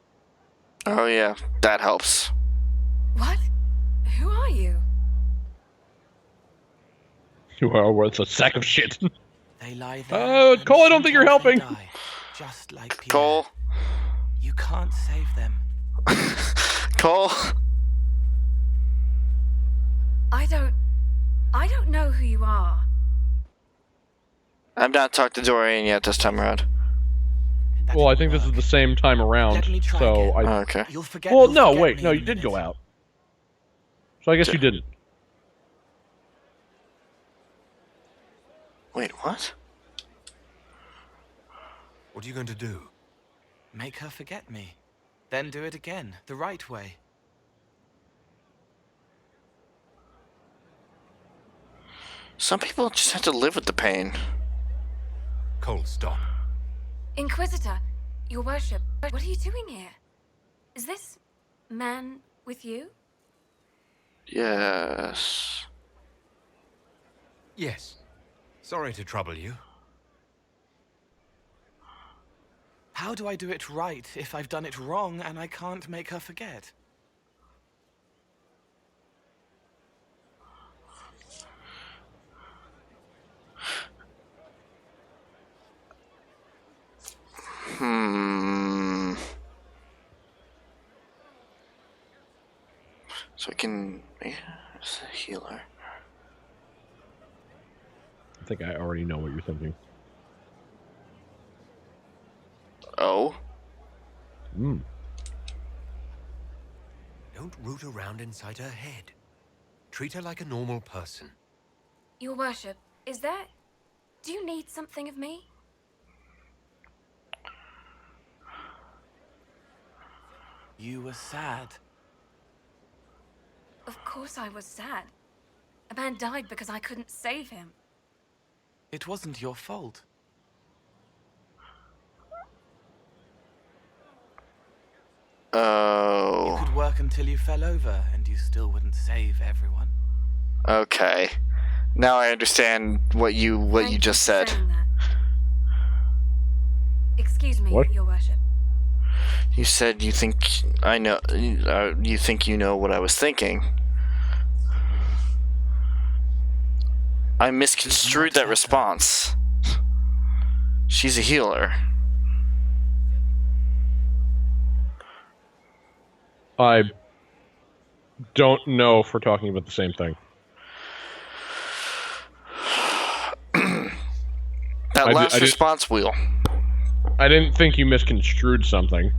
Oh yeah, that helps. What? Who are you? You are worth a sack of shit. They lie there. Cole, I don't think you're helping. Die, just like Pierre. Cole. You can't save them. Cole. I don't know who you are. I've not talked to Dorian yet this time around. Well, I think this is the same time around, so I... okay. You'll forget, well, no, wait, no, you did go out. So I guess you didn't. Wait, what? What are you going to do? Make her forget me. Then do it again, the right way. Some people just have to live with the pain. Cole, stop. Inquisitor, your worship, what are you doing here? Is this man with you? Yes. Yes. Sorry to trouble you. How do I do it right if I've done it wrong and I can't make her forget? So I can... It's a healer. I think I already know what you're thinking. Oh? Hmm. Don't root around inside her head. Treat her like a normal person. Your worship, is there... Do you need something of me? You were sad. Of course I was sad. A man died because I couldn't save him. It wasn't your fault. Oh. You could work until you fell over, and you still wouldn't save everyone. Okay. Now I understand what you just said. Excuse me, What? your worship. You said you think I know. You think you know what I was thinking. I misconstrued that response. She's a healer. I don't know if we're talking about the same thing. That last response wheel. I didn't think you misconstrued something.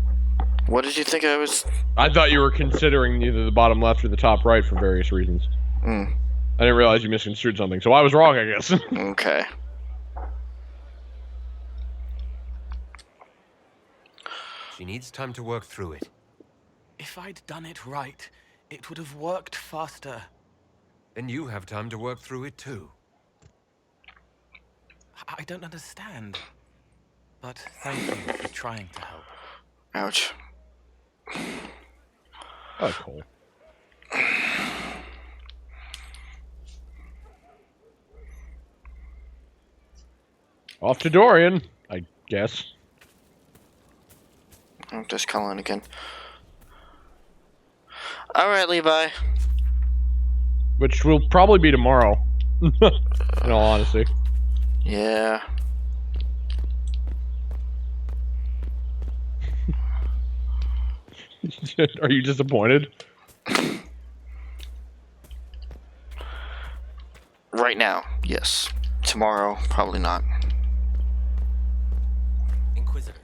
What did you think I was? I thought you were considering either the bottom left or the top right for various reasons. I didn't realize you misconstrued something, so I was wrong, I guess. Okay. She needs time to work through it. If I'd done it right, it would have worked faster. Then you have time to work through it too. I don't understand. But thank you for trying to help. Ouch. Oh, cool. Off to Dorian, I guess. I'm just calling again. Alright, Levi. Which will probably be tomorrow. In all honesty. Yeah. Are you disappointed? Right now, yes. Tomorrow, probably not. Inquisitor.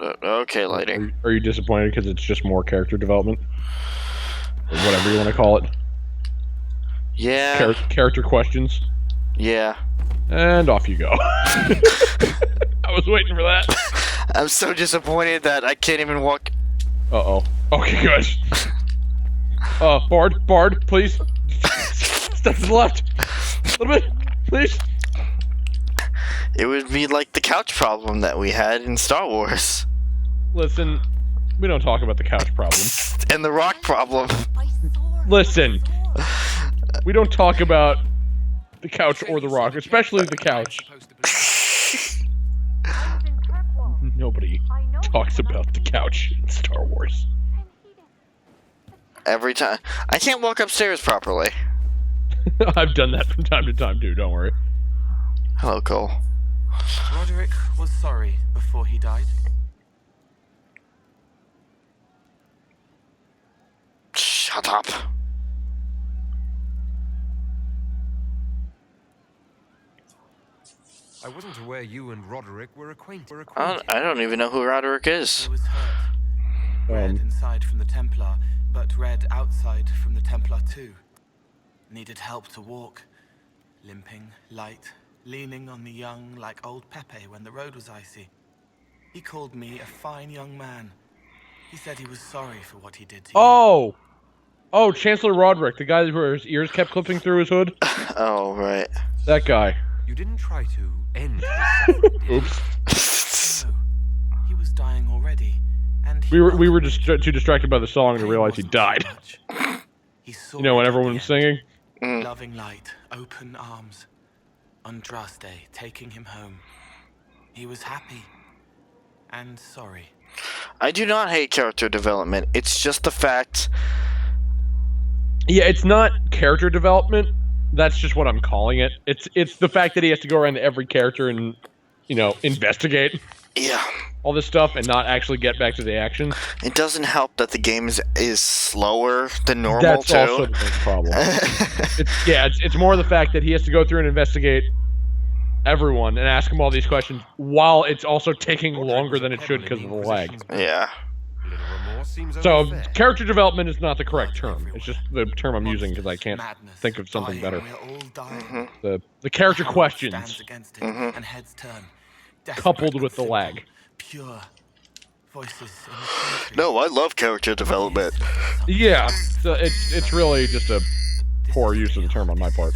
Okay, lighting. Are you disappointed because it's just more character development? Or whatever you want to call it. Yeah. Character questions. Yeah. And off you go. I was waiting for that. I'm so disappointed that I can't even walk. Uh-oh. Okay, good. Bard, please. Step to the left. A little bit, please. It would be like the couch problem that we had in Star Wars. Listen, we don't talk about the couch problem. And the rock problem. Listen, we don't talk about the couch or the rock, especially the couch. Nobody talks about the couch in Star Wars. Every time. I can't walk upstairs properly. I've done that from time to time too, don't worry. Hello, Cole. Roderick was sorry before he died. Shut up. I wasn't aware you and Roderick were acquainted. I don't even know who Roderick is. He was hurt. Red inside from the Templar, but red outside from the Templar too. Needed help to walk. Limping, light, leaning on the young like old Pepe when the road was icy. He called me a fine young man. He said he was sorry for what he did to you. Oh, Chancellor Roderick, the guy whose ears kept clipping through his hood? Oh, right. That guy. You didn't try to end his suffering, did you? Oops. No, he was dying already, and We were just too distracted by the song to realize he died. You know, when everyone was singing? Loving light, open arms. Andraste taking him home. He was happy and sorry. I do not hate character development. It's just the fact. Yeah, it's not character development. That's just what I'm calling it. It's the fact that he has to go around to every character and, you know, investigate. Yeah. All this stuff and not actually get back to the action. It doesn't help that the game is slower than normal, That's too. also the big problem. It's more the fact that he has to go through and investigate everyone and ask them all these questions while it's also taking longer than it should because of the lag. Yeah. So, character development is not the correct term. It's just the term I'm using because I can't think of something better. The character questions And heads turn. coupled with the lag. Pure voices. No, I love character development. Yeah, so it's really just a poor use of the term on my part.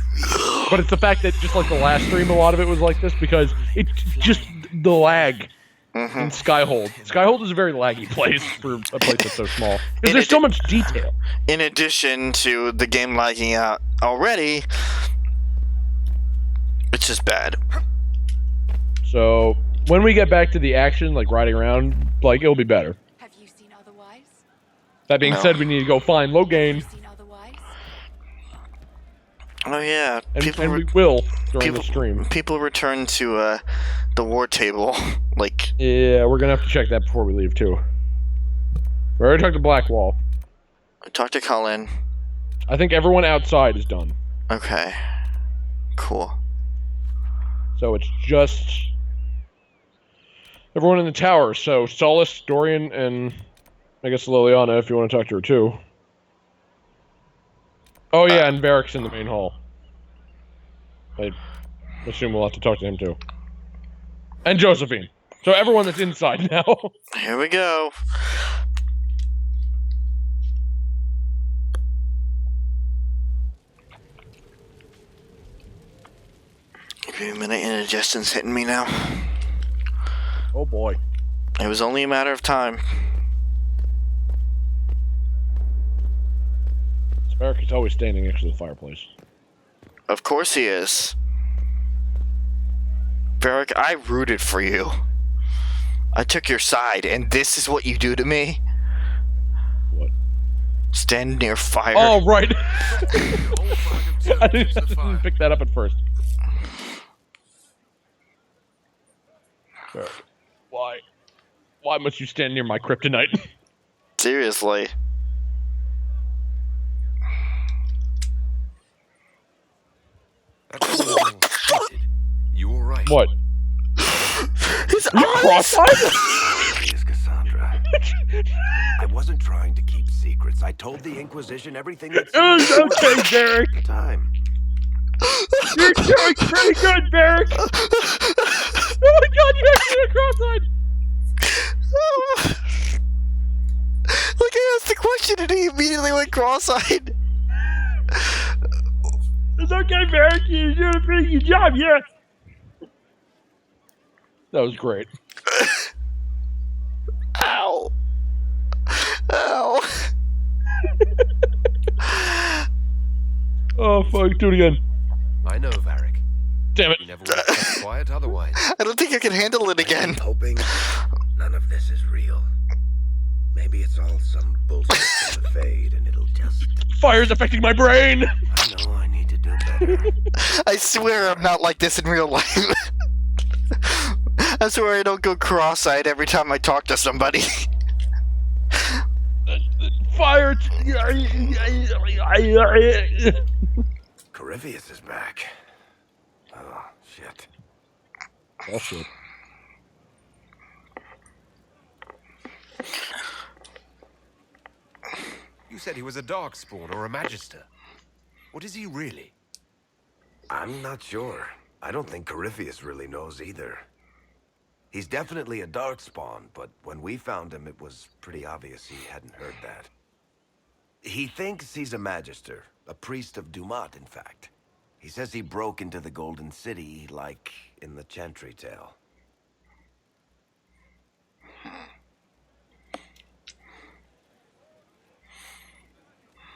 But it's the fact that just like the last stream, a lot of it was like this because it's just the lag in Skyhold. Skyhold is a very laggy place for a place that's so small. Because there's so much detail. In addition to the game lagging out already, it's just bad. So when we get back to the action, like riding around, like it'll be better. Have you seen otherwise? That being No. said, we need to go find Loghain. Oh yeah, And we will during the stream. People return to the war table. Like, yeah, we're gonna have to check that before we leave too. We already talked to Blackwall. Talk to Colin. I think everyone outside is done. Okay. Cool. So it's just everyone in the tower. So Solace, Dorian, and I guess Liliana, if you want to talk to her too. Oh yeah, and Varric's in the main hall. I assume we'll have to talk to him too. And Josephine. So everyone that's inside now. Here we go. Give me a minute, indigestion's hitting me now. Oh boy. It was only a matter of time. Varric is always standing next to the fireplace. Of course he is. Varric, I rooted for you. I took your side, and this is what you do to me? What? Stand near fire. Oh, right. I didn't pick that up at first. Varric, why? Why must you stand near my kryptonite? Seriously. You all right? What? His Are you cross-eyed? Please, Cassandra. I wasn't trying to keep secrets. I told the Inquisition everything that's okay, Varric. Time. You're doing pretty good, Varric. Oh my god, you actually are cross-eyed. Like, I asked the question and he immediately went cross-eyed. It's okay, Varric. You're doing a pretty good job, yeah. That was great. Ow. Ow. Oh, fuck. Do it again. I know, Varric. Damn it. You never would have kept quiet otherwise. I don't think I can handle it again. I'm hoping none of this is real. Maybe it's all some bullshit from the Fade and it'll just... Fire's affecting my brain. I know I need to do better. I swear I'm not like this in real life. I swear I don't go cross-eyed every time I talk to somebody. Fire! Corypheus is back. Oh, shit. Oh, shit. You said he was a Darkspawn or a Magister. What is he really? I'm not sure. I don't think Corypheus really knows either. He's definitely a Darkspawn, but when we found him, it was pretty obvious he hadn't heard that. He thinks he's a Magister, a priest of Dumat, in fact. He says he broke into the Golden City, like in the Chantry tale.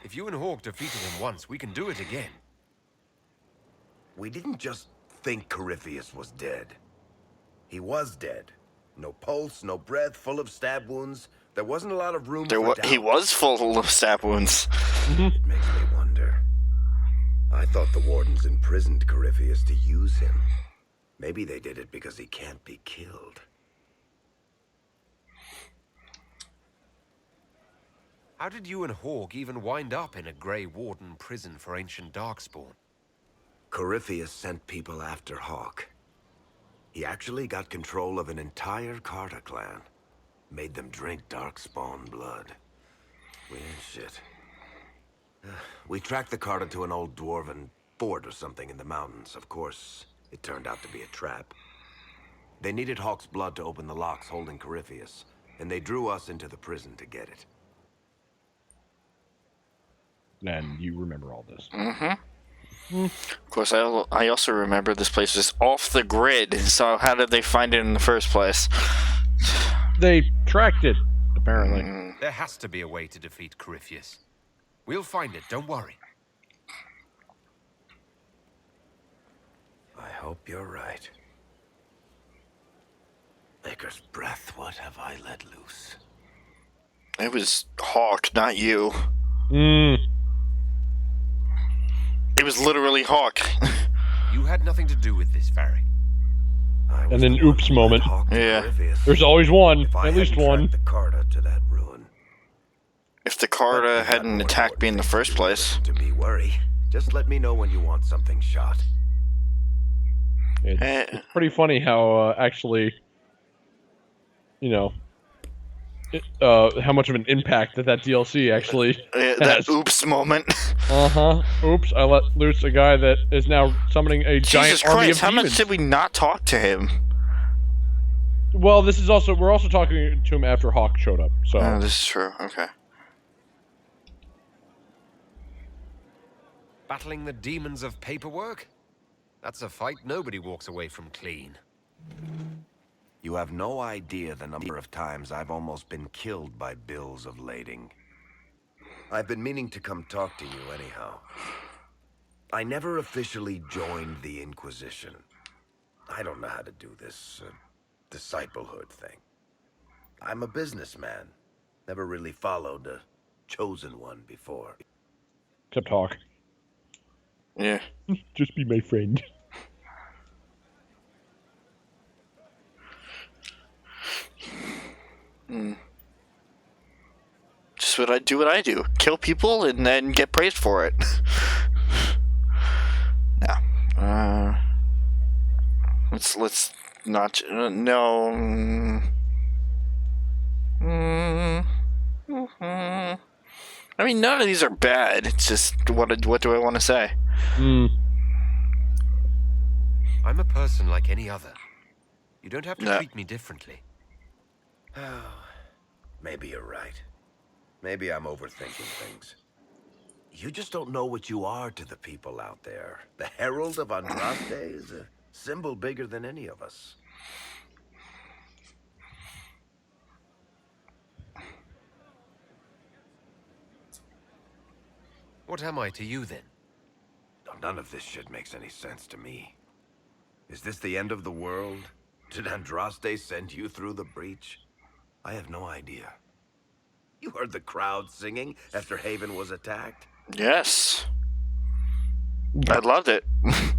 If you and Hawk defeated him once, we can do it again. We didn't just think Corypheus was dead. He was dead. No pulse, no breath, full of stab wounds. There wasn't a lot of room for doubt. He was full of stab wounds. It makes me wonder. I thought the Wardens imprisoned Corypheus to use him. Maybe they did it because he can't be killed. How did you and Hawk even wind up in a Grey Warden prison for ancient Darkspawn? Corypheus sent people after Hawk. He actually got control of an entire Carter clan. Made them drink Darkspawn blood. Weird shit. We tracked the Carter to an old dwarven fort or something in the mountains. Of course, it turned out to be a trap. They needed Hawk's blood to open the locks holding Corypheus, and they drew us into the prison to get it. And you remember all this. Mm-hmm. Of course, I also remember this place was off the grid, so how did they find it in the first place? They tracked it, apparently. There has to be a way to defeat Corypheus. We'll find it, don't worry. I hope you're right. Maker's breath, what have I let loose? It was Hawk, not you. Mm. It was literally Hawk. You had nothing to do with this, Varric. And then oops moment. Yeah. There's always one. At least one. The Carta to that ruin. If the Carta hadn't attacked me in the first place. To me, worry. Just let me know when you want something shot. It's pretty funny how actually, you know, how much of an impact that DLC actually has. That oops moment. Oops, I let loose a guy that is now summoning a Jesus giant army of Christ, how demons. much did we not talk to him? Well, we're also talking to him after Hawk showed up. So Oh, this is true. Okay. Battling the demons of paperwork? That's a fight nobody walks away from clean. You have no idea the number of times I've almost been killed by bills of lading. I've been meaning to come talk to you anyhow. I never officially joined the Inquisition. I don't know how to do this disciplehood thing. I'm a businessman. Never really followed a chosen one before. except Hawk. Yeah. Just be my friend. Just what I do. Kill people and then get praised for it. Yeah. Let's not no. I mean, none of these are bad. It's just what do I want to say? I'm a person like any other. You don't have to No. treat me differently. Maybe you're right. Maybe I'm overthinking things. You just don't know what you are to the people out there. The Herald of Andraste is a symbol bigger than any of us. What am I to you, then? None of this shit makes any sense to me. Is this the end of the world? Did Andraste send you through the breach? I have no idea. You heard the crowd singing after Haven was attacked? Yes. I loved it. I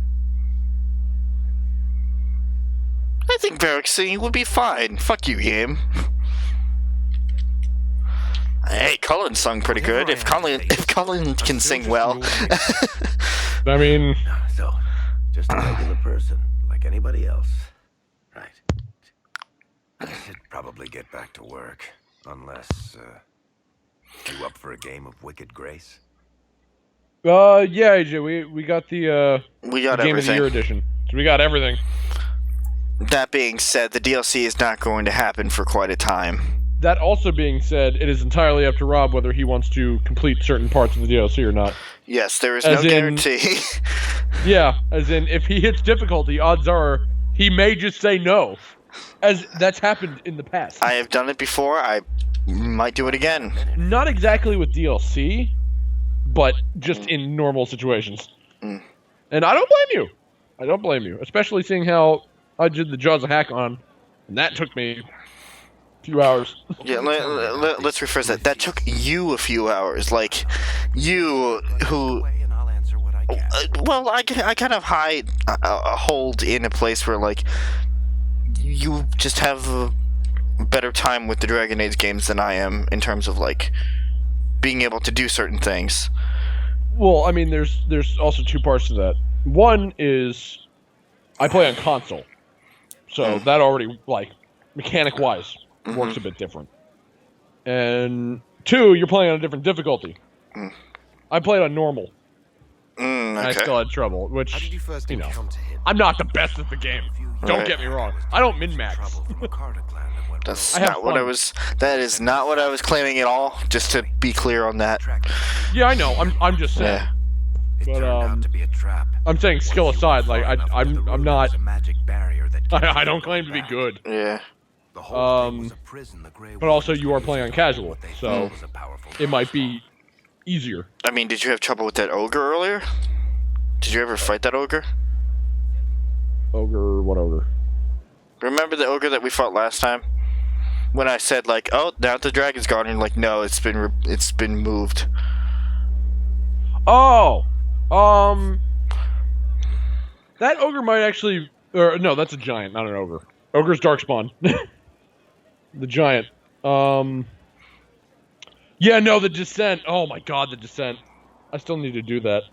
think Varric singing would be fine. Fuck you, game. Hey, Cullen sung pretty good. If Cullen can sing well. I mean, So, just a regular person, like anybody else. Right. I should probably get back to work. Unless, you up for a game of Wicked Grace? yeah, AJ, we got the We got the Game everything. of the Year edition. So we got everything. That being said, the DLC is not going to happen for quite a time. That also being said, it is entirely up to Rob whether he wants to complete certain parts of the DLC or not. Yes, there is As no in- guarantee. Yeah, as in, if he hits difficulty, odds are he may just say no. As that's happened in the past. I have done it before. I might do it again. Not exactly with DLC, but just in normal situations. And I don't blame you. I don't blame you. Especially seeing how I did the Jaws of Hack-On, and that took me a few hours. Yeah, let's rephrase that. That took you a few hours. Like, you who... well, I kind of hold in a place where, like, you just have a better time with the Dragon Age games than I am in terms of, like, being able to do certain things. Well, I mean, there's also two parts to that. One is I play on console, so that already, like, mechanic-wise, works a bit different. And two, you're playing on a different difficulty. I played on normal. And I still had trouble, which, How did you first encounter him? I'm not the best at the game. Don't get me wrong. I don't min-max. That's I have not what I fun. was... That is not what I was claiming at all, just to be clear on that. Yeah, I know. I'm just saying. Yeah. But I'm saying skill aside, like I'm not. I don't claim to be good. Yeah. But also you are playing on casual, so it might be easier. I mean, did you have trouble with that ogre earlier? Did you ever fight that ogre? Ogre? What ogre? Remember the ogre that we fought last time? When I said like, oh, now the dragon's gone, and like, no, it's been moved. Oh, that ogre might actually, or no, that's a giant, not an ogre. Ogre's darkspawn. The giant. Yeah, no, the descent. Oh my god, the descent. I still need to do that.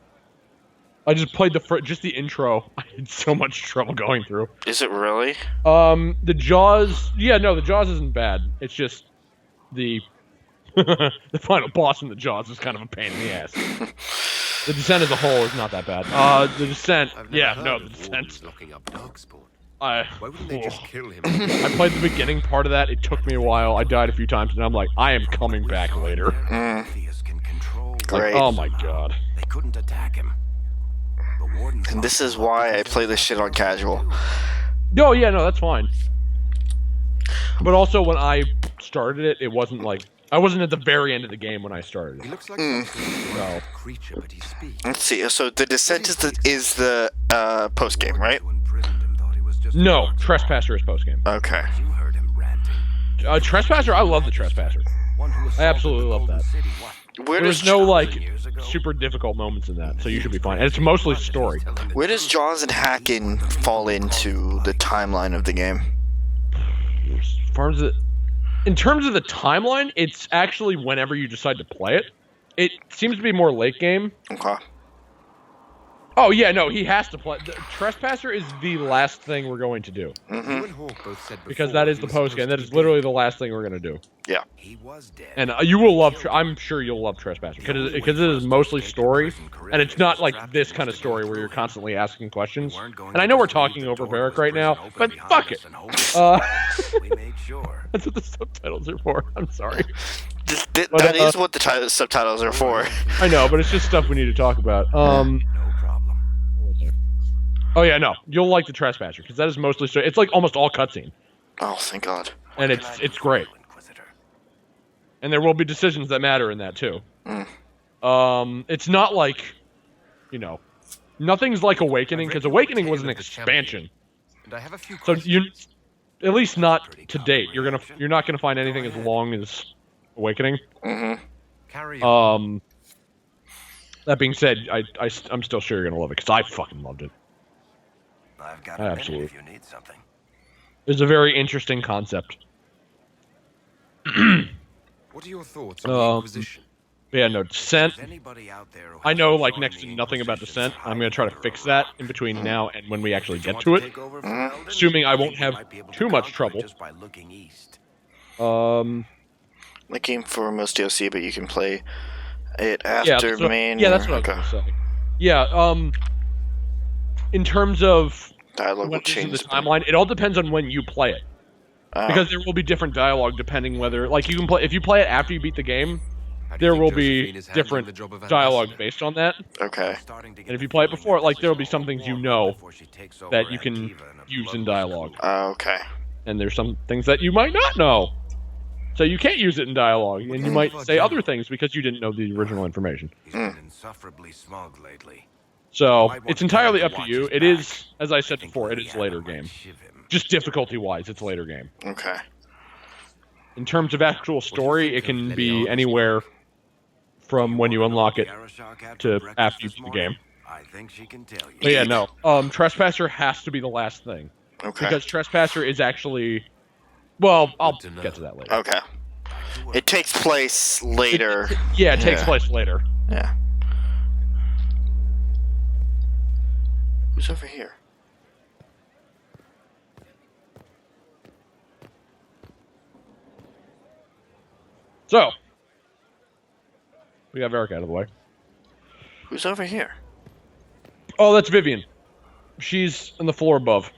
I just played just the intro. I had so much trouble going through. Is it really? The Jaws. Yeah, no, the Jaws isn't bad. It's just the the final boss in the Jaws is kind of a pain in the ass. The descent as a whole is not that bad. The descent. Yeah, no, the descent. Locking up Darkspawn. Why wouldn't they just kill him? I played the beginning part of that. It took me a while. I died a few times, and I'm like, I am coming back later. Great. Like, oh my god. They couldn't attack him. And this is why I play this shit on casual. No, yeah, no, that's fine. But also, when I started it, it wasn't like I wasn't at the very end of the game when I started it. He looks like No. creature, but he speaks. Let's see. So the descent is the post game, right? No, Trespasser is post game. Okay. Trespasser, I love the Trespasser. I absolutely love that. There's no like super difficult moments in that, so you should be fine. And it's mostly story. Where does Jaws and Hacking fall into the timeline of the game? In terms of the timeline, it's actually whenever you decide to play it. It seems to be more late game. Okay. Oh yeah, no, he has to play. The Trespasser is the last thing we're going to do. Because that is the post game. That is literally the last thing we're going to do. Yeah. And you will love. I'm sure you'll love Trespasser because it is mostly story, and it's not like this kind of story where you're constantly asking questions. And I know we're talking over Varric right now, but fuck it. That's what the subtitles are for. I'm sorry. That is what the subtitles are for. I know, but it's just stuff we need to talk about. Oh yeah, no, you'll like the Trespasser because that is mostly story. It's like almost all cutscene. Oh, thank God. And it's great. And there will be decisions that matter in that too. It's not like, nothing's like Awakening because Awakening was an expansion. And I have a few so at least not to date. You're not gonna find anything as long as Awakening. Carry on. That being said, I'm still sure you're gonna love it because I fucking loved it. I've got Absolutely. if you need something. It's a very interesting concept. What are your thoughts on the Inquisition? Yeah, no, Descent. I know, like, next to nothing about Descent. I'm going to try to fix that in between now and when we actually get to it. Assuming I won't have too much trouble. The game for most DLC, but you can play it after main. Yeah, that's what I was going to say. Yeah, in terms of dialogue will change the timeline, it all depends on when you play it. Because there will be different dialogue depending whether, like, you can play if you play it after you beat the game. There will be different dialogue based on that. Okay. And if you play it before, like, there will be some things that you can use in dialogue. Okay. And there's some things that you might not know. So you can't use it in dialogue, and you might say other things because you didn't know the original information. He's been insufferably smug lately. So it's entirely up to you. It is, as I said before, it is later game. Just difficulty-wise, it's later game. Okay. In terms of actual story, it can be anywhere from when you unlock it to after you beat the game. I think she can tell you. But yeah, no. Trespasser has to be the last thing. Okay. Because Trespasser is actually... Well, I'll get to that later. Okay. It takes place later. It takes place later. Yeah. Who's over here? So, we got Varric out of the way. Who's over here? Oh, that's Vivian. She's on the floor above.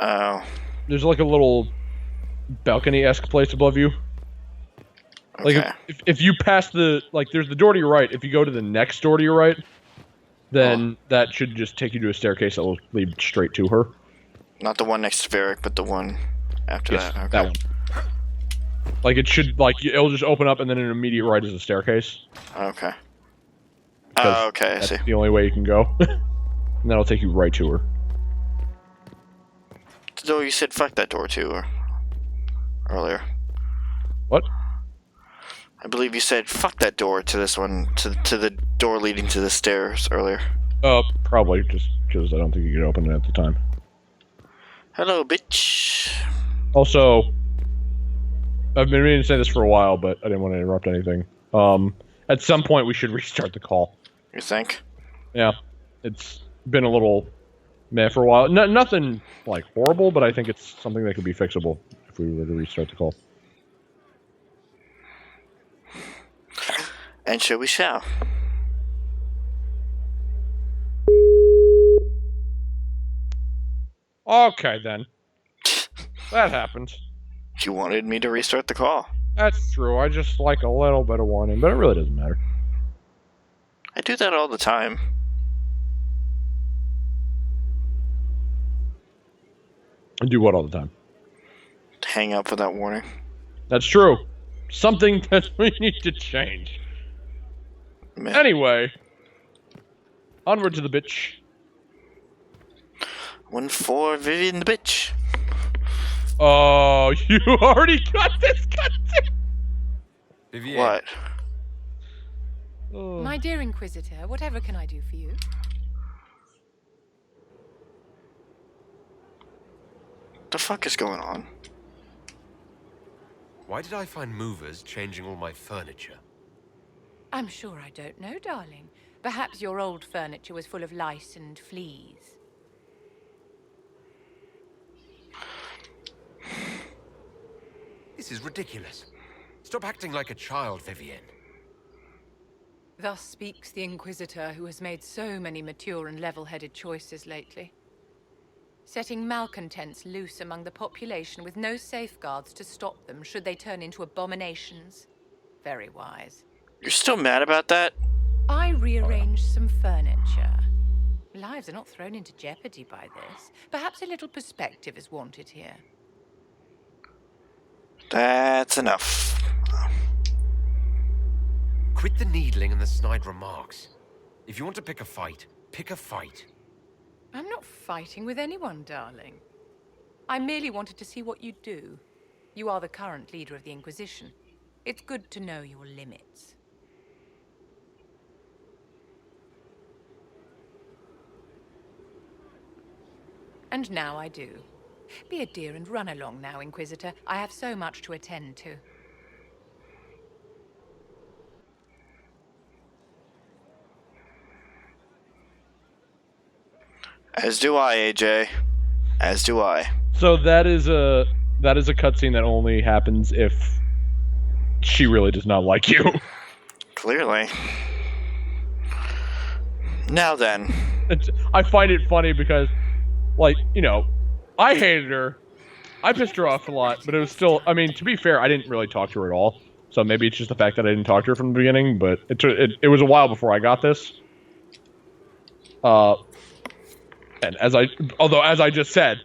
Oh. There's like a little balcony-esque place above you. Okay. Like, if you pass the... Like, there's the door to your right. If you go to the next door to your right, then that should just take you to a staircase that will lead straight to her. Not the one next to Varric, but the one after that. Okay. That one. Like, it should... Like, it'll just open up, and then an immediate right is a staircase. Okay. Oh, okay, I see. That's the only way you can go. And that'll take you right to her. So you said fuck that door, too, or earlier. What? I believe you said fuck that door to this one, to the door leading to the stairs earlier. Probably just because I don't think you could open it at the time. Hello, bitch. Also, I've been meaning to say this for a while, but I didn't want to interrupt anything. At some point we should restart the call. You think? Yeah. It's been a little meh for a while. Nothing, like, horrible, but I think it's something that could be fixable if we were to restart the call. And so we shall. Okay, then. That happened. You wanted me to restart the call. That's true. I just like a little bit of warning, but it really doesn't matter. I do that all the time. I do what all the time? Hang up without warning. That's true. Something that we need to change. Man. Anyway, onward to the bitch. 1-4 Vivian the bitch. Oh, you already got this goddamn. Vivian. What? My dear Inquisitor, whatever can I do for you? The fuck is going on? Why did I find movers changing all my furniture? I'm sure I don't know, darling. Perhaps your old furniture was full of lice and fleas. This is ridiculous. Stop acting like a child, Vivian. Thus speaks the Inquisitor who has made so many mature and level-headed choices lately. Setting malcontents loose among the population with no safeguards to stop them should they turn into abominations. Very wise. You're still mad about that? I rearranged some furniture. Lives are not thrown into jeopardy by this. Perhaps a little perspective is wanted here. That's enough. Quit the needling and the snide remarks. If you want to pick a fight, pick a fight. I'm not fighting with anyone, darling. I merely wanted to see what you'd do. You are the current leader of the Inquisition. It's good to know your limits. And now I do. Be a dear and run along now, Inquisitor. I have so much to attend to. As do I, AJ. As do I. So that is a cutscene that only happens if she really does not like you. Clearly. Now then. I find it funny because, like, you know, I hated her. I pissed her off a lot, but it was still, I mean, to be fair, I didn't really talk to her at all. So maybe it's just the fact that I didn't talk to her from the beginning, but it was a while before I got this. And as I just said,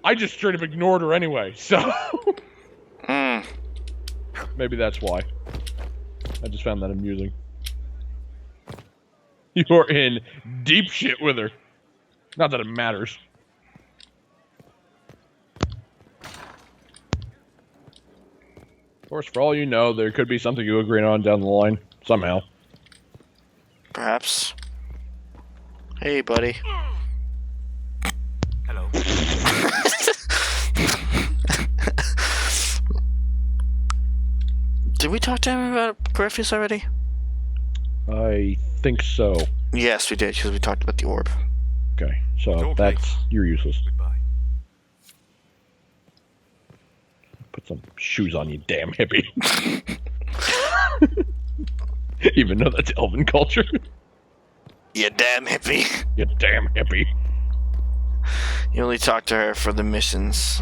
I just straight up ignored her anyway, so... Maybe that's why. I just found that amusing. You're in deep shit with her. Not that it matters. Of course, for all you know, there could be something you agree on down the line. Somehow. Perhaps. Hey, buddy. Hello. Did we talk to him about Corypheus already? I think so. Yes, we did, because we talked about the orb. Okay, so you're useless. Goodbye. Put some shoes on, you damn hippie. Even though that's elven culture. You damn hippie. You damn hippie. You only talk to her for the missions.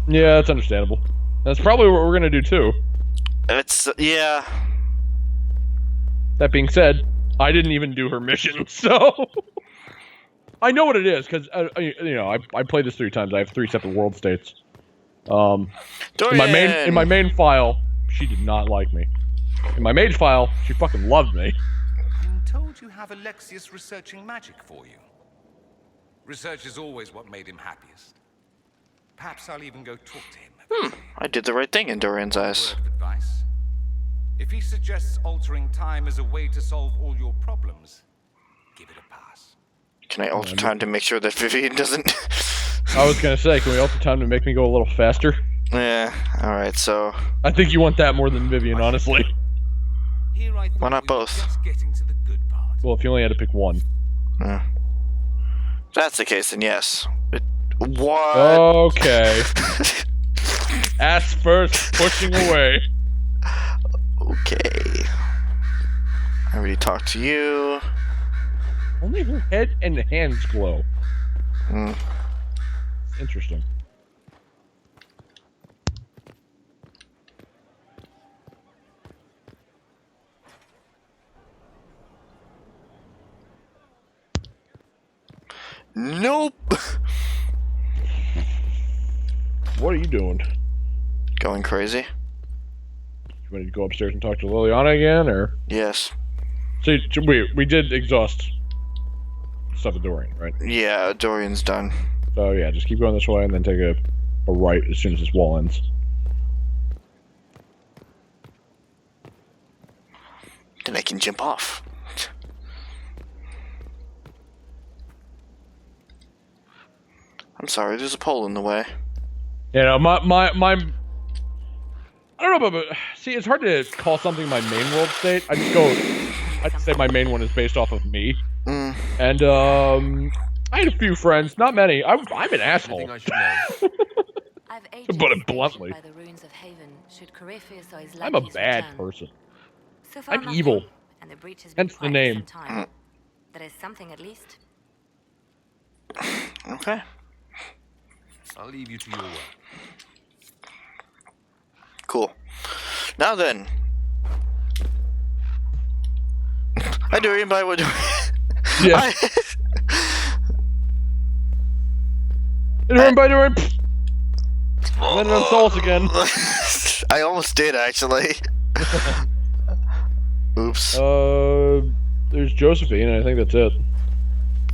Yeah, that's understandable. That's probably what we're gonna do too. It's yeah. That being said, I didn't even do her mission, so I know what it is because you know I played this 3 times. I have 3 separate world states. In my main file, she did not like me. In my mage file, she fucking loved me. I'm told you have Alexius researching magic for you. Research is always what made him happiest. Perhaps I'll even go talk to him I did the right thing in Dorian's eyes. Word of advice. If he suggests altering time as a way to solve all your problems, give it a pass. Can I alter time to make sure that Vivian doesn't... I was gonna say, can we alter time to make me go a little faster? Yeah, alright, so... I think you want that more than Vivian, honestly. Why not both? Well, if you only had to pick one. If that's the case, then yes. What? Okay. Ass first, pushing away. Okay. I already talked to you. Only her head and hands glow. Hmm. Interesting. Nope. What are you doing? Going crazy. You want to go upstairs and talk to Liliana again, or? Yes. So we did exhaust stuff at Dorian, right? Yeah, Dorian's done. So yeah, just keep going this way and then take a right as soon as this wall ends. Then I can jump off. I'm sorry, there's a pole in the way. You know, my I don't know, but see, it's hard to call something my main world state. I'd say my main one is based off of me. And I had a few friends, not many. I'm an asshole. To put it bluntly. By the ruins of Haven, should Corypheus or his I'm a lackeys bad return. person. So far, I'm nothing, evil. and the breach has been Hence the quiet name. for some time. There is something at least. Okay. I'll leave you to your work. Cool. Now then. Hi, Dorian. Bye, what? Yeah. Dorian, bye, Dorian. And then I'm Souls again. I almost did, actually. Oops. There's Josephine, and I think that's it.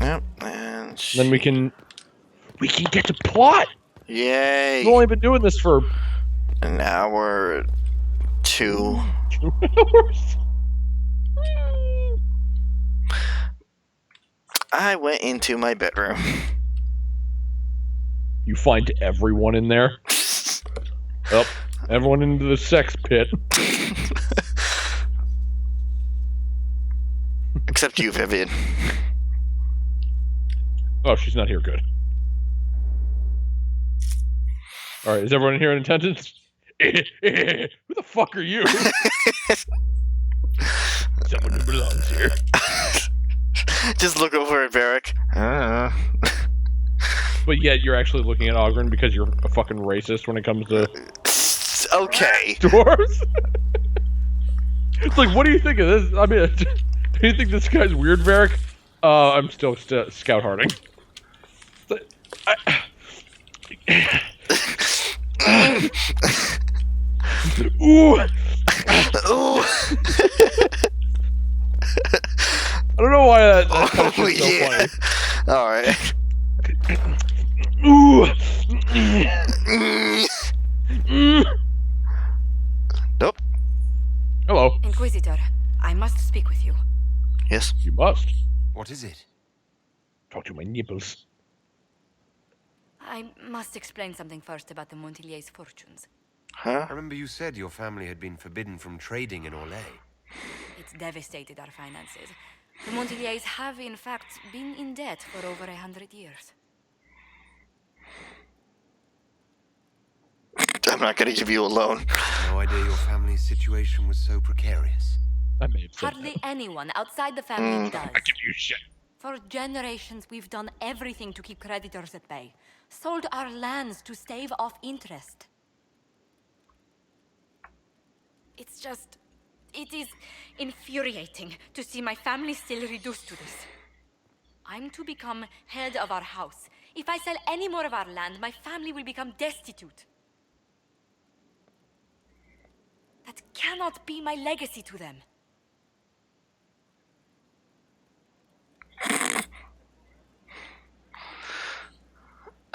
Yep, and then we can get to plot. Yay! We've only been doing this for an hour, 2 hours. I went into my bedroom. You find everyone in there. Oh, everyone into the sex pit. Except you, Vivian. Oh, she's not here. Good. All right, is everyone here in attendance? Who the fuck are you? Someone who belongs here. Just look over at Varric. But yet you're actually looking at Ogren because you're a fucking racist when it comes to okay dwarves. It's like, what do you think of this? I mean, do you think this guy's weird, Varric? I'm still scout harding. Ooh. Ooh. I don't know why that kind of shit's so funny. All right. Ooh. Nope. Hello. Inquisitor, I must speak with you. Yes. You must. What is it? Talk to my nipples. I must explain something first about the Montilier's fortunes. Huh? I remember you said your family had been forbidden from trading in Orlais. It's devastated our finances. The Montiliers have, in fact, been in debt for over 100 years. I'm not gonna give you a loan. No idea your family's situation was so precarious. I may have said Hardly anyone outside the family does. I give you shit. For generations, we've done everything to keep creditors at bay. Sold our lands to stave off interest. It's just... it is infuriating to see my family still reduced to this. I'm to become head of our house. If I sell any more of our land, my family will become destitute. That cannot be my legacy to them.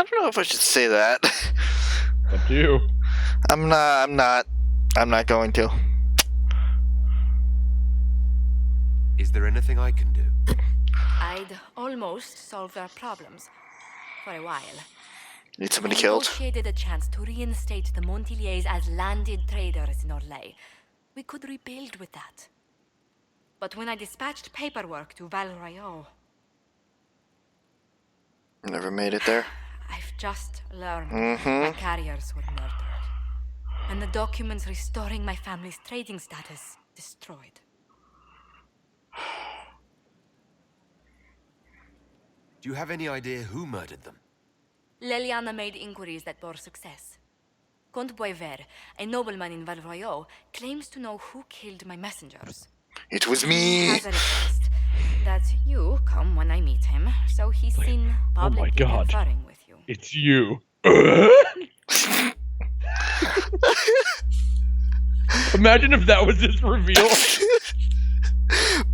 I don't know if I should say that. Up to you. I'm not going to. Is there anything I can do? I'd almost solved our problems. For a while. Need somebody I killed? negotiated a chance to reinstate the Montiliers as landed traders in Orlais. We could rebuild with that. But when I dispatched paperwork to Val Royeaux, Never made it there. I've just learned my carriers were murdered. And the documents restoring my family's trading status destroyed. Do you have any idea who murdered them? Leliana made inquiries that bore success. Comte Boisvert, a nobleman in Val Royeaux, claims to know who killed my messengers. It was He me. has a request that you come when I meet him, so he's seen Oh my publicly god. conferring with you. It's you. Imagine if that was his reveal.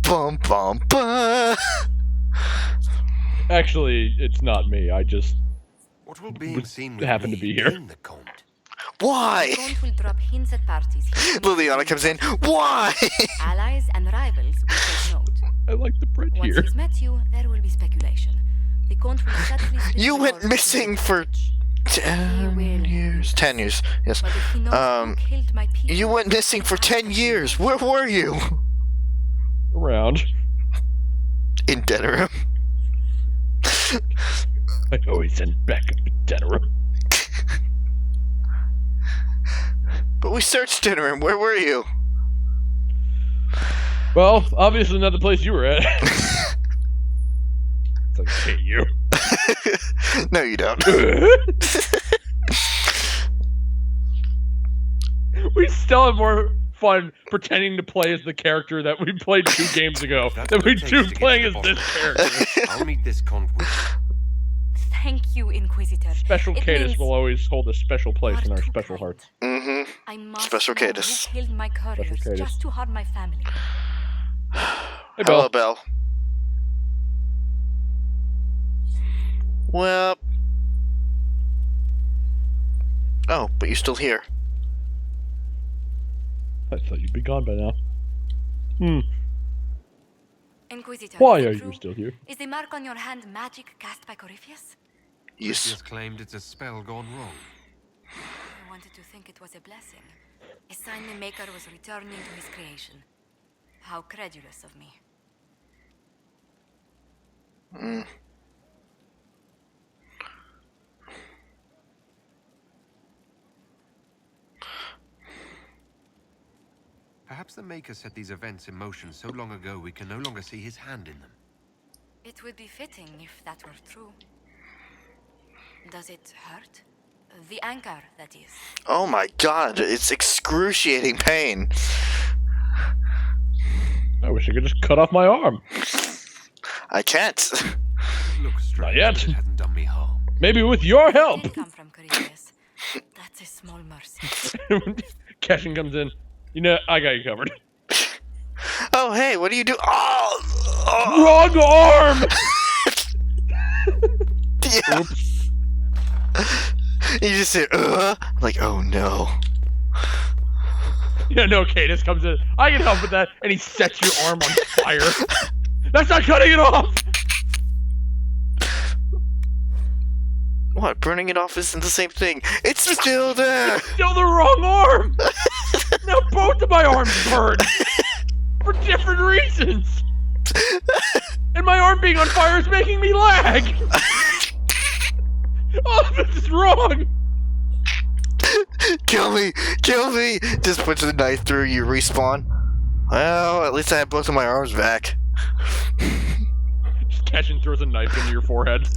Bum bum bum. Actually, it's not me. I just What will being seen with happened me to be here. gain the Comte? Why? The Comte will drop hints at parties. Liliana comes in. Why? Allies and rivals will take note. I like the bread Once here. he's met you, there will be speculation. The Comte will subtly spin You the went role missing for 10 years. 10 years. Yes. But if he knows who killed my people, You went missing for 10 years. Where were you? Around. In Denerim. I always send back up to Denerim. But we searched Denerim. Where were you? Well, obviously not the place you were at. It's like, I hate you. No, you don't. We still have more fun pretending to play as the character that we played 2 games ago than we do playing as this character. I'll meet this Comte with Thank you, Inquisitor. Special It Cadus means will always hold a special place in our special hearts. Mm-hmm. I must Special know Cadus. who killed my couriers Cadus. just to harm my family. Hey, Hello, Belle. Well. Oh, but you're still here. I thought you'd be gone by now. Inquisitor, Why is it are you true? still here? Is the mark on your hand magic cast by Corypheus? Yes. Corypheus claimed it's a spell gone wrong. I wanted to think it was a blessing. A sign the Maker was returning to his creation. How credulous of me. Perhaps the Maker set these events in motion so long ago we can no longer see his hand in them. It would be fitting if that were true. Does it hurt? The anchor, that is. Oh my god, it's excruciating pain. I wish I could just cut off my arm. I can't. Looks strange, Not yet. but it hasn't done me harm. Maybe with your help. Did come from Corypheus. That's a small mercy. Cashin comes in. You know, I got you covered. Oh, hey, what do you do? Oh! Wrong arm! Yeah. Oops. You just say, like, oh no. Yeah, no, Cadus comes in. I can help with that, and he sets your arm on fire. That's not cutting it off! What, burning it off isn't the same thing. It's still there! It's still the wrong arm! Now both of my arms burn! For different reasons! And my arm being on fire is making me lag! Oh, this is wrong! Kill me! Kill me! Just puts the knife through, you respawn. Well, at least I have both of my arms back. Just Cashin throws a knife into your forehead.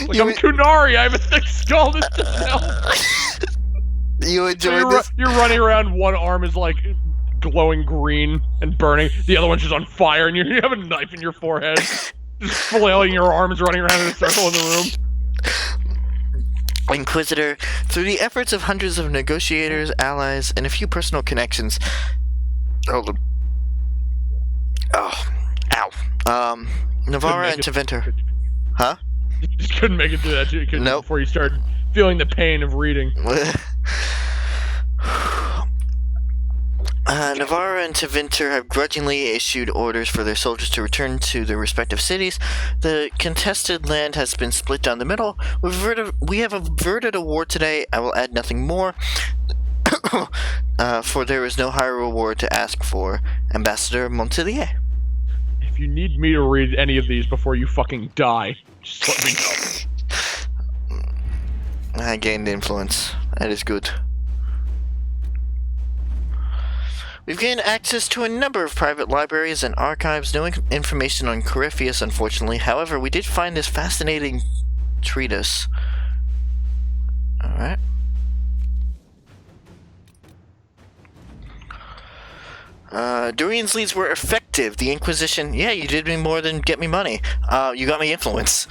Like, I'm Kunari, I have a thick skull, this doesn't help. You enjoyed this? You're running around, one arm is like glowing green and burning, the other one's just on fire, and you have a knife in your forehead. Just flailing your arms, running around in a circle in the room. Inquisitor, through the efforts of hundreds of negotiators, allies, and a few personal connections. Hold on. Oh. Ow. Navarra and Teventer. Huh? You just couldn't make it through that before you started feeling the pain of reading. Navarra and Tevinter have grudgingly issued orders for their soldiers to return to their respective cities. The contested land has been split down the middle. We have averted a war today. I will add nothing more, for there is no higher reward to ask for. Ambassador Montelier. If you need me to read any of these before you fucking die, just let me know. I gained influence. That is good. We've gained access to a number of private libraries and archives. No information on Corypheus, unfortunately. However, we did find this fascinating treatise. Alright. Durian's leads were effective. The Inquisition... Yeah, you did me more than get me money. You got me influence.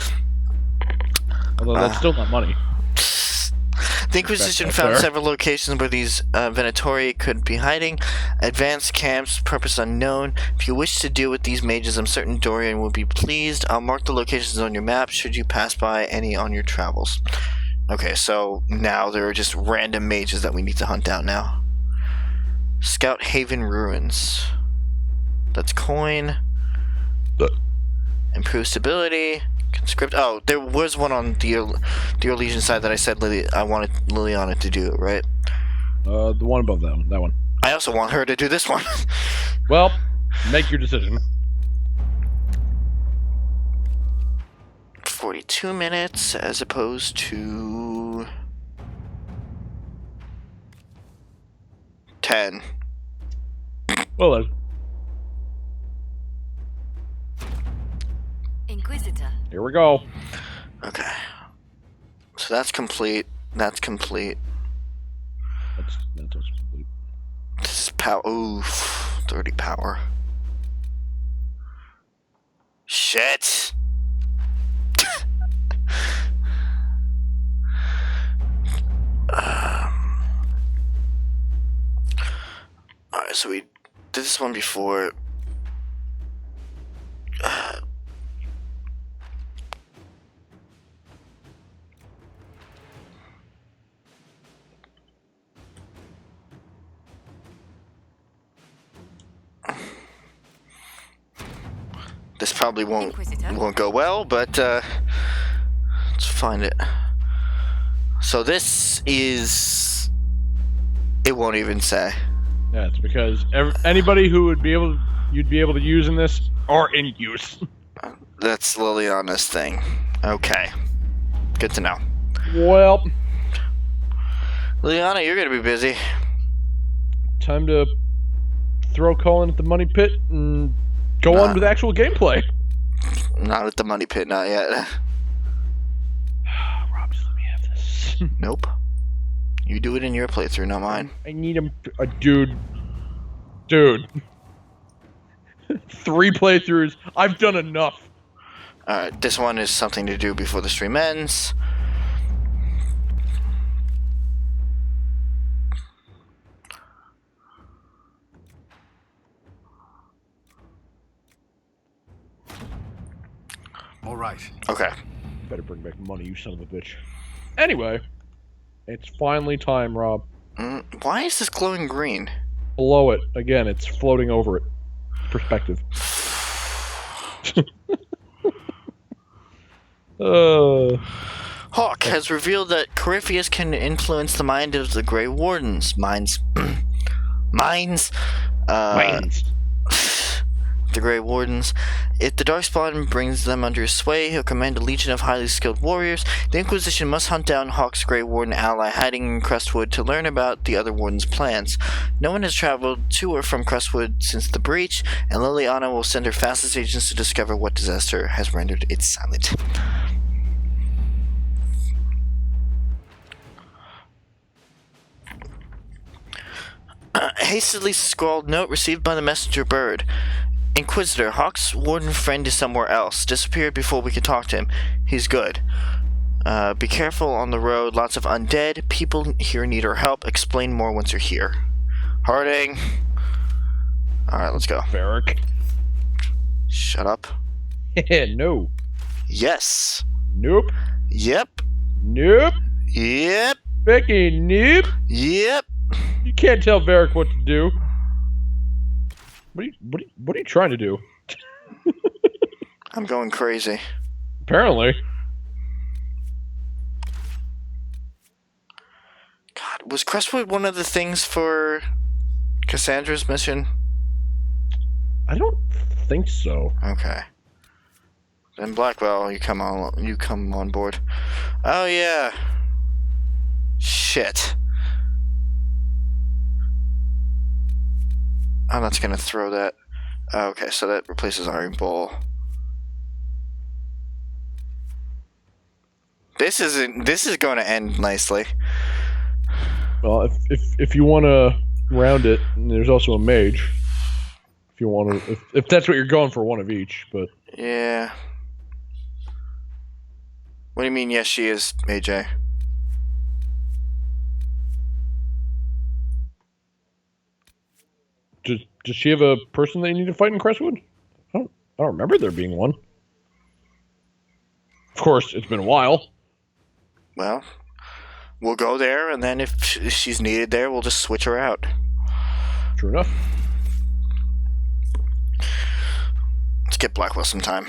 Although that's still not money. The Inquisition found several locations where these Venatori could be hiding. Advanced camps, purpose unknown. If you wish to deal with these mages, I'm certain Dorian will be pleased. I'll mark the locations on your map should you pass by any on your travels. Okay, so now there are just random mages that we need to hunt down now. Scout Haven Ruins. That's coin. Improve stability. Conscript. Oh, there was one on Dear Legion side that I said I wanted Liliana to do it, right? The one above that one. That one. I also want her to do this one. Well, make your decision. 42 minutes as opposed to 10. Well then. Inquisitor. Here we go. Okay. So that's complete. That's complete. That's complete. This is power. Ooh, 30 power. Shit. Alright, so we did this one before. This probably won't go well, but let's find it. So this is... It won't even say. Yeah, it's because anybody who would be able, you'd be able to use in this are in use. That's Liliana's thing. Okay. Good to know. Well, Liliana, you're gonna be busy. Time to throw Colin at the money pit and go on with actual gameplay. Not at the money pit, not yet. Rob, just let me have this. Nope. You do it in your playthrough, not mine. I need a dude. 3 playthroughs. I've done enough. Alright, this one is something to do before the stream ends. All right. Okay. Better bring back money, you son of a bitch. Anyway, it's finally time, Rob. Why is this glowing green? Below it. Again, it's floating over it. Perspective. Hawk has revealed that Corypheus can influence the mind of the Grey Wardens. Minds. The Grey Wardens. If the Darkspawn brings them under his sway, he'll command a legion of highly skilled warriors. The Inquisition must hunt down Hawk's Grey Warden ally hiding in Crestwood to learn about the other Warden's plans. No one has traveled to or from Crestwood since the breach, and Liliana will send her fastest agents to discover what disaster has rendered it silent. Hastily scrawled note received by the messenger bird. Inquisitor, Hawk's warden friend is somewhere else. Disappeared before we could talk to him. He's good. Be careful on the road. Lots of undead. People here need our help. Explain more once you're here. Harding. Alright, let's go. Varric. Shut up. No. Yes. Nope. Yep. Nope. Yep. Becky, nope. Yep. You can't tell Varric what to do. What are you trying to do? I'm going crazy. Apparently. God, was Crestwood one of the things for Cassandra's mission? I don't think so. Okay. Then Blackwell, you come on board. Oh yeah. Shit. Oh, that's gonna throw that. Okay, so that replaces Iron Ball. This is going to end nicely. Well, if you want to round it, there's also a mage. If you want to, if that's what you're going for, one of each. But yeah. What do you mean? Yes, she is, AJ. Does she have a person that you need to fight in Crestwood? I don't remember there being one. Of course, it's been a while. Well, we'll go there, and then if she's needed there, we'll just switch her out. True enough. Let's get Blackwell some time.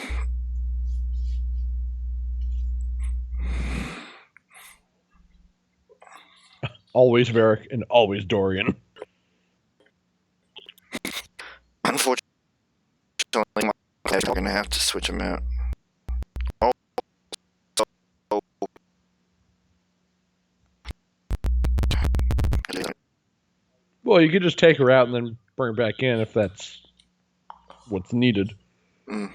Always Varric and always Dorian. Unfortunately, I'm going to have to switch him out. Oh. Well, you could just take her out and then bring her back in if that's what's needed. Mm.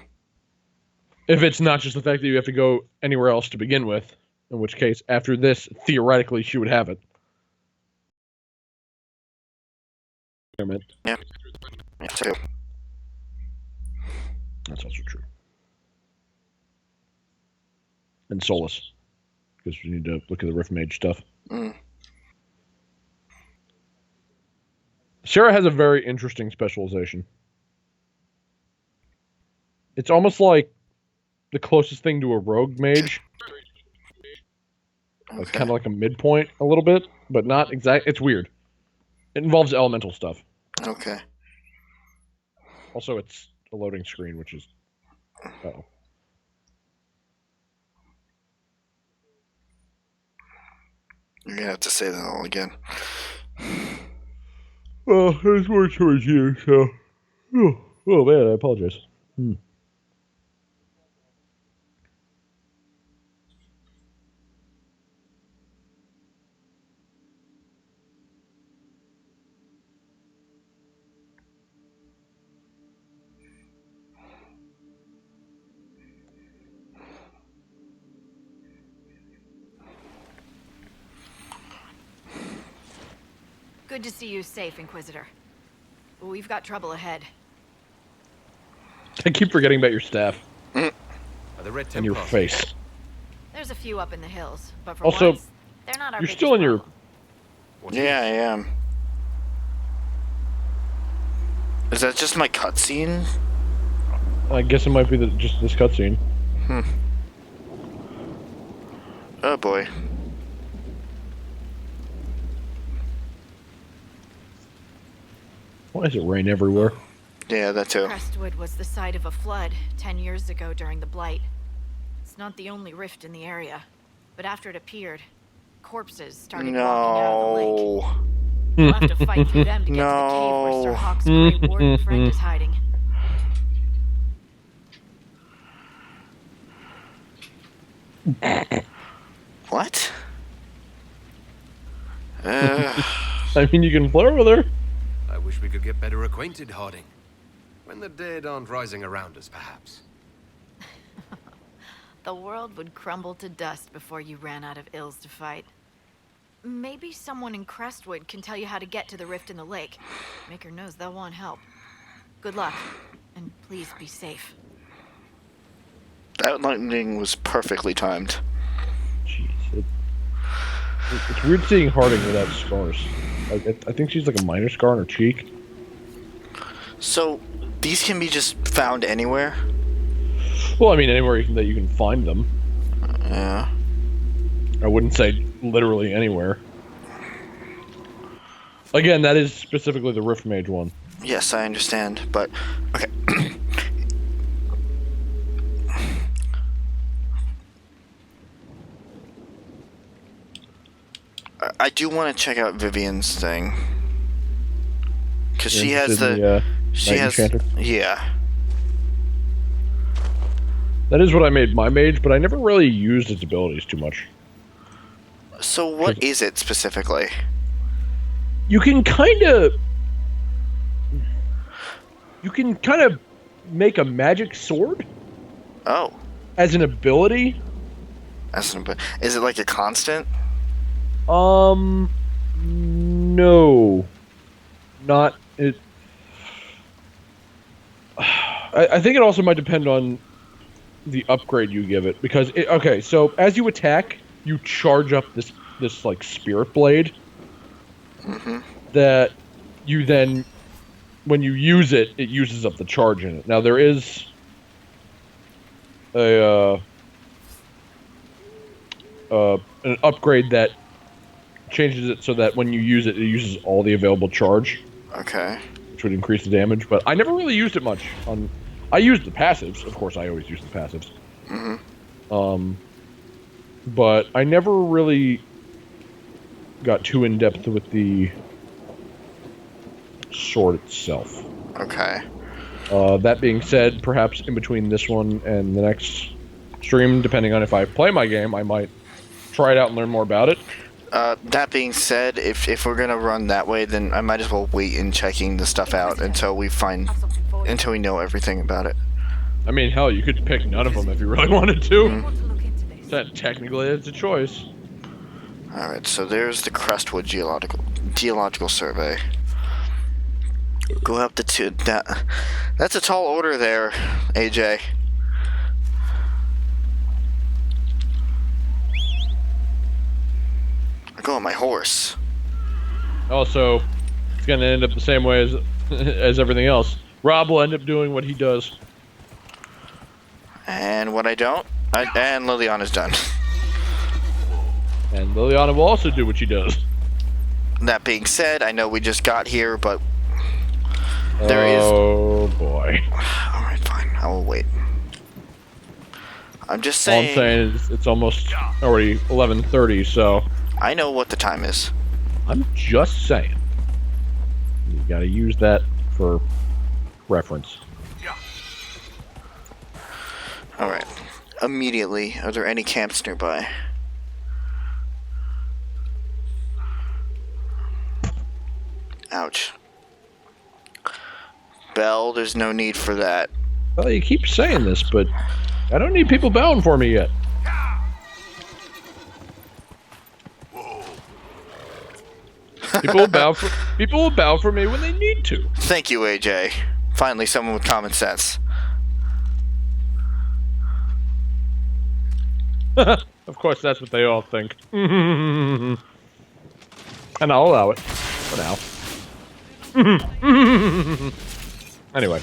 If it's not just the fact that you have to go anywhere else to begin with, in which case, after this, theoretically, she would have it. Yeah. Yeah, too. That's also true. And Solus, because we need to look at the Rift Mage stuff. Mm. Sarah has a very interesting specialization. It's almost like the closest thing to a rogue mage. Okay. It's kind of like a midpoint a little bit, but not exact. It's weird. It involves elemental stuff. Okay. Also, it's a loading screen, which is... Uh-oh. You're going to have to say that all again. Well, there's more towards you, so... Oh man, I apologize. Good to see you safe, Inquisitor. We've got trouble ahead. I keep forgetting about your staff. Are the Red And your Templars face. There's a few up in the hills, but for Also, once, they're not our you're biggest still in your... problem. Yeah, I am. Is that just my cutscene? I guess it might be just this cutscene. Oh boy. Why does it rain everywhere? Yeah, that too. Crestwood was the site of a flood 10 years ago during the Blight. It's not the only rift in the area, but after it appeared, corpses started walking out of the lake. We'll have to fight through them to get to the cave where Sir Hawk's Grey Warden friend is hiding. What? I mean, you can flirt over there. I wish we could get better acquainted, Harding. When the dead aren't rising around us, perhaps. The world would crumble to dust before you ran out of ills to fight. Maybe someone in Crestwood can tell you how to get to the rift in the lake. Maker knows they'll want help. Good luck, and please be safe. That lightning was perfectly timed. Jeez. It's weird seeing Harding without scars. I think she's like a minor scar on her cheek. So, these can be just found anywhere? Well, I mean, anywhere that you can find them. Yeah. I wouldn't say literally anywhere. Again, that is specifically the Rift Mage one. Yes, I understand, but okay. I do want to check out Vivian's thing because she has she has Enchanter? yeah. That is what I made my mage, but I never really used its abilities too much. So what is it specifically? You can kind of make a magic sword. Oh. As an ability. Is it like a constant? No. Not it. I think it also might depend on the upgrade you give it, because okay, so as you attack, you charge up this like spirit blade. Mm-hmm. That you then, when you use it, it uses up the charge in it. Now there is an upgrade that changes it so that when you use it, it uses all the available charge. Okay. Which would increase the damage, but I never really used it much. I used the passives, of course. I always use the passives. Mm-hmm. But I never really got too in depth with the sword itself. Okay. That being said, perhaps in between this one and the next stream, depending on if I play my game, I might try it out and learn more about it. That being said, if we're gonna run that way, then I might as well wait in checking the stuff out until we know everything about it. I mean, hell, you could pick none of them if you really wanted to. Technically, it's a choice. All right, so there's the Crestwood geological survey. Go up the two. That's a tall order there, AJ. I go on my horse. Also, it's gonna end up the same way as as everything else. Rob will end up doing what he does. And what I don't, and Liliana's done. And Liliana will also do what she does. That being said, I know we just got here, but there is. Oh boy. All right, fine. I will wait. I'm just All saying. I'm saying is it's almost already 11:30, so. I know what the time is. I'm just saying. You gotta use that for reference. Alright. Immediately, are there any camps nearby? Ouch. Bell, there's no need for that. Well, you keep saying this, but I don't need people bowing for me yet. People will bow for me when they need to. Thank you, AJ. Finally, someone with common sense. Of course, that's what they all think. And I'll allow it for now. Anyway.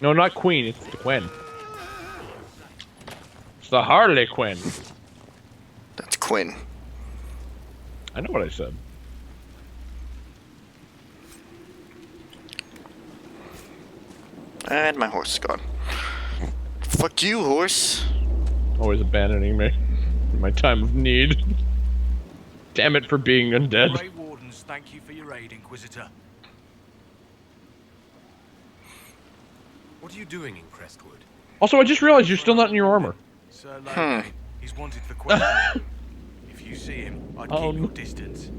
No, not Queen. It's the Quinn. It's the Harley Quinn. That's Quinn. I know what I said. And my horse is gone. Fuck you, horse. Always abandoning me in my time of need. Damn it for being undead. Grey Wardens, thank you for your aid, Inquisitor. What are you doing in Crestwood? Also, I just realized you're still not in your armor. Sir Lane, he's wanted for questioning. If you see him, I'd keep your distance.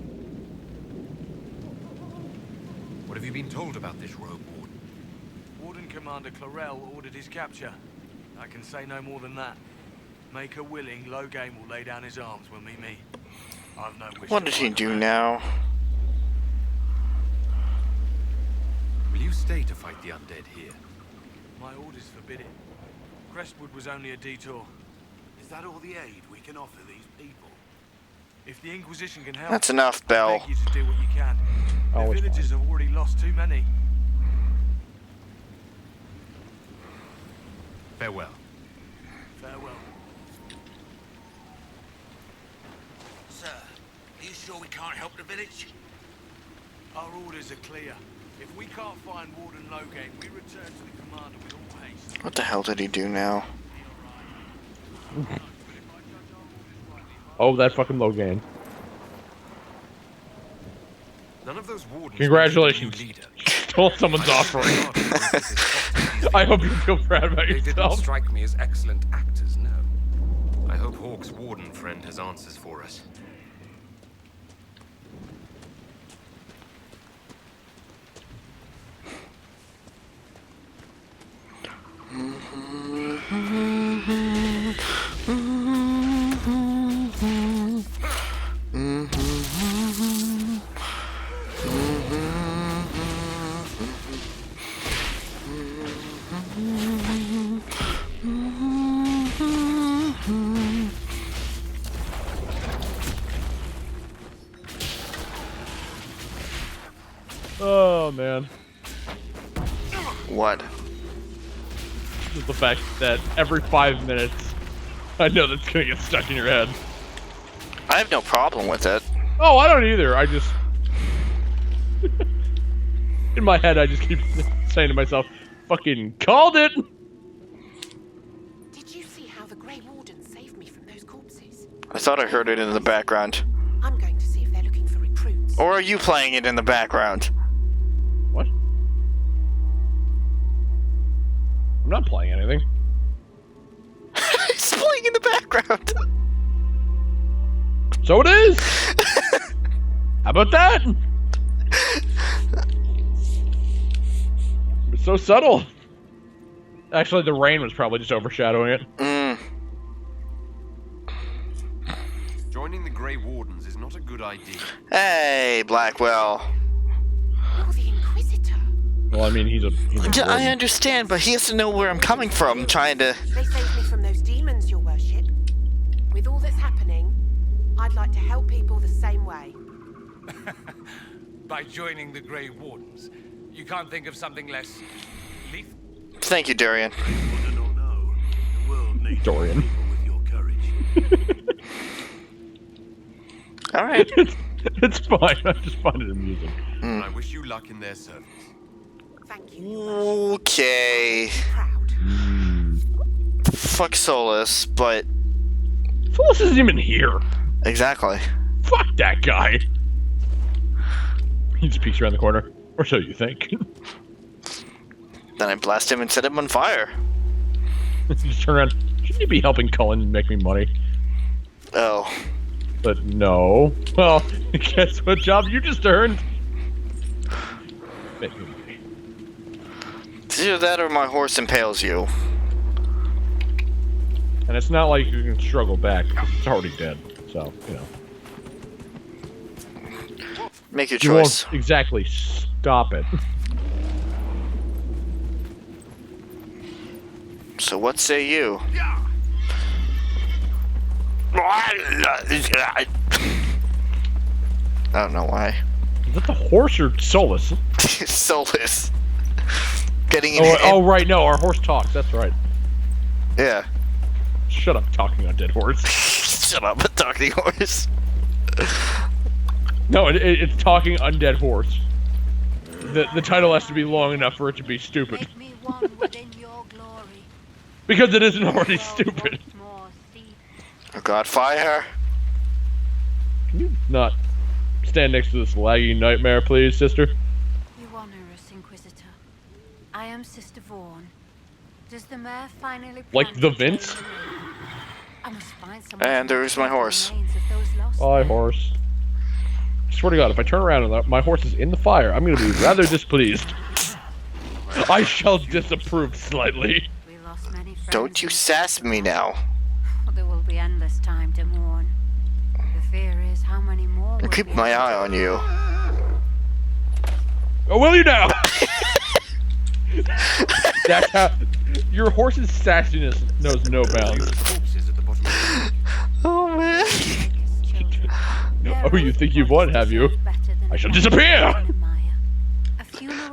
What have you been told about this rogue warden? Warden Commander Clarel ordered his capture. I can say no more than that. Maker willing, Loghain will lay down his arms when we meet. I've no wish. What did he do now? Will you stay to fight the undead here? My orders forbid it. Crestwood was only a detour. Is that all the aid we can offer these people? If the Inquisition can help, That's enough, Bell. I beg you to do what you can. The Always villages have already lost too many. Farewell. Farewell. Sir, are you sure we can't help the village? Our orders are clear. If we can't find Warden Loghain, we return to the commander with all haste. What the hell did he do now? Oh, that fucking Loghain. None of those wardens. Congratulations. Stole someone's offering. I hope you feel proud about They didn't yourself. strike me as excellent actors, no. I hope Hawke's warden friend has answers for us. Oh man. What? Just the fact that every 5 minutes, I know that's gonna get stuck in your head. I have no problem with it. Oh, I don't either. I just... in my head, I just keep saying to myself, fucking called it! Did you see how the Grey Warden saved me from those corpses? I thought I heard it in the background. I'm going to see if they're looking for recruits. Or are you playing it in the background? What? I'm not playing anything. It's playing in the background. So it is! How about that? It's so subtle. Actually, the rain was probably just overshadowing it. Joining the Grey Wardens is not a good idea. Hey, Blackwell. You're the Inquisitor. Well, I mean, he's a I warden. understand, but he has to know where I'm coming from, trying to... They saved me from those demons, your worship. With all that's happening, I'd like to help people the same way. By joining the Grey Wardens, you can't think of something less lethal? Thank you, Darian. The world needs Dorian. people with your courage. Alright. It's fine. I just find it amusing. I wish you luck in their service. Thank you. Okay. Fuck Solus, but... Solus isn't even here. Exactly. Fuck that guy. He just peeks around the corner. Or so you think. Then I blast him and set him on fire. Just turn around. Shouldn't you be helping Cullen make me money? Oh. But no. Well, guess what job you just earned? Make me money. It's either that or my horse impales you. And it's not like you can struggle back, because it's already dead. So, you know. Make your You choice. won't exactly stop it. So what say you? I don't know why. Is that the horse or Solus? Solus. Getting in. Oh, right, no, our horse talks, that's right. Yeah. Shut up, talking on dead horse. Shut up, talking horse. No, it's talking undead horse. The title has to be long enough for it to be stupid. Make me one within your glory. Because it isn't already stupid. Oh god, fire. Can you not stand next to this laggy nightmare, please, sister? You honor us, Inquisitor. I am Sister Vaughan. Does the mayor finally Like the Vince? I must find someone And there's my horse. Bye, horse. I swear to God, if I turn around and my horse is in the fire, I'm gonna be rather displeased. I shall disapprove slightly. We lost many friends. Don't you sass me now. There will be endless time to mourn. The fear is how many more. I'm keeping my eye on you. Oh, will you now? That's how your horse's sassiness knows no bounds. Oh man. Oh, you think you've won, have you? I shall disappear!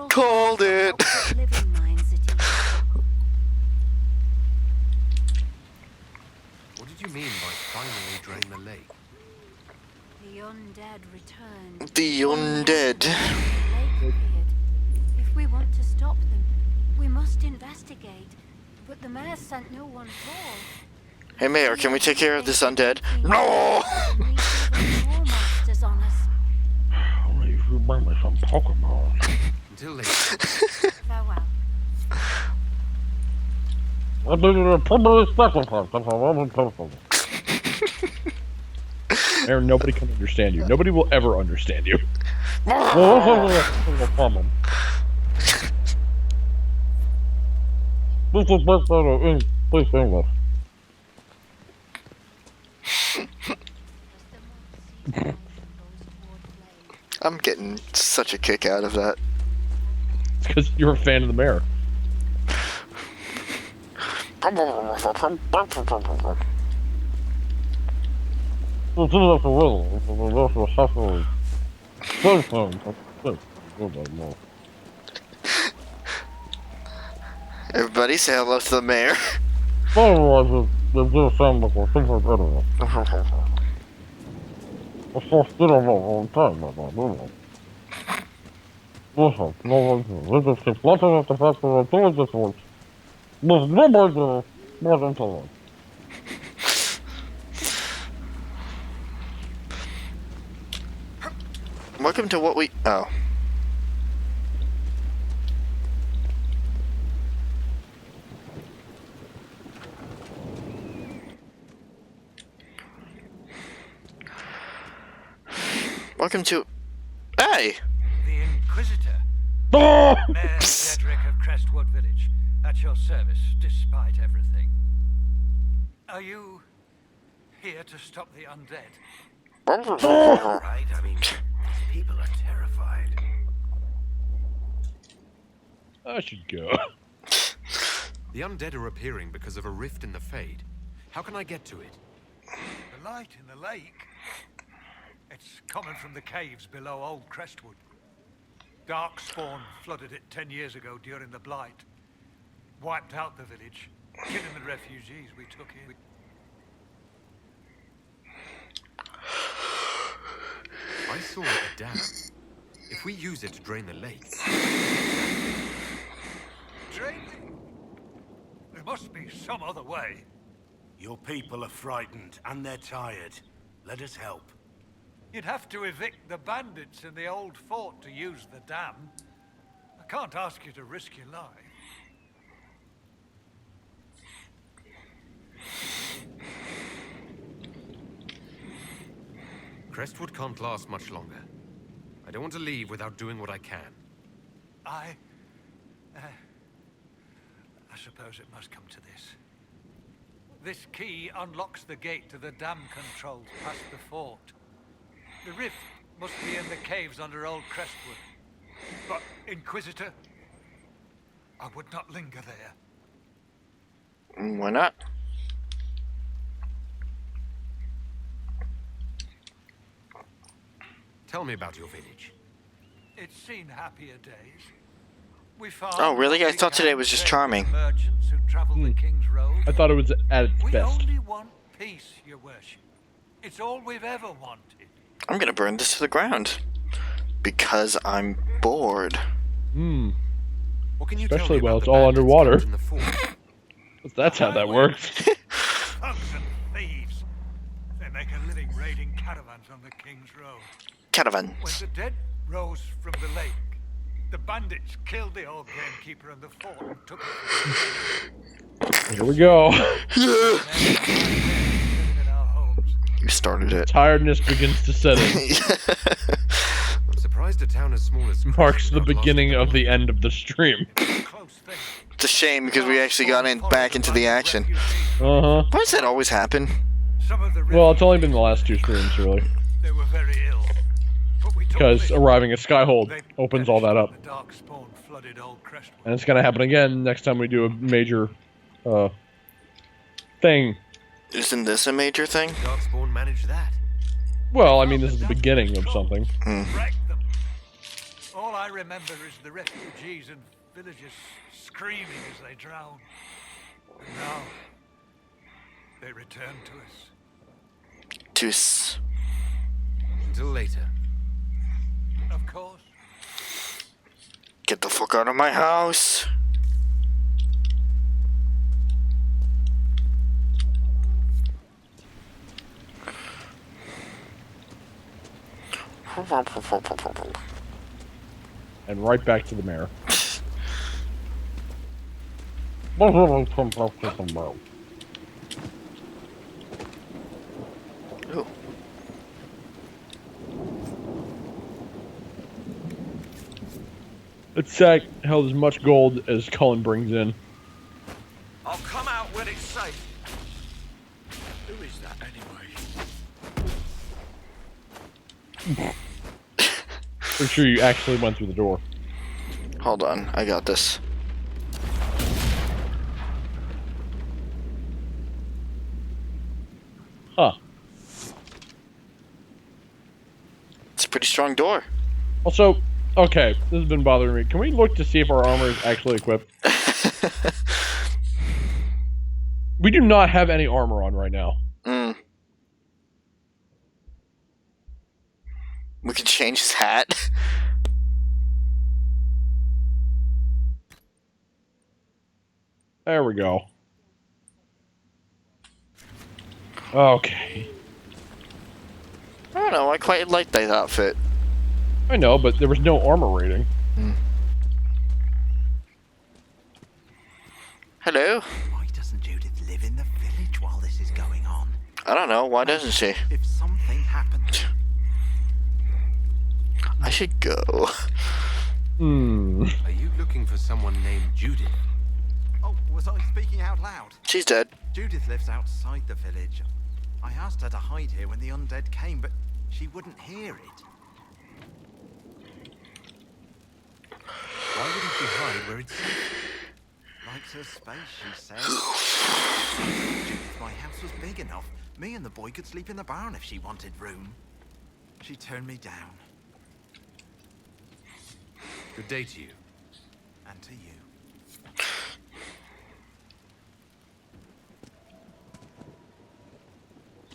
Called it! What did you mean by finally drain the lake? The undead returned. The undead. If we want to stop them, we must investigate. But the mayor sent no one at all. Hey Mayor, can we take care of this undead? No! Only if you bring me some Pokemon. Until later. Farewell. Mayor, nobody can understand you. Nobody will ever understand you. I'm getting such a kick out of that. Because you're a fan of the mayor. Everybody say hello to the mayor. Welcome to what we... Oh. Welcome to... Hey! The Inquisitor. Oh! Mayor Cedric of Crestwood Village. At your service, despite everything. Are you here to stop the undead? Right, I mean, these people are terrified. I should go. The undead are appearing because of a rift in the Fade. How can I get to it? The light in the lake? It's coming from the caves below Old Crestwood. Darkspawn flooded it 10 years ago during the Blight. Wiped out the village, killing the refugees we took in. I saw a dam. If we use it to drain the lake... Drain it? There must be some other way. Your people are frightened, and they're tired. Let us help. You'd have to evict the bandits in the old fort to use the dam. I can't ask you to risk your life. Crestwood can't last much longer. I don't want to leave without doing what I can. I suppose it must come to this. This key unlocks the gate to the dam controls past the fort. The rift must be in the caves under Old Crestwood. But, Inquisitor, I would not linger there. Why not? Tell me about your village. It's seen happier days. We found Oh, really? I thought today was just charming. merchants who traveled the King's Road. I thought it was at its We best. only want peace, your worship. It's all we've ever wanted. I'm gonna burn this to the ground. Because I'm bored. Hmm. What can you Especially tell me while about it's the all bandits underwater. camped in the fort? That's how that works. Thugs and thieves. They make a living raiding caravans on the King's Road. Caravan. When the dead rose from the lake, the bandits killed the old gamekeeper in the fort and took it. Here we go. You started it. Tiredness begins to set in. I'm surprised a town as small as Marks the beginning of the end of the stream. Climb It's a shame because we actually got back into the action. Uh-huh. Why does that always happen? Well, it's only been the last 2 streams, really. They were very ill. Because arriving at Skyhold opens all that up. And it's gonna happen again next time we do a major, thing. Isn't this a major thing? Darkspawn managed that. Well, I mean, this is the beginning of something. All I remember is the refugees and villagers screaming as they drown. And now, they return to us. Tschüss. Until later. Of course. Get the fuck out of my house. And right back to the mayor. Ooh. It's sack held as much gold as Cullen brings in. I'll come out when it's safe. Who is that anyway? Pretty sure you actually went through the door. Hold on, I got this. Huh. It's a pretty strong door. Also, okay, this has been bothering me. Can we look to see if our armor is actually equipped? We do not have any armor on right now. We could change his hat. There we go. Okay. I don't know, I quite like that outfit. I know, but there was no armor rating. Hello? Why doesn't Judith live in the village while this is going on? I don't know, why doesn't she? If something happened... I should go. Are you looking for someone named Judith? Oh, was I speaking out loud? She's dead. Judith lives outside the village. I asked her to hide here when the undead came, but she wouldn't hear it. Why wouldn't she hide where it's safe? Likes her space, she says. Judith, my house was big enough. Me and the boy could sleep in the barn if she wanted room. She turned me down. Good day to you. And to you.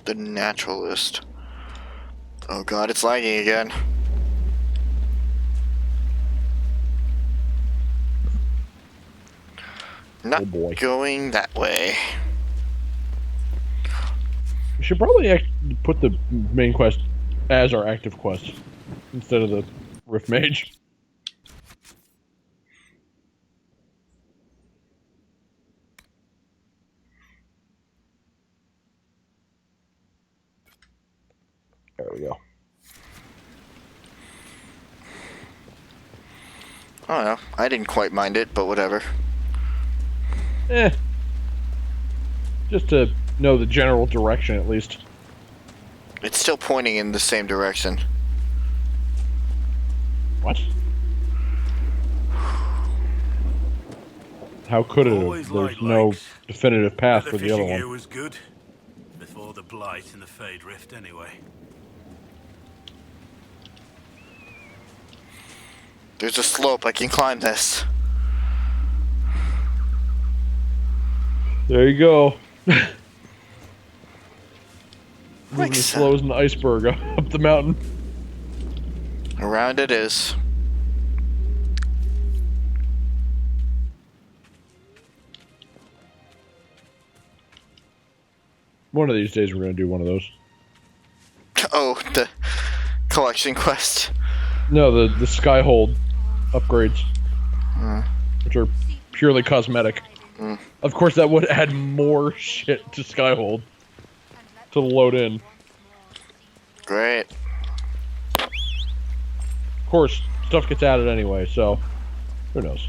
The naturalist. Oh god, it's lagging again. Not going that way. We should probably put the main quest as our active quest instead of the Rift Mage. There we go. I don't know. I didn't quite mind it, but whatever. Just to know the general direction, at least. It's still pointing in the same direction. What? How could it have? There's no definitive path for the other Here one. was good. Before the Blight and the Fade Rift, anyway. There's a slope. I can climb this. There you go. Moving Makes as slow as an iceberg up the mountain. Around it is. One of these days we're going to do one of those. Oh, the collection quest. No, the Skyhold upgrades. Which are purely cosmetic. Of course, that would add more shit to Skyhold to load in. Great. Of course, stuff gets added anyway, so who knows?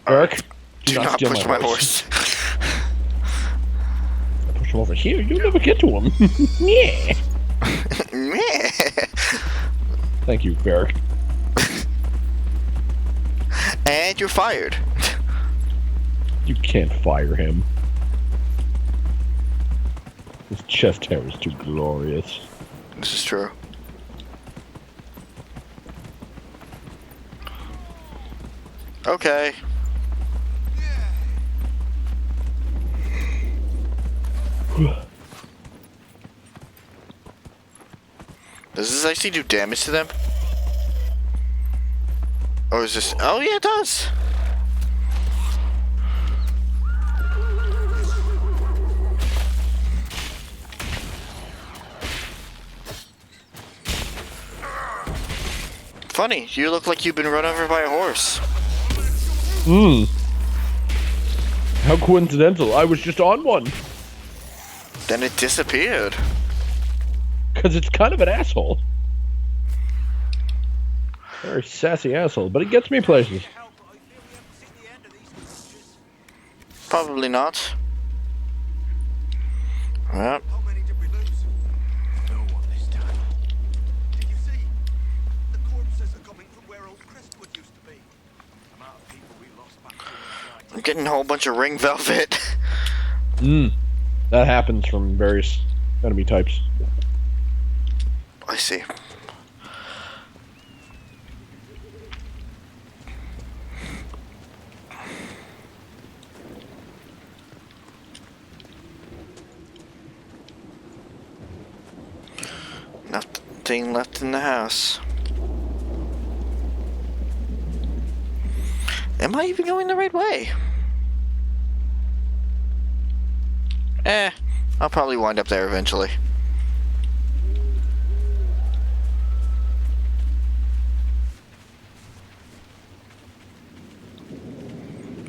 Eric, do not steal push my horse. I push him over here. You'll never get to him. Yeah. Thank you, Eric. And you're fired. You can't fire him. His chest hair is too glorious. This is true. Okay. Does this actually do damage to them? Or is this... Oh yeah, it does! Funny, you look like you've been run over by a horse. How coincidental. I was just on one. Then it disappeared. Because it's kind of an asshole. Very sassy asshole, but it gets me places. Probably not. Well. I'm getting a whole bunch of ring velvet. That happens from various enemy types. I see. Nothing left in the house. Am I even going the right way? I'll probably wind up there eventually.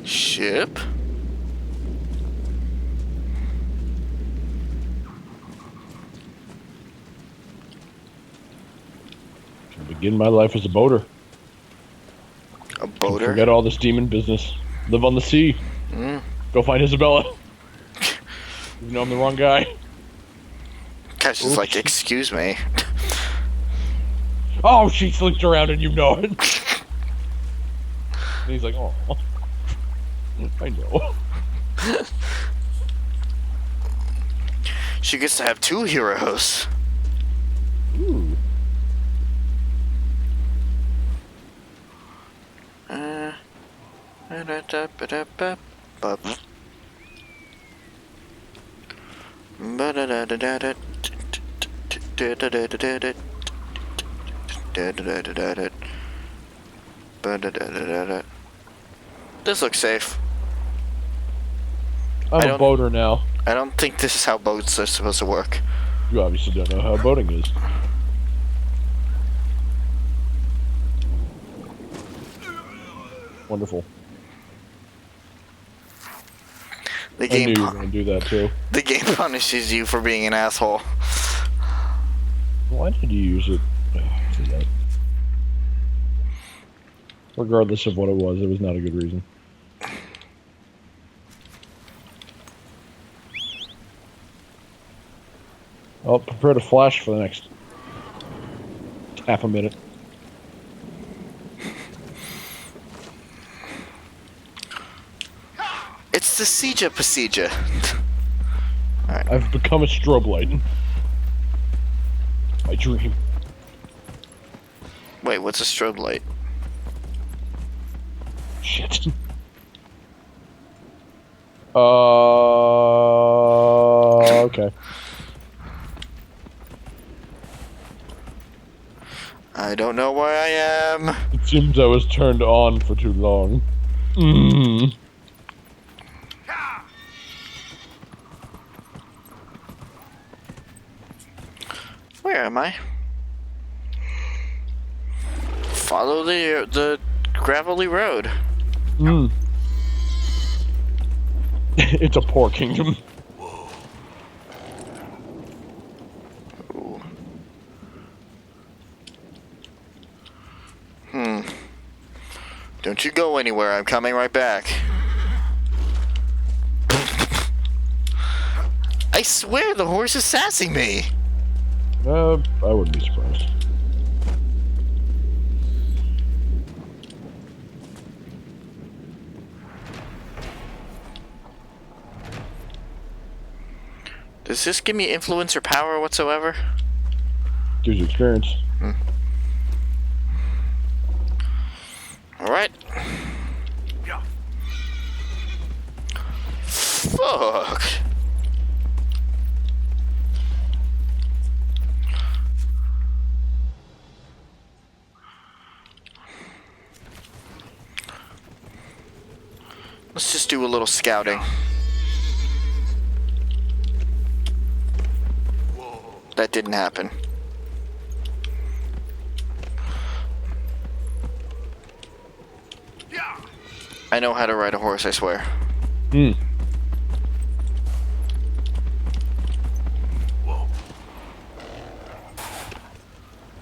Ship? I begin my life as a boater. A boater? Forget all this demon business. Live on the sea. Go find Isabella. Even though I'm the wrong guy. Cash is like, excuse me. Oh, she slipped around and you know it. And he's like, oh. I know. She gets to have two heroes. Ooh. This looks safe. I'm a boater now. I don't think this is how boats are supposed to work. You obviously don't know how boating is. Wonderful. The I game knew you were going to do that too. The game punishes you for being an asshole. Why did you use it? Regardless of what it was not a good reason. I'll prepare to flash for the next half a minute. It's the siege procedure. Right. I've become a strobe light. My dream. Wait, what's a strobe light? Shit. Okay. I don't know where I am. It seems I was turned on for too long. Where am I? Follow the gravelly road. It's a poor kingdom. Ooh. Don't you go anywhere. I'm coming right back. I swear the horse is sassing me. I wouldn't be surprised. Does this give me influence or power whatsoever? Gives you experience. Alright. Fuck. Let's just do a little scouting. That didn't happen. I know how to ride a horse, I swear. Hmm.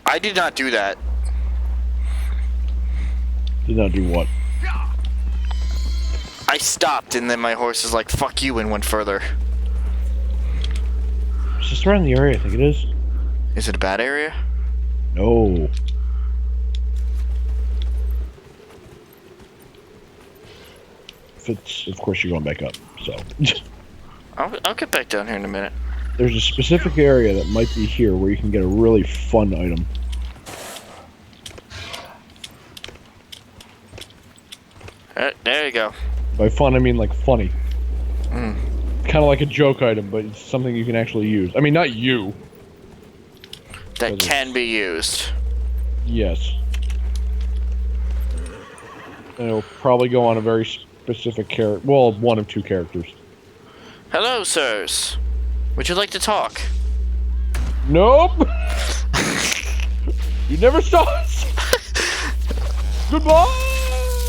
I did not do that. Did not do what? I stopped and then my horse is like, fuck you, and went further. It's just around the area, I think it is. Is it a bad area? No. If it's, of course, you're going back up, so. I'll get back down here in a minute. There's a specific area that might be here where you can get a really fun item. There you go. By fun, I mean like funny. Mm. Kind of like a joke item, but it's something you can actually use. I mean, not you. That can be used. Yes. And it'll probably go on a very specific character. Well, one of two characters. Hello, sirs. Would you like to talk? Nope. You never saw us. Goodbye.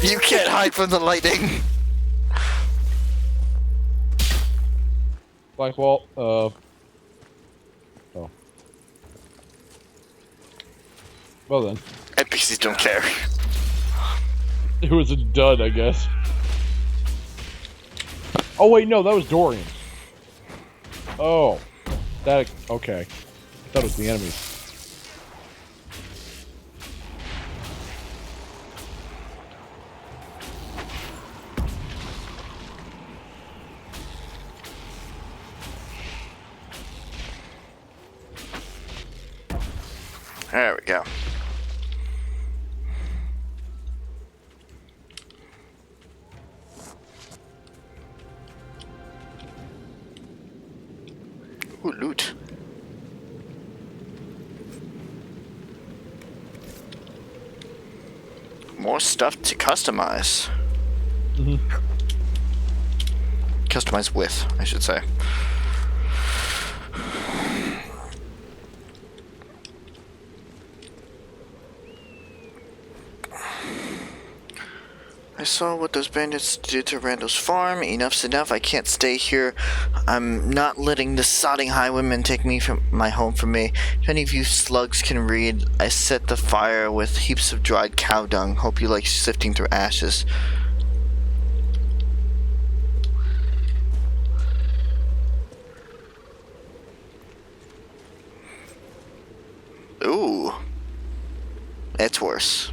You can't hide from the lightning. Blackwall, oh. Well then. NPCs don't care. It was a dud, I guess. Oh wait, no, that was Dorian. Oh. That, okay. I thought it was the enemy. There we go. Ooh, loot. More stuff to customize. Mm-hmm. Customize with, I should say. I saw what those bandits did to Randall's farm. Enough's enough. I can't stay here. I'm not letting the sodding highwaymen take me from my home from me. If any of you slugs can read, I set the fire with heaps of dried cow dung. Hope you like sifting through ashes. Ooh. It's worse.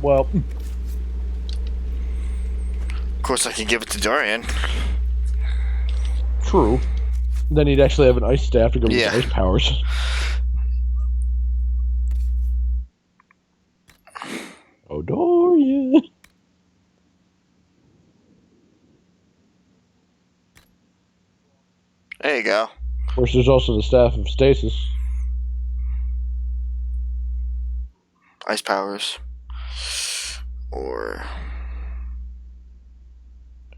Well... Of course I can give it to Dorian. True. Then he'd actually have an ice staff to go with his ice powers. Oh, Dorian! There you go. Of course, there's also the staff of stasis. Ice powers. Or...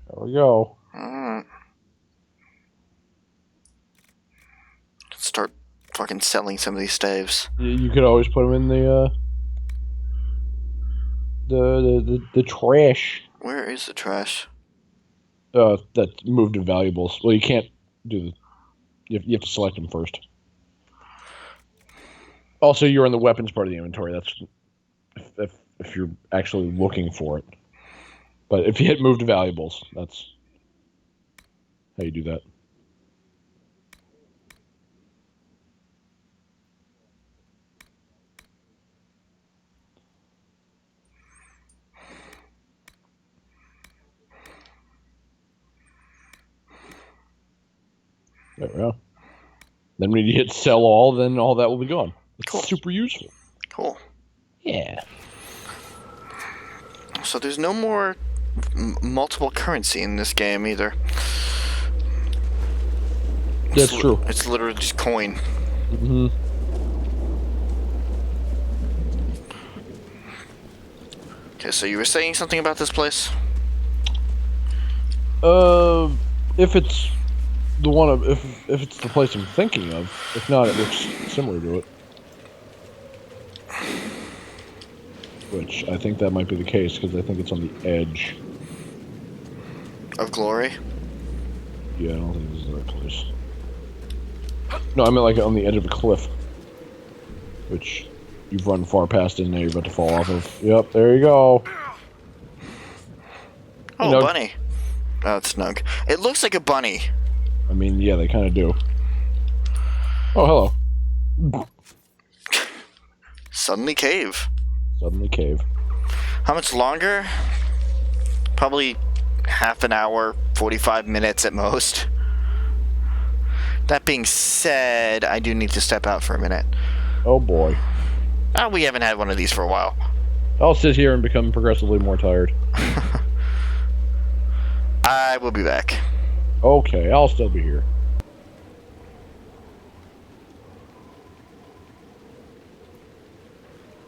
There we go. Alright. Let's start fucking selling some of these staves. You could always put them in the trash. Where is the trash? That moved to valuables. Well, you can't do the... You have to select them first. Also, you're in the weapons part of the inventory. That's if you're actually looking for it. But if you hit move to valuables, that's how you do that. There we go. Then when you hit sell all, then all that will be gone. It's cool. Super useful. Cool. Yeah. So there's no more multiple currency in this game either. That's true. It's literally just coin. Mm-hmm. Okay, so you were saying something about this place? If it's the one if it's the place I'm thinking of, if not, it looks similar to it. Which I think that might be the case because I think it's on the edge of glory. Yeah, I don't think this is the right place. No, I meant like on the edge of a cliff, which you've run far past and now you're about to fall off of. Yep, there you go. Oh, bunny. Oh, it's snug. It looks like a bunny. I mean, yeah, they kind of do. Oh, hello. Suddenly cave. Suddenly cave. How much longer? Probably half an hour, 45 minutes at most. That being said, I do need to step out for a minute. Oh boy. We haven't had one of these for a while. I'll sit here and become progressively more tired. I will be back. Okay, I'll still be here.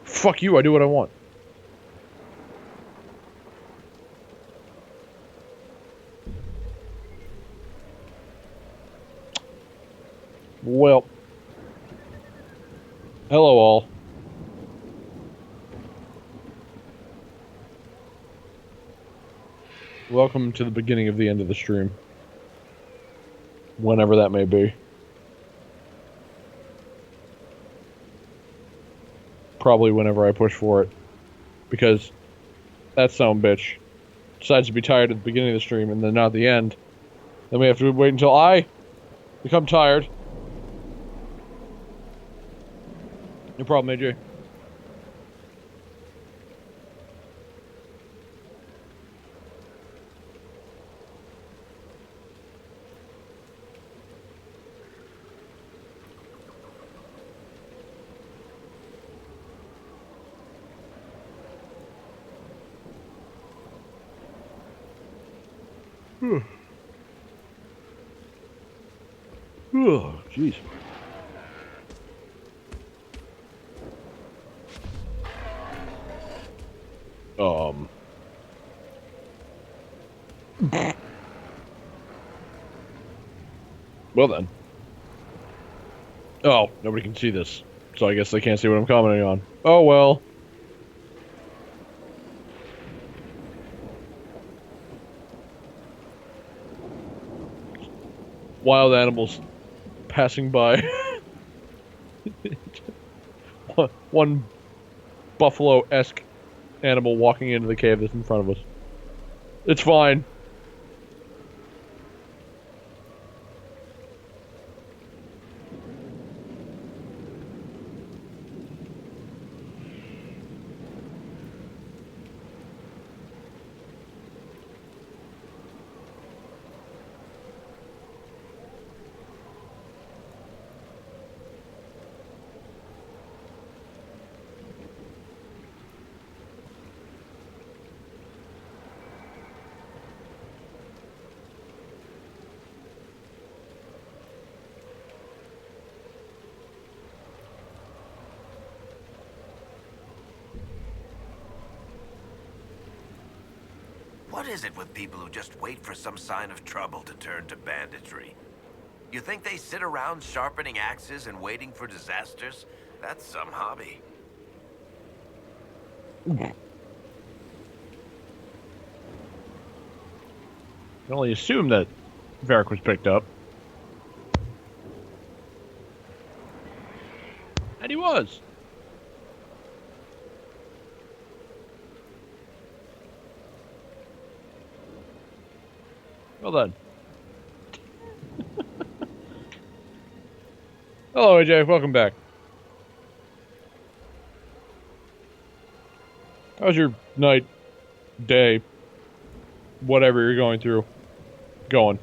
Fuck you, I do what I want. Well. Hello all. Welcome to the beginning of the end of the stream. Whenever that may be. Probably whenever I push for it. Because that son-bitch decides to be tired at the beginning of the stream and then not at the end. Then we have to wait until I become tired. No problem, AJ. Oh, jeez. Well then. Oh, nobody can see this. So I guess they can't see what I'm commenting on. Oh well. Wild animals passing by. One buffalo-esque animal walking into the cave that's in front of us. It's fine. What is it with people who just wait for some sign of trouble to turn to banditry? You think they sit around sharpening axes and waiting for disasters? That's some hobby. I can only assume that Varric was picked up. And he was. Well done. Hello, AJ. Welcome back. How's your night, day, whatever you're going through, going?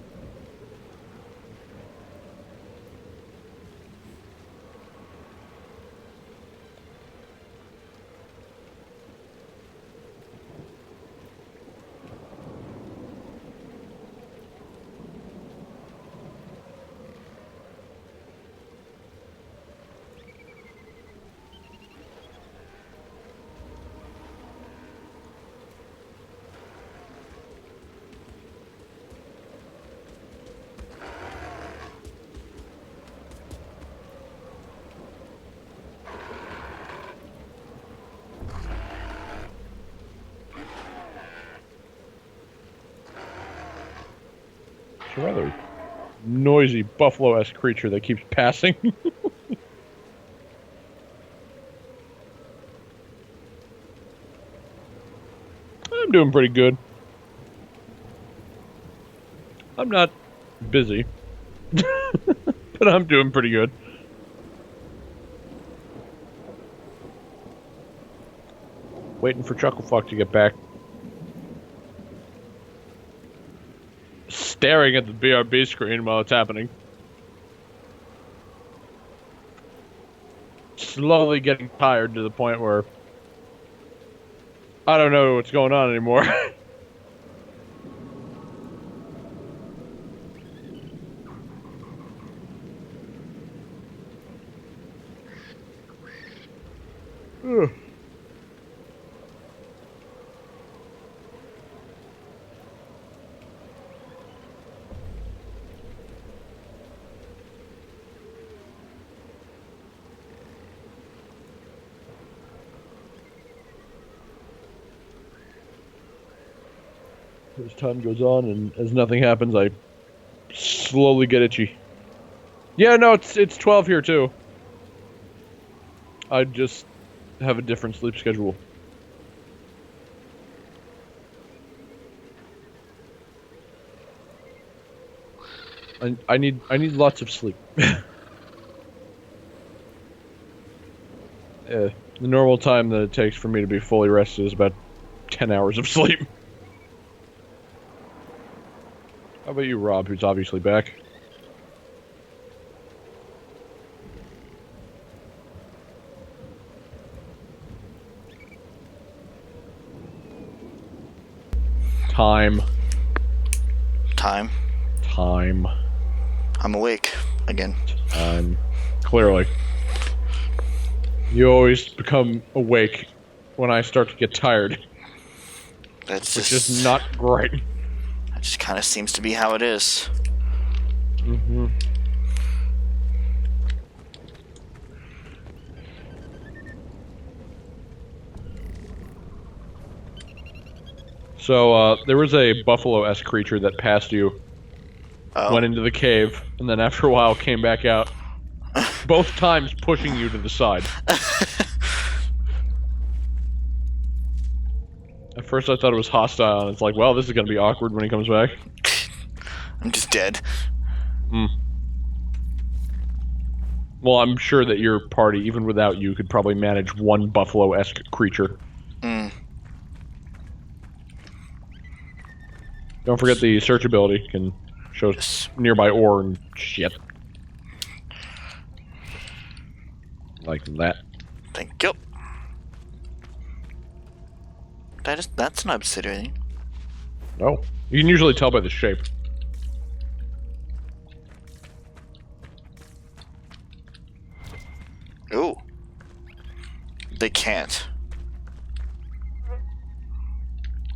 It's a rather noisy buffalo-esque creature that keeps passing. I'm doing pretty good. I'm not busy, but I'm doing pretty good. Waiting for Chucklefuck to get back. Staring at the BRB screen while it's happening. Slowly getting tired to the point where I don't know what's going on anymore. Ugh. As time goes on and as nothing happens, I slowly get itchy. Yeah, no, it's 12 here too. I just have a different sleep schedule. I need lots of sleep. The normal time that it takes for me to be fully rested is about 10 hours of sleep. How about you, Rob, who's obviously back? Time. I'm awake again. Clearly. You always become awake when I start to get tired. That's which is not great. That just kind of seems to be how it is. Mm-hmm. So, there was a buffalo-esque creature that passed you, went into the cave, and then after a while came back out. Both times pushing you to the side. At first I thought it was hostile, and it's like, well, this is gonna be awkward when he comes back. I'm just dead. Well, I'm sure that your party, even without you, could probably manage one buffalo-esque creature. Don't forget the search ability can show nearby ore and shit. Like that. Thank you. That's not obsidian. No. You can usually tell by the shape. Ooh. They can't.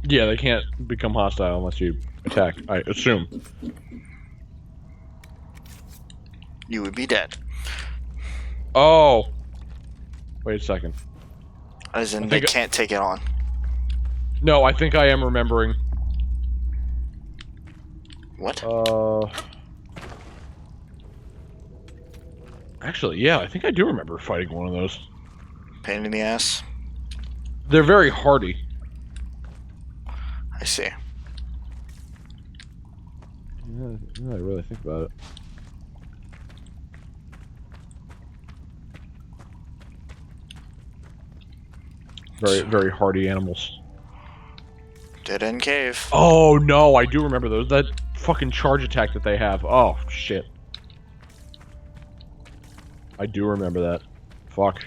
Yeah, they can't become hostile unless you attack, I assume. You would be dead. Oh. Wait a second. As in, they can't take it on. No, I think I am remembering. What? Actually, yeah, I think I do remember fighting one of those. Pain in the ass? They're very hardy. I see. I really think about it. Very, very hardy animals. Dead end cave. Oh no, I do remember those. That fucking charge attack that they have. Oh shit. I do remember that. Fuck.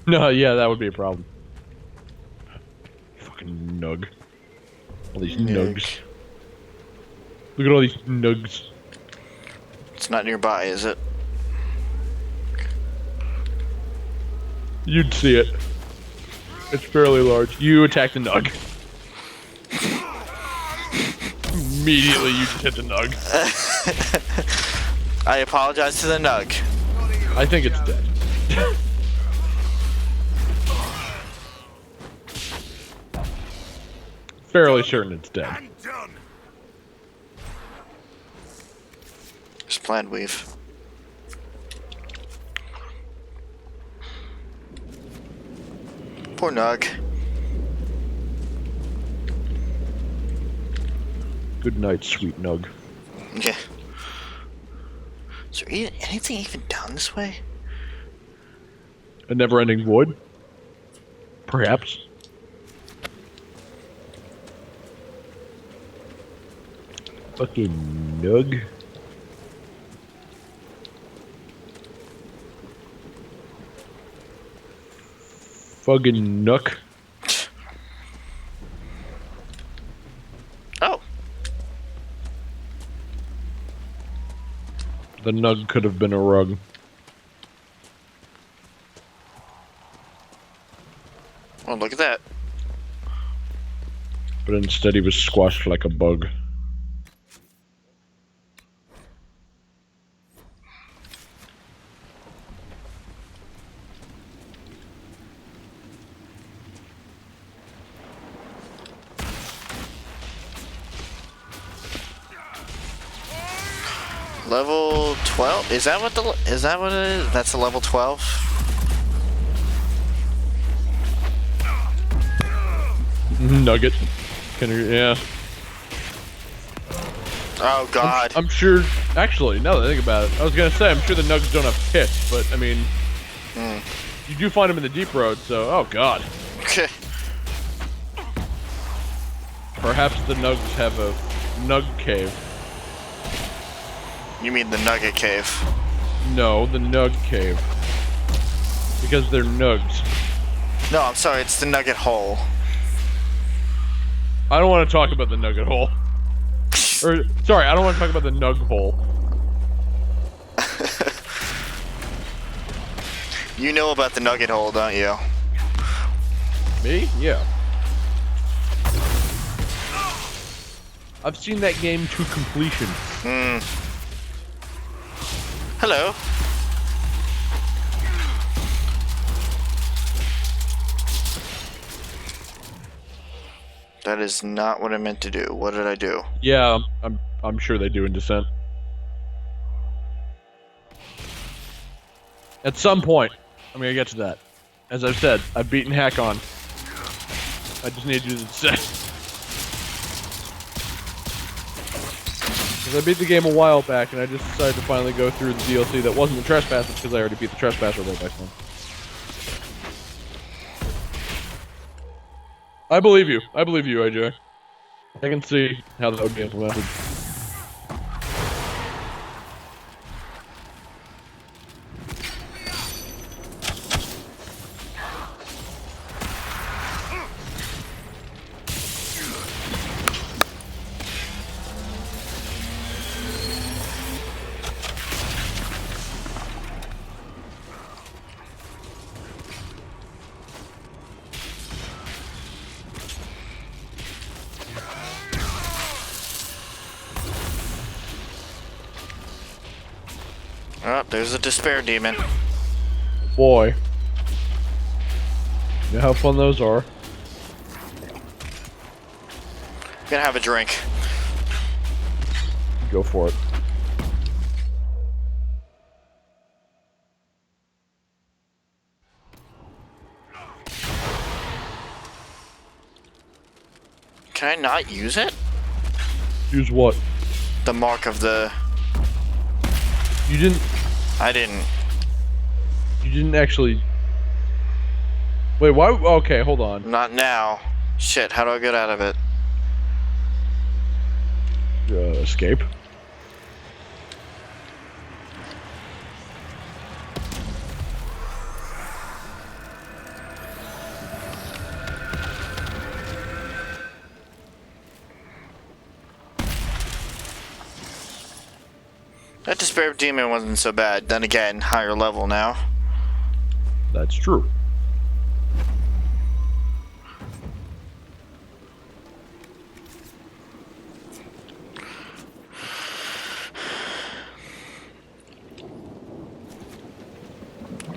No, yeah, that would be a problem. Fucking nug. All these nugs. Look at all these nugs. It's not nearby, is it? You'd see it. It's fairly large. You attack the nug. Immediately you just hit the nug. I apologize to the nug. I think it's dead. Fairly certain it's dead. Just planned weave. Poor nug. Good night, sweet nug. Yeah. Is there anything even down this way? A never-ending void? Perhaps. Fucking nug. Fucking nook. Oh. The nug could have been a rug. Oh, look at that. But instead he was squashed like a bug. Level 12? Is that what it is? That's a level 12? Nugget. Can you, yeah. Oh god. I'm sure, actually, now that I think about it, I was gonna say, I'm sure the nugs don't have pits, but I mean, you do find them in the deep road, so, oh god. Okay. Perhaps the nugs have a nug cave. You mean the nugget cave? No, the nug cave. Because they're nugs. No, I'm sorry, it's the nugget hole. I don't want to talk about the nugget hole. Or, sorry, I don't want to talk about the nug hole. You know about the nugget hole, don't you? Me? Yeah. I've seen that game to completion. Hello. That is not what I meant to do. What did I do? Yeah, I'm sure they do in Descent. At some point, I'm gonna get to that. As I've said, I've beaten Hack-On. I just need you to say. Because I beat the game a while back, and I just decided to finally go through the DLC that wasn't the Trespasser, because I already beat the Trespasser way back then. I believe you, AJ. I can see how that would be implemented. Oh, there's a despair demon. Boy. You know how fun those are. Gonna have a drink. Go for it. Can I not use it? Use what? the mark of the... You didn't... I didn't. You didn't actually... Wait, why? Okay, hold on. Not now. Shit, how do I get out of it? Escape. That despair demon wasn't so bad. Then again, higher level now. That's true.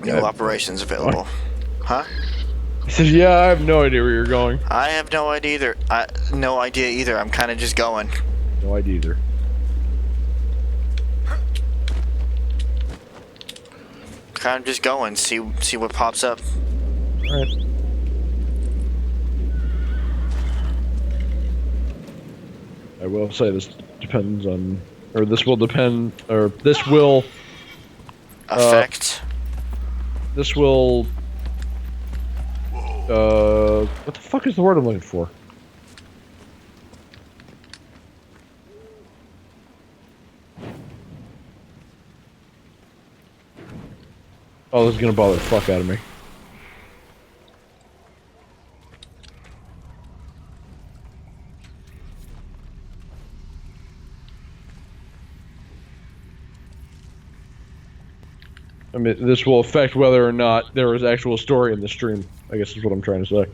New operations available. Huh? He says, yeah, I have no idea where you're going. I have no idea either. No idea either. I'm kind of just going. No idea either. Kind of just going. See what pops up. Alright. I will say this depends on... Or this will depend... Or this will... Affect... This will... what the fuck is the word I'm looking for? Oh, this is gonna bother the fuck out of me. I mean, this will affect whether or not there is actual story in the stream, I guess is what I'm trying to say.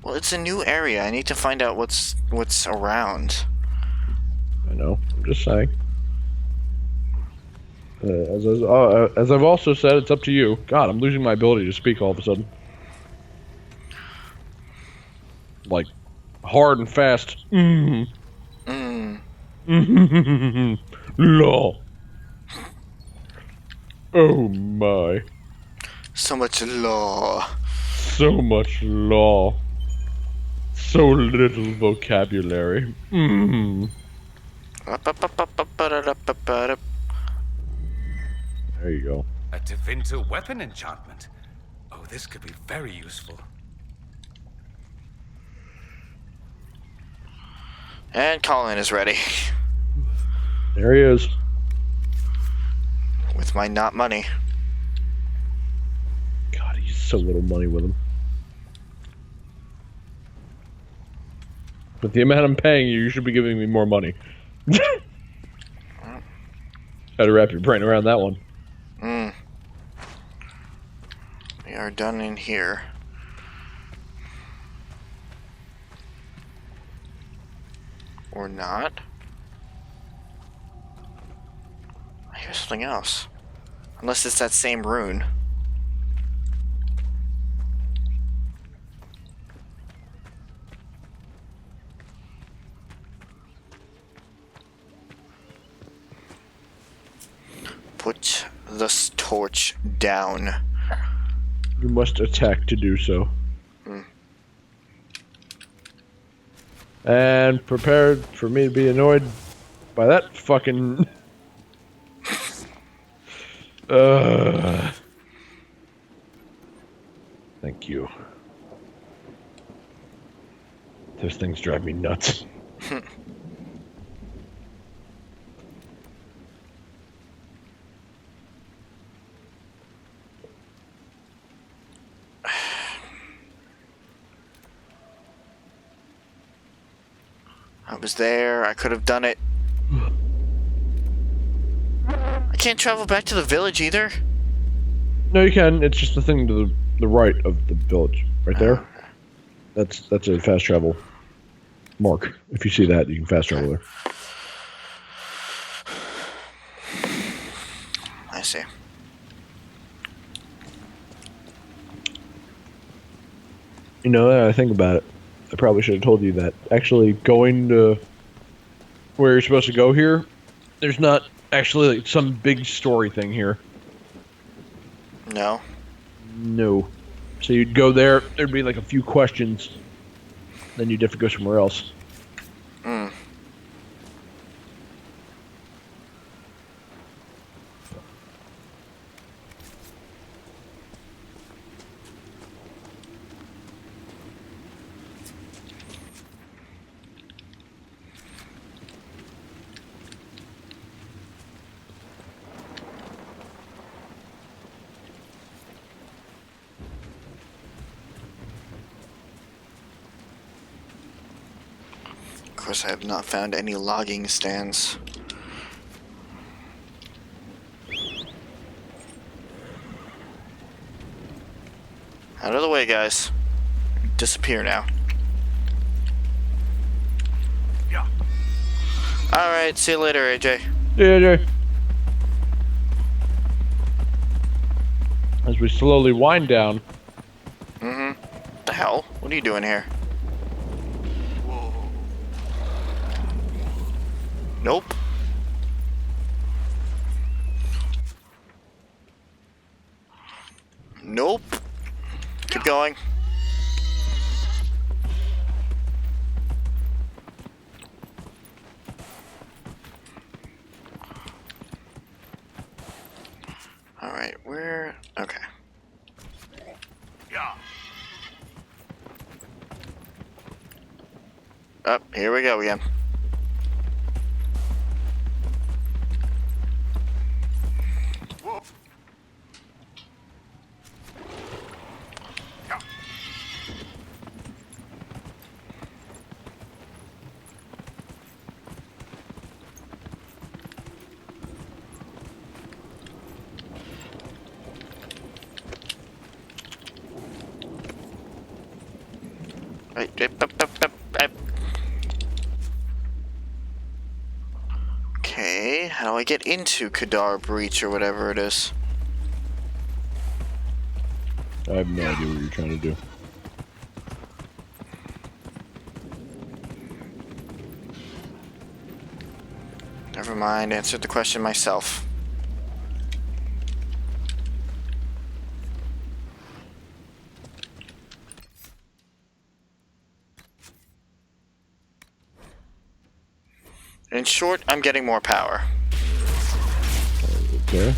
Well, it's a new area. I need to find out what's around. I know. I'm just saying. As I've also said, it's up to you. God, I'm losing my ability to speak all of a sudden. Like, hard and fast. Law. Oh my. So much law. So much law. So little vocabulary. There you go. A Tevinter weapon enchantment. Oh, this could be very useful. And Colin is ready. There he is. With my not money. God, he's so little money with him. With the amount I'm paying you, you should be giving me more money. How to wrap your brain around that one. We are done in here. Or not. I hear something else. Unless it's that same rune. Put the torch down. You must attack to do so. And prepared for me to be annoyed by that fucking... Thank you. Those things drive me nuts. I was there. I could have done it. I can't travel back to the village either. No, you can. It's just the thing to the right of the village, right there. That's a fast travel mark. If you see that, you can fast travel there. I see. You know, now I think about it, I probably should have told you that. Actually, going to where you're supposed to go here, there's not actually like some big story thing here. No? No. So you'd go there, there'd be like a few questions, then you'd have to go somewhere else. course, I have not found any logging stands. Out of the way, guys. Disappear now. Yeah. Alright, see you later, AJ. Yeah, AJ. As we slowly wind down. Mm-hmm. What the hell? What are you doing here? Whoa. Nope. Nope. Keep going. Alright, where? Okay. Yeah. Up, here we go again. Whoa. Yeah. Okay, how do I get into Kadar Breach or whatever it is? I have no idea what you're trying to do. Never mind, answered the question myself. In short, I'm getting more power. Okay.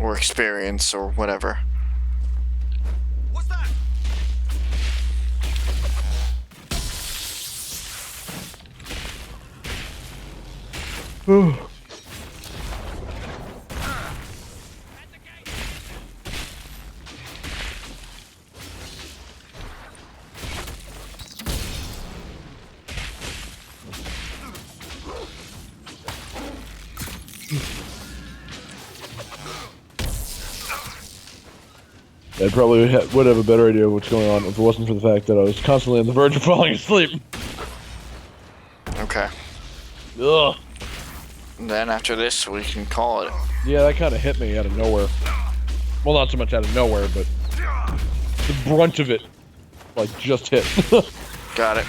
Or experience, or whatever. What's that? I probably would have a better idea of what's going on if it wasn't for the fact that I was constantly on the verge of falling asleep. Okay. Ugh. Then after this, we can call it. Yeah, that kind of hit me out of nowhere. Well, not so much out of nowhere, but the brunt of it, like, just hit. Got it.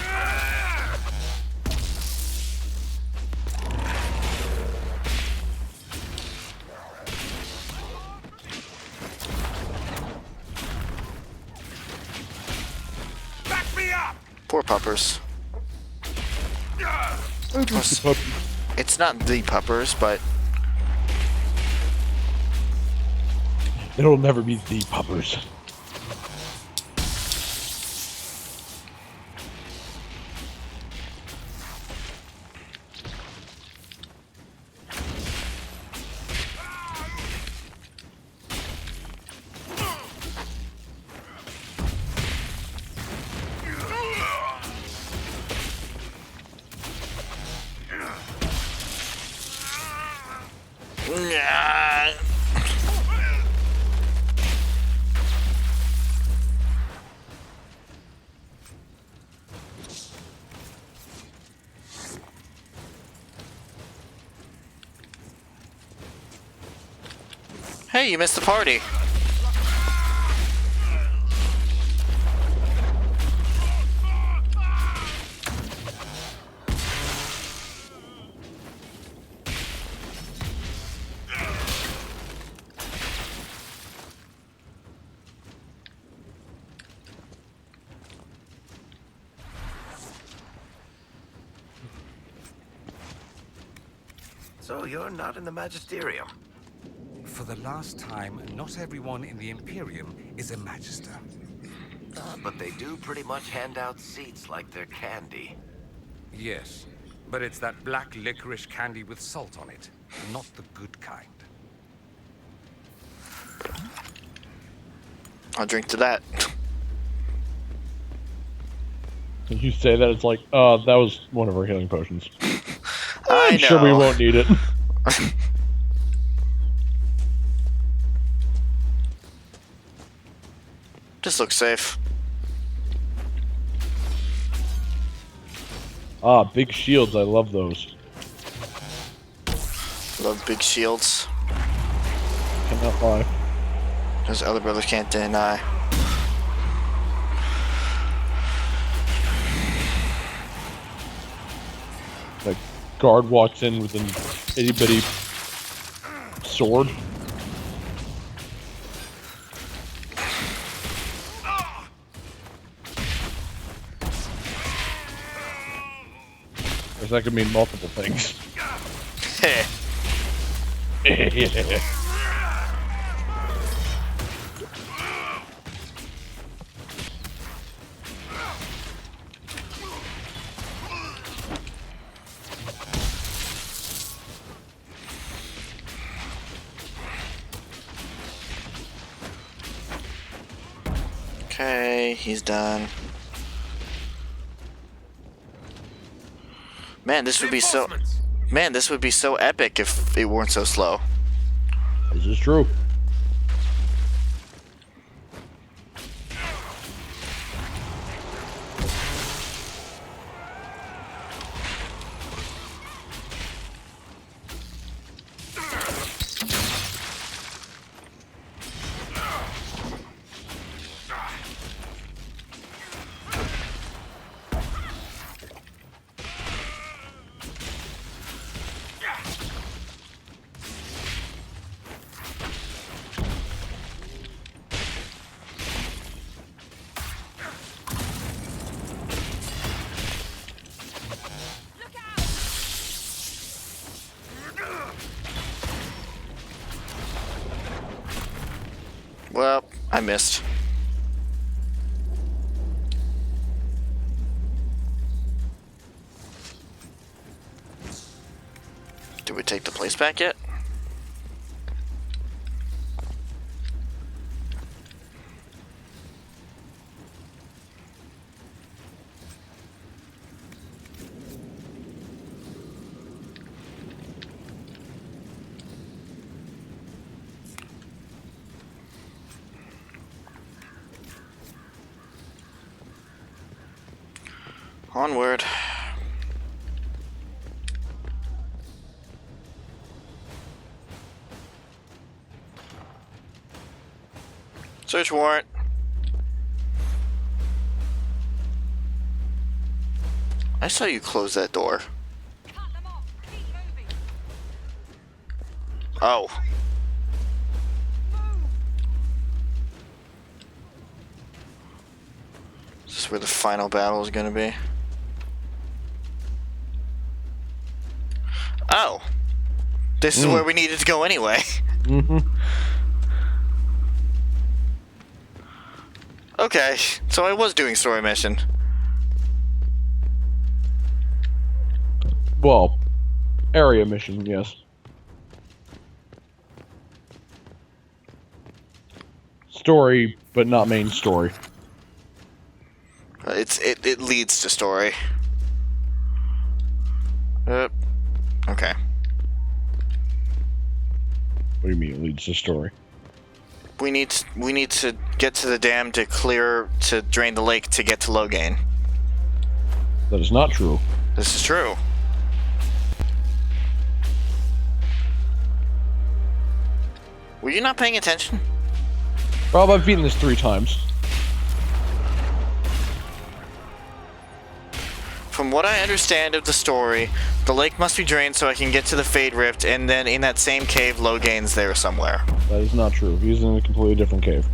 Back me up! Poor puppers. It's not the puppers, but It'll never be the puppers. hey, you missed the party. So you're not in the Magisterium? For the last time, not everyone in the Imperium is a Magister. But they do pretty much hand out seats like they're candy. Yes, but it's that black licorice candy with salt on it, not the good kind. I'll drink to that. When you say that, it's like, that was one of our healing potions. I'm I sure we know. won't need it. Just looks safe. Ah, big shields. I love those. Love big shields. Cannot lie. Those other brothers can't deny. Like, guard walks in with an itty-bitty sword. Because that could mean multiple things. Yeah. Okay, he's done. Man, this would be so... Man, this would be so epic if it weren't so slow. This is true. Well, I missed. Did we take the place back yet? Onward. Search warrant. I saw you close that door. Oh. Is this where the final battle is gonna be? Oh. This is where we needed to go anyway. Mm-hmm. Okay, so I was doing story mission. Well, area mission, yes. Story, but not main story. It leads to story. Okay. What do you mean it leads to story? We need to get to the dam to drain the lake to get to Logain. That is not true. This is true. Were you not paying attention? Rob, I've beaten this 3 times. From what I understand of the story, the lake must be drained so I can get to the Fade Rift, and then in that same cave, Logain's there somewhere. That is not true. He's in a completely different cave.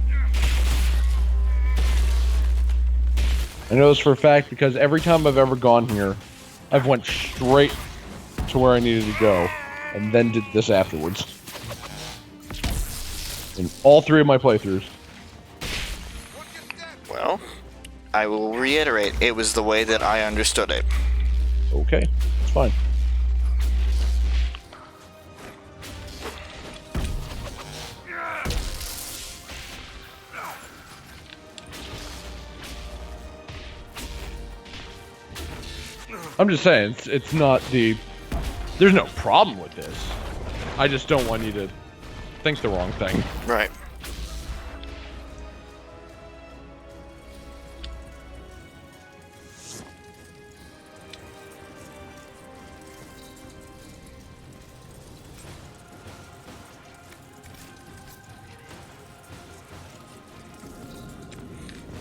I know this for a fact because every time I've ever gone here, I've went straight to where I needed to go, and then did this afterwards. In all 3 of my playthroughs. Well, I will reiterate, it was the way that I understood it. Okay, it's fine. I'm just saying, it's not the... There's no problem with this. I just don't want you to think the wrong thing. Right.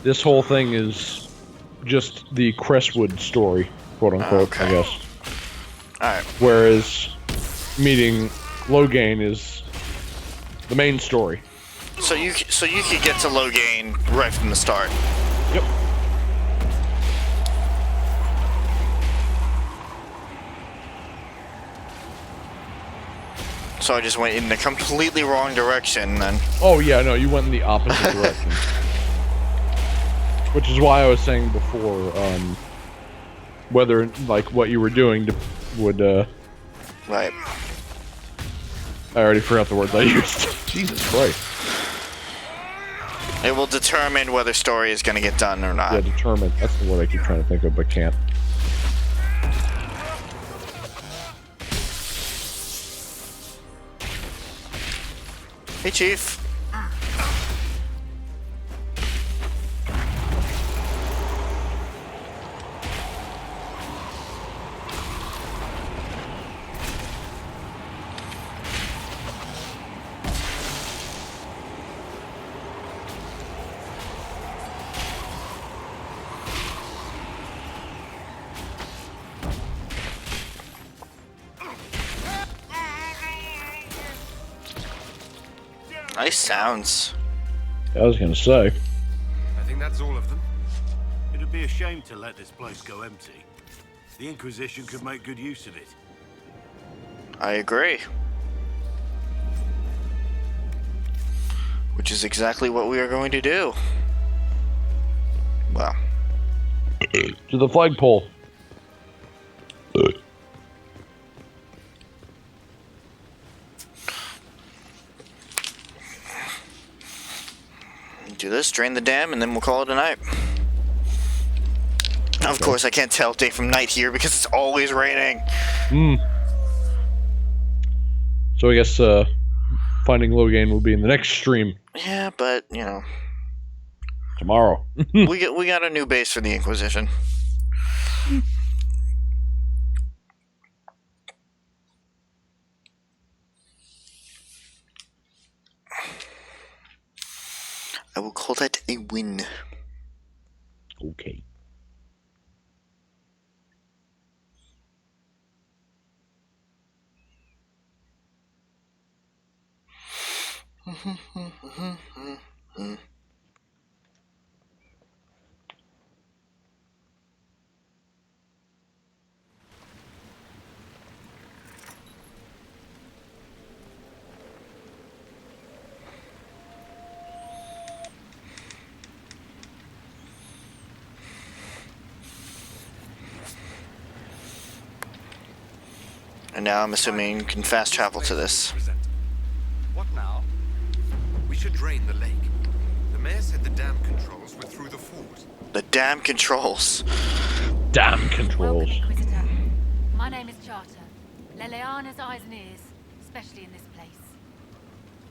This whole thing is just the Crestwood story, quote unquote, I guess. Alright. Whereas meeting Loghain is the main story. So you could get to Loghain right from the start. Yep. So I just went in the completely wrong direction then. Oh yeah, no, you went in the opposite direction. Which is why I was saying before, whether, like, what you were doing would, Right. I already forgot the words I used. Jesus Christ. It will determine whether story is going to get done or not. Yeah, determine. That's the word I keep trying to think of, but can't. Hey, Chief. Nice sounds. I was gonna say. I think that's all of them. It'd be a shame to let this place go empty. The Inquisition could make good use of it. I agree. Which is exactly what we are going to do. Well. To the flagpole. Do this, drain the dam, and then we'll call it a night. Of course, I can't tell day from night here because it's always raining. So I guess finding Loghain will be in the next stream. Yeah, but you know, tomorrow. we got a new base for the Inquisition. I will call that a win. Okay. And now I'm assuming you can fast travel to this. What now? We should drain the lake. The mayor said the dam controls were through the fort. The dam controls. Dam controls. Welcome, Inquisitor. My name is Charter. Leleana's eyes and ears, especially in this place.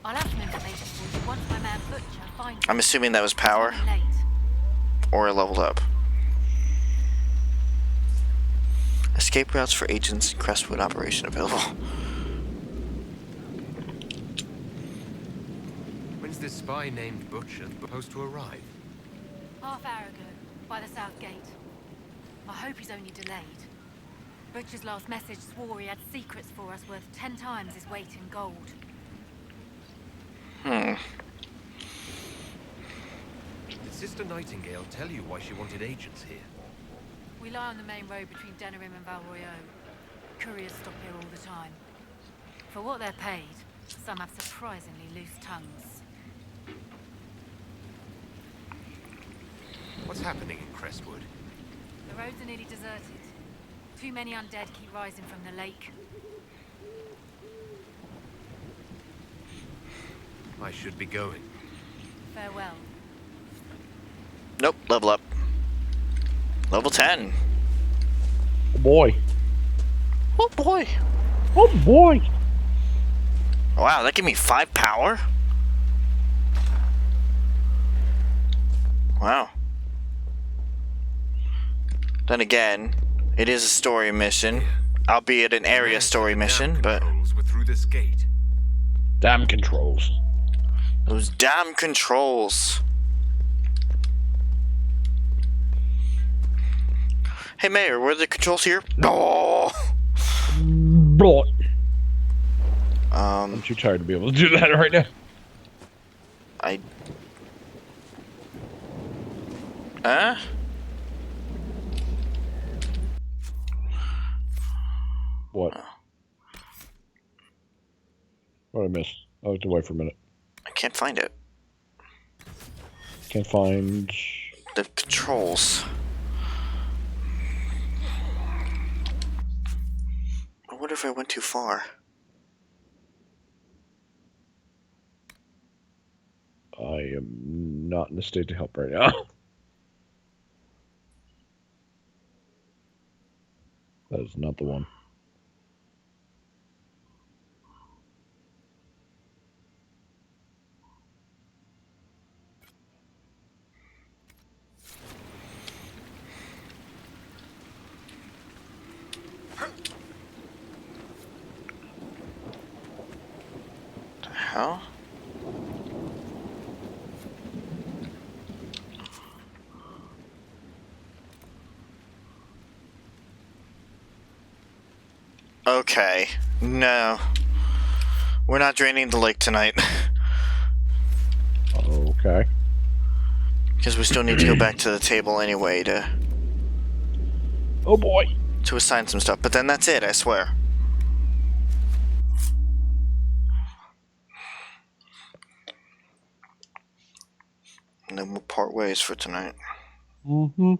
I'll have some information for you once my man Butcher finds I'm assuming that was power. late. Or it leveled up. Escape routes for agents in Crestwood operation available. When's this spy named Butcher supposed to arrive? Half hour ago, by the south gate. I hope he's only delayed. Butcher's last message swore he had secrets for us worth 10 times his weight in gold. Hmm. Did Sister Nightingale tell you why she wanted agents here? We lie on the main road between Denerim and Valroyo. Couriers stop here all the time. For what they're paid, some have surprisingly loose tongues. What's happening in Crestwood? The roads are nearly deserted. Too many undead keep rising from the lake. I should be going. Farewell. Nope, level up. Level 10. Boy. Oh boy. Oh boy. Wow, that gave me 5 power? Wow. Then again, it is a story mission, albeit an area story mission, but... Were through this gate. Damn controls. Those damn controls. Hey Mayor, were the controls here? No. Blah. I'm too tired to be able to do that right now. Huh? What? What did I miss? I looked away for a minute. I can't find it. Can't find... the controls. I wonder if I went too far. I am not in a state to help right now. That is not the one. The hell? Okay. No. We're not draining the lake tonight. Okay. Because we still need to go back to the table anyway to... oh boy! To assign some stuff. But then that's it, I swear. And then we'll part ways for tonight. Mm-hmm.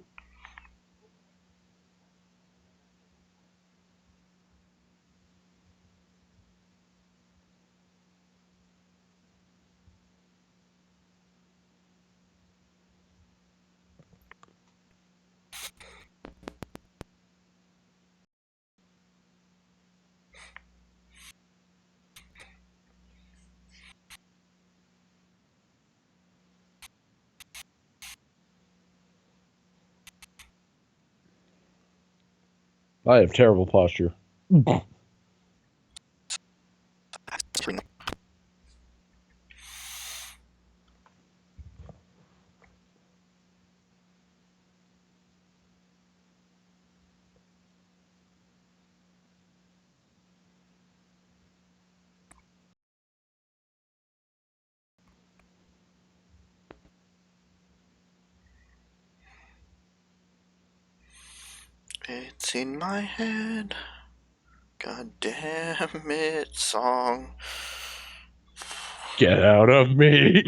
I have terrible posture. It's in my head. God damn it, song. Get out of me!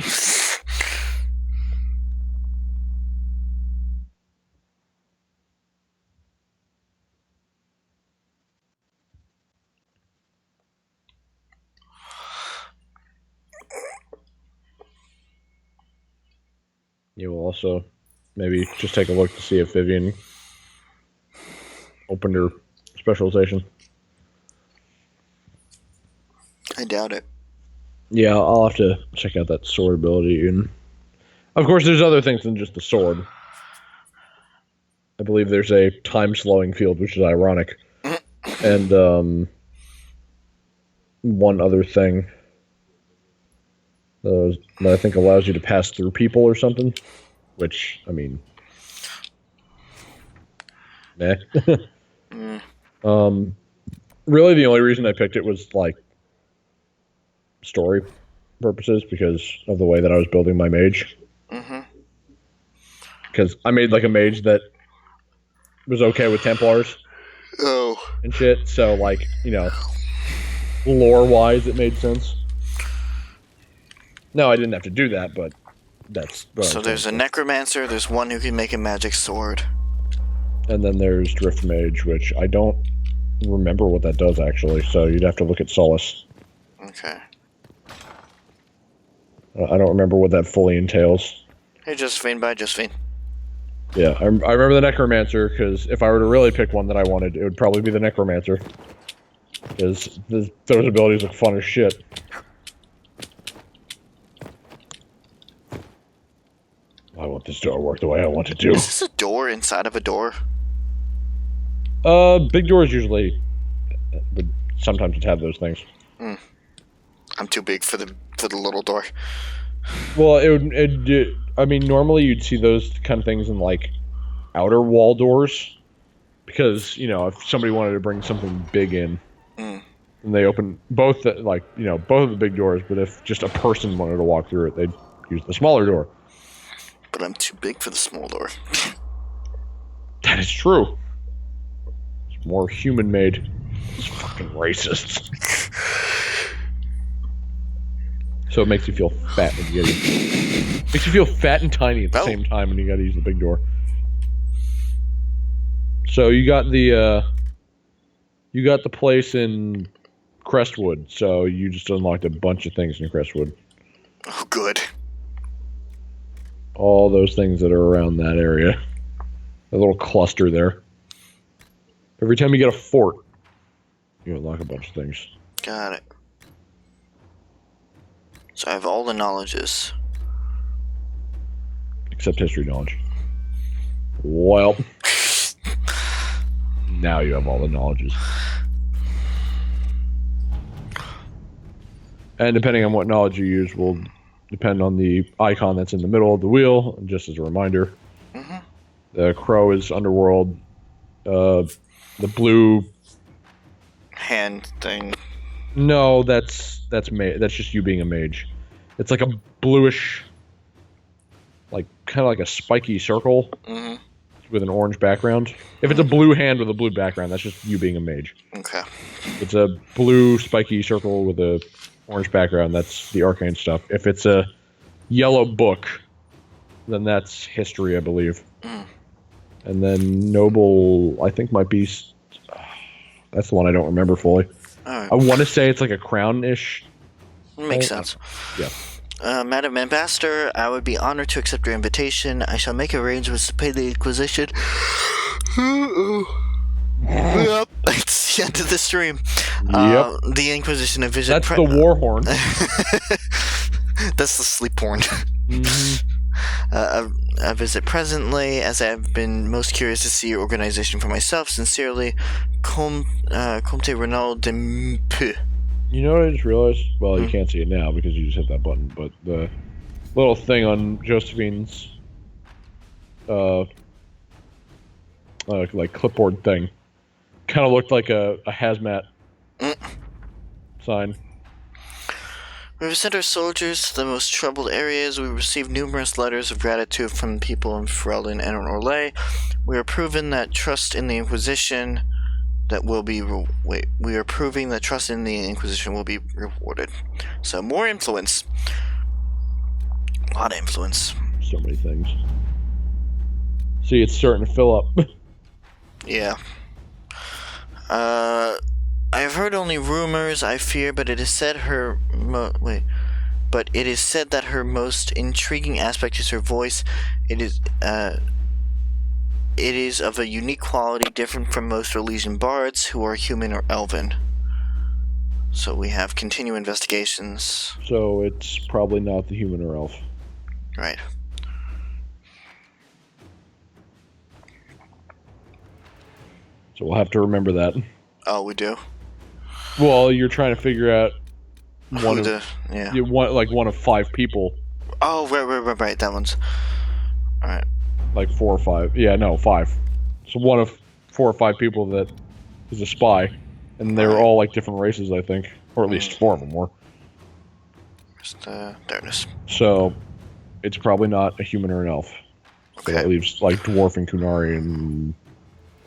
You will also maybe just take a look to see if Vivian opened her specialization. I doubt it. Yeah, I'll have to check out that sword ability. And of course, there's other things than just the sword. I believe there's a time-slowing field, which is ironic. And one other thing that I think allows you to pass through people or something. Which, I mean... meh. Really, the only reason I picked it was, like, story purposes, because of the way that I was building my mage. Because I made, like, a mage that was okay with Templars. Oh. And shit, so, like, you know, lore-wise, it made sense. No, I didn't have to do that, but that's... So there's a necromancer, there's one who can make a magic sword. And then there's Drift Mage, which I don't remember what that does, actually, so you'd have to look at Solace. Okay. I don't remember what that fully entails. Hey, Josephine, bye, Josephine. Yeah, I remember the Necromancer, because if I were to really pick one that I wanted, it would probably be the Necromancer. Because those abilities look fun as shit. I want this door to work the way I want it to. Is this a door inside of a door? Big doors usually would sometimes have those things. I'm too big for the little door. Well, I mean, normally you'd see those kind of things in, like, outer wall doors. Because, you know, if somebody wanted to bring something big in, and they open both of the big doors, but if just a person wanted to walk through it, they'd use the smaller door. But I'm too big for the small door. That is true. It's more human-made. It's fucking racist. So it makes you feel fat when you get it. Makes you feel fat and tiny at the same time when you gotta use the big door. So you got the place in Crestwood, so you just unlocked a bunch of things in Crestwood. Oh, good. All those things that are around that area. A little cluster there. Every time you get a fort, you unlock a bunch of things. Got it. So I have all the knowledges. Except history knowledge. Well. Now you have all the knowledges. And depending on what knowledge you use will depend on the icon that's in the middle of the wheel, just as a reminder. The crow is underworld. The blue hand thing. No, that's just you being a mage. It's like a bluish, like kind of like a spiky circle with an orange background. If it's a blue hand with a blue background, that's just you being a mage. Okay. It's a blue spiky circle with a orange background. That's the arcane stuff. If it's a yellow book, then that's history, I believe. And then noble, I think might be. That's the one I don't remember fully. I want to say it's like a crown-ish. Makes sense. Yeah. Madam Ambassador, I would be honored to accept your invitation. I shall make arrangements to pay the Inquisition. Yep, it's the end of the stream. Yep. The Inquisition, a visit. That's the war horn. That's the sleep horn. A visit presently, as I have been most curious to see your organization for myself. Sincerely, Comte Renaud de Mpe. You know what I just realized? Well, you can't see it now because you just hit that button, but the little thing on Josephine's like clipboard thing kind of looked like a hazmat sign. We have sent our soldiers to the most troubled areas. We received numerous letters of gratitude from people in Ferelden and Orlais. We are proving that trust in the Inquisition we are proving that trust in the Inquisition will be rewarded. So more influence. A lot of influence. So many things. See, it's starting to fill up. Yeah. I have heard only rumors, I fear, but it is said that her most intriguing aspect is her voice. It is of a unique quality, different from most Orlesian bards who are human or elven. So we have continue investigations. So it's probably not the human or elf. Right. So we'll have to remember that. Oh, we do? Well, you're trying to figure out one of 5 people. Oh, right. That one's... Alright. Like 4 or 5. Yeah, no, 5. So one of 4 or 5 people that is a spy. And they're all like different races, I think. Or at least 4 of them were. There it is. So it's probably not a human or an elf. Okay. So that leaves like dwarf and Kunari and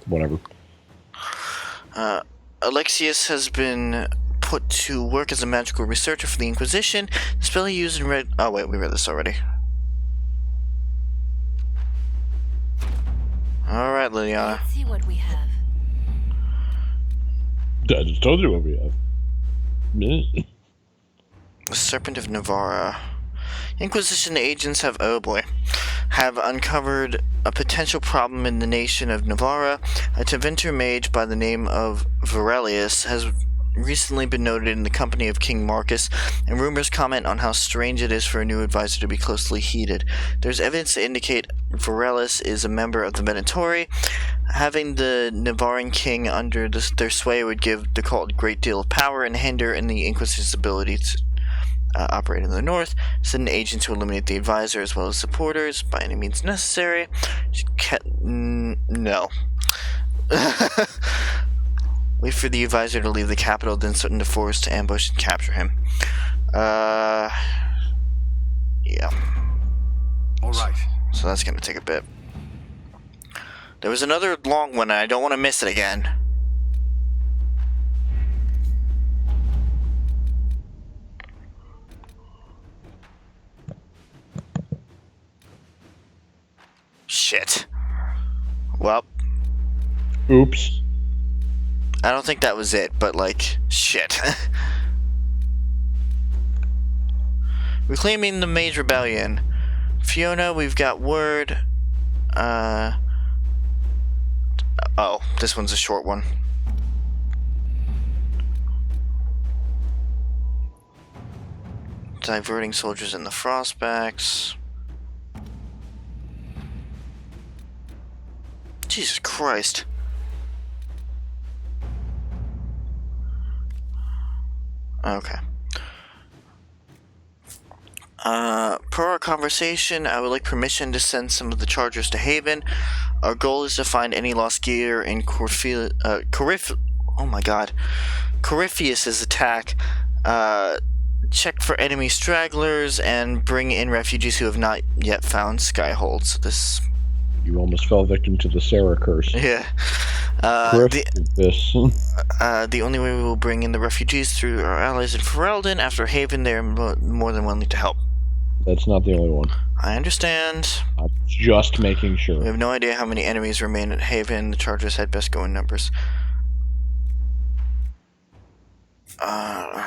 whatever. Alexius has been put to work as a magical researcher for the Inquisition. The spell he used in red... Oh, wait, we read this already. Alright, Liliana. Let's see what we have. I just told you what we have. The Serpent of Navarra. Inquisition agents have... Oh, boy. have uncovered a potential problem in the nation of Navarra. A Tevinter mage by the name of Varelius has recently been noted in the company of King Marcus, and rumors comment on how strange it is for a new advisor to be closely heeded. There's evidence to indicate Varelius is a member of the Venatori. Having the Navarran king under their sway would give the cult a great deal of power and hinder in the Inquisition's ability to operate in the north. Send an agent to eliminate the advisor as well as supporters by any means necessary. No. Wait for the advisor to leave the capital, then sit in the forest to ambush and capture him. Yeah. Alright. So that's gonna take a bit. There was another long one, and I don't want to miss it again. Shit. Well. Oops. I don't think that was it, but like, shit. Reclaiming the Mage Rebellion. Fiona, we've got word. Oh, this one's a short one. Diverting soldiers in the Frostbacks. Jesus Christ. Okay. Per our conversation, I would like permission to send some of the chargers to Haven. Our goal is to find any lost gear in Corypheus's attack. Check for enemy stragglers and bring in refugees who have not yet found Skyhold. So this. You almost fell victim to the Sarah curse. Yeah. The only way we will bring in the refugees through our allies in Ferelden. After Haven, they are more than willing to help. That's not the only one. I understand. I'm just making sure. We have no idea how many enemies remain at Haven. The Chargers had best go in numbers. I'm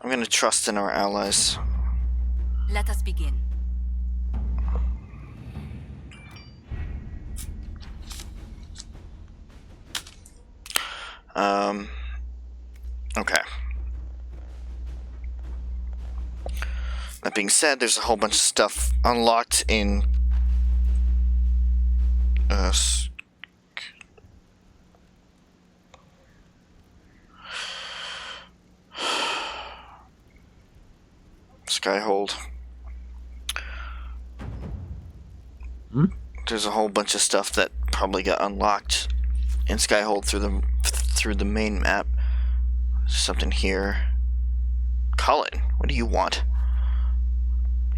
going to trust in our allies. Let us begin. Okay. That being said, there's a whole bunch of stuff unlocked in Skyhold. There's a whole bunch of stuff that probably got unlocked in Skyhold through the main map. There's something here. Cullen, what do you want?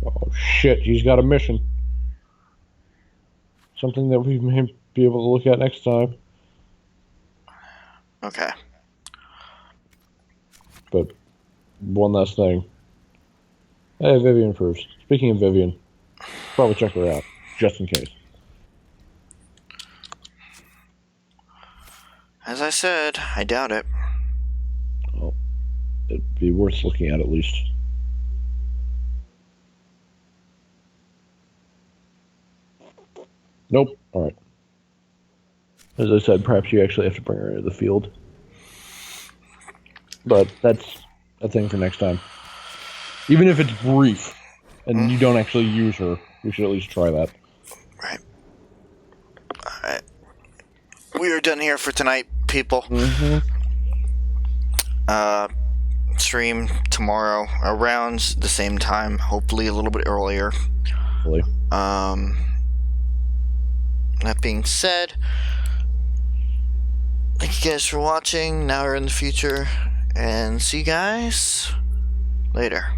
Oh shit, he's got a mission. Something that we may be able to look at next time. Okay. But one last thing. Hey, Vivian first. Speaking of Vivian, probably check her out, just in case. As I said, I doubt it. Well, it'd be worth looking at least. Nope. Alright. As I said, perhaps you actually have to bring her into the field. But that's a thing for next time. Even if it's brief, and you don't actually use her, you should at least try that. Right. Alright. We are done here for tonight, people. Stream tomorrow around the same time, hopefully a little bit earlier. Hopefully. That being said, thank you guys for watching, now or in the future, and see you guys later.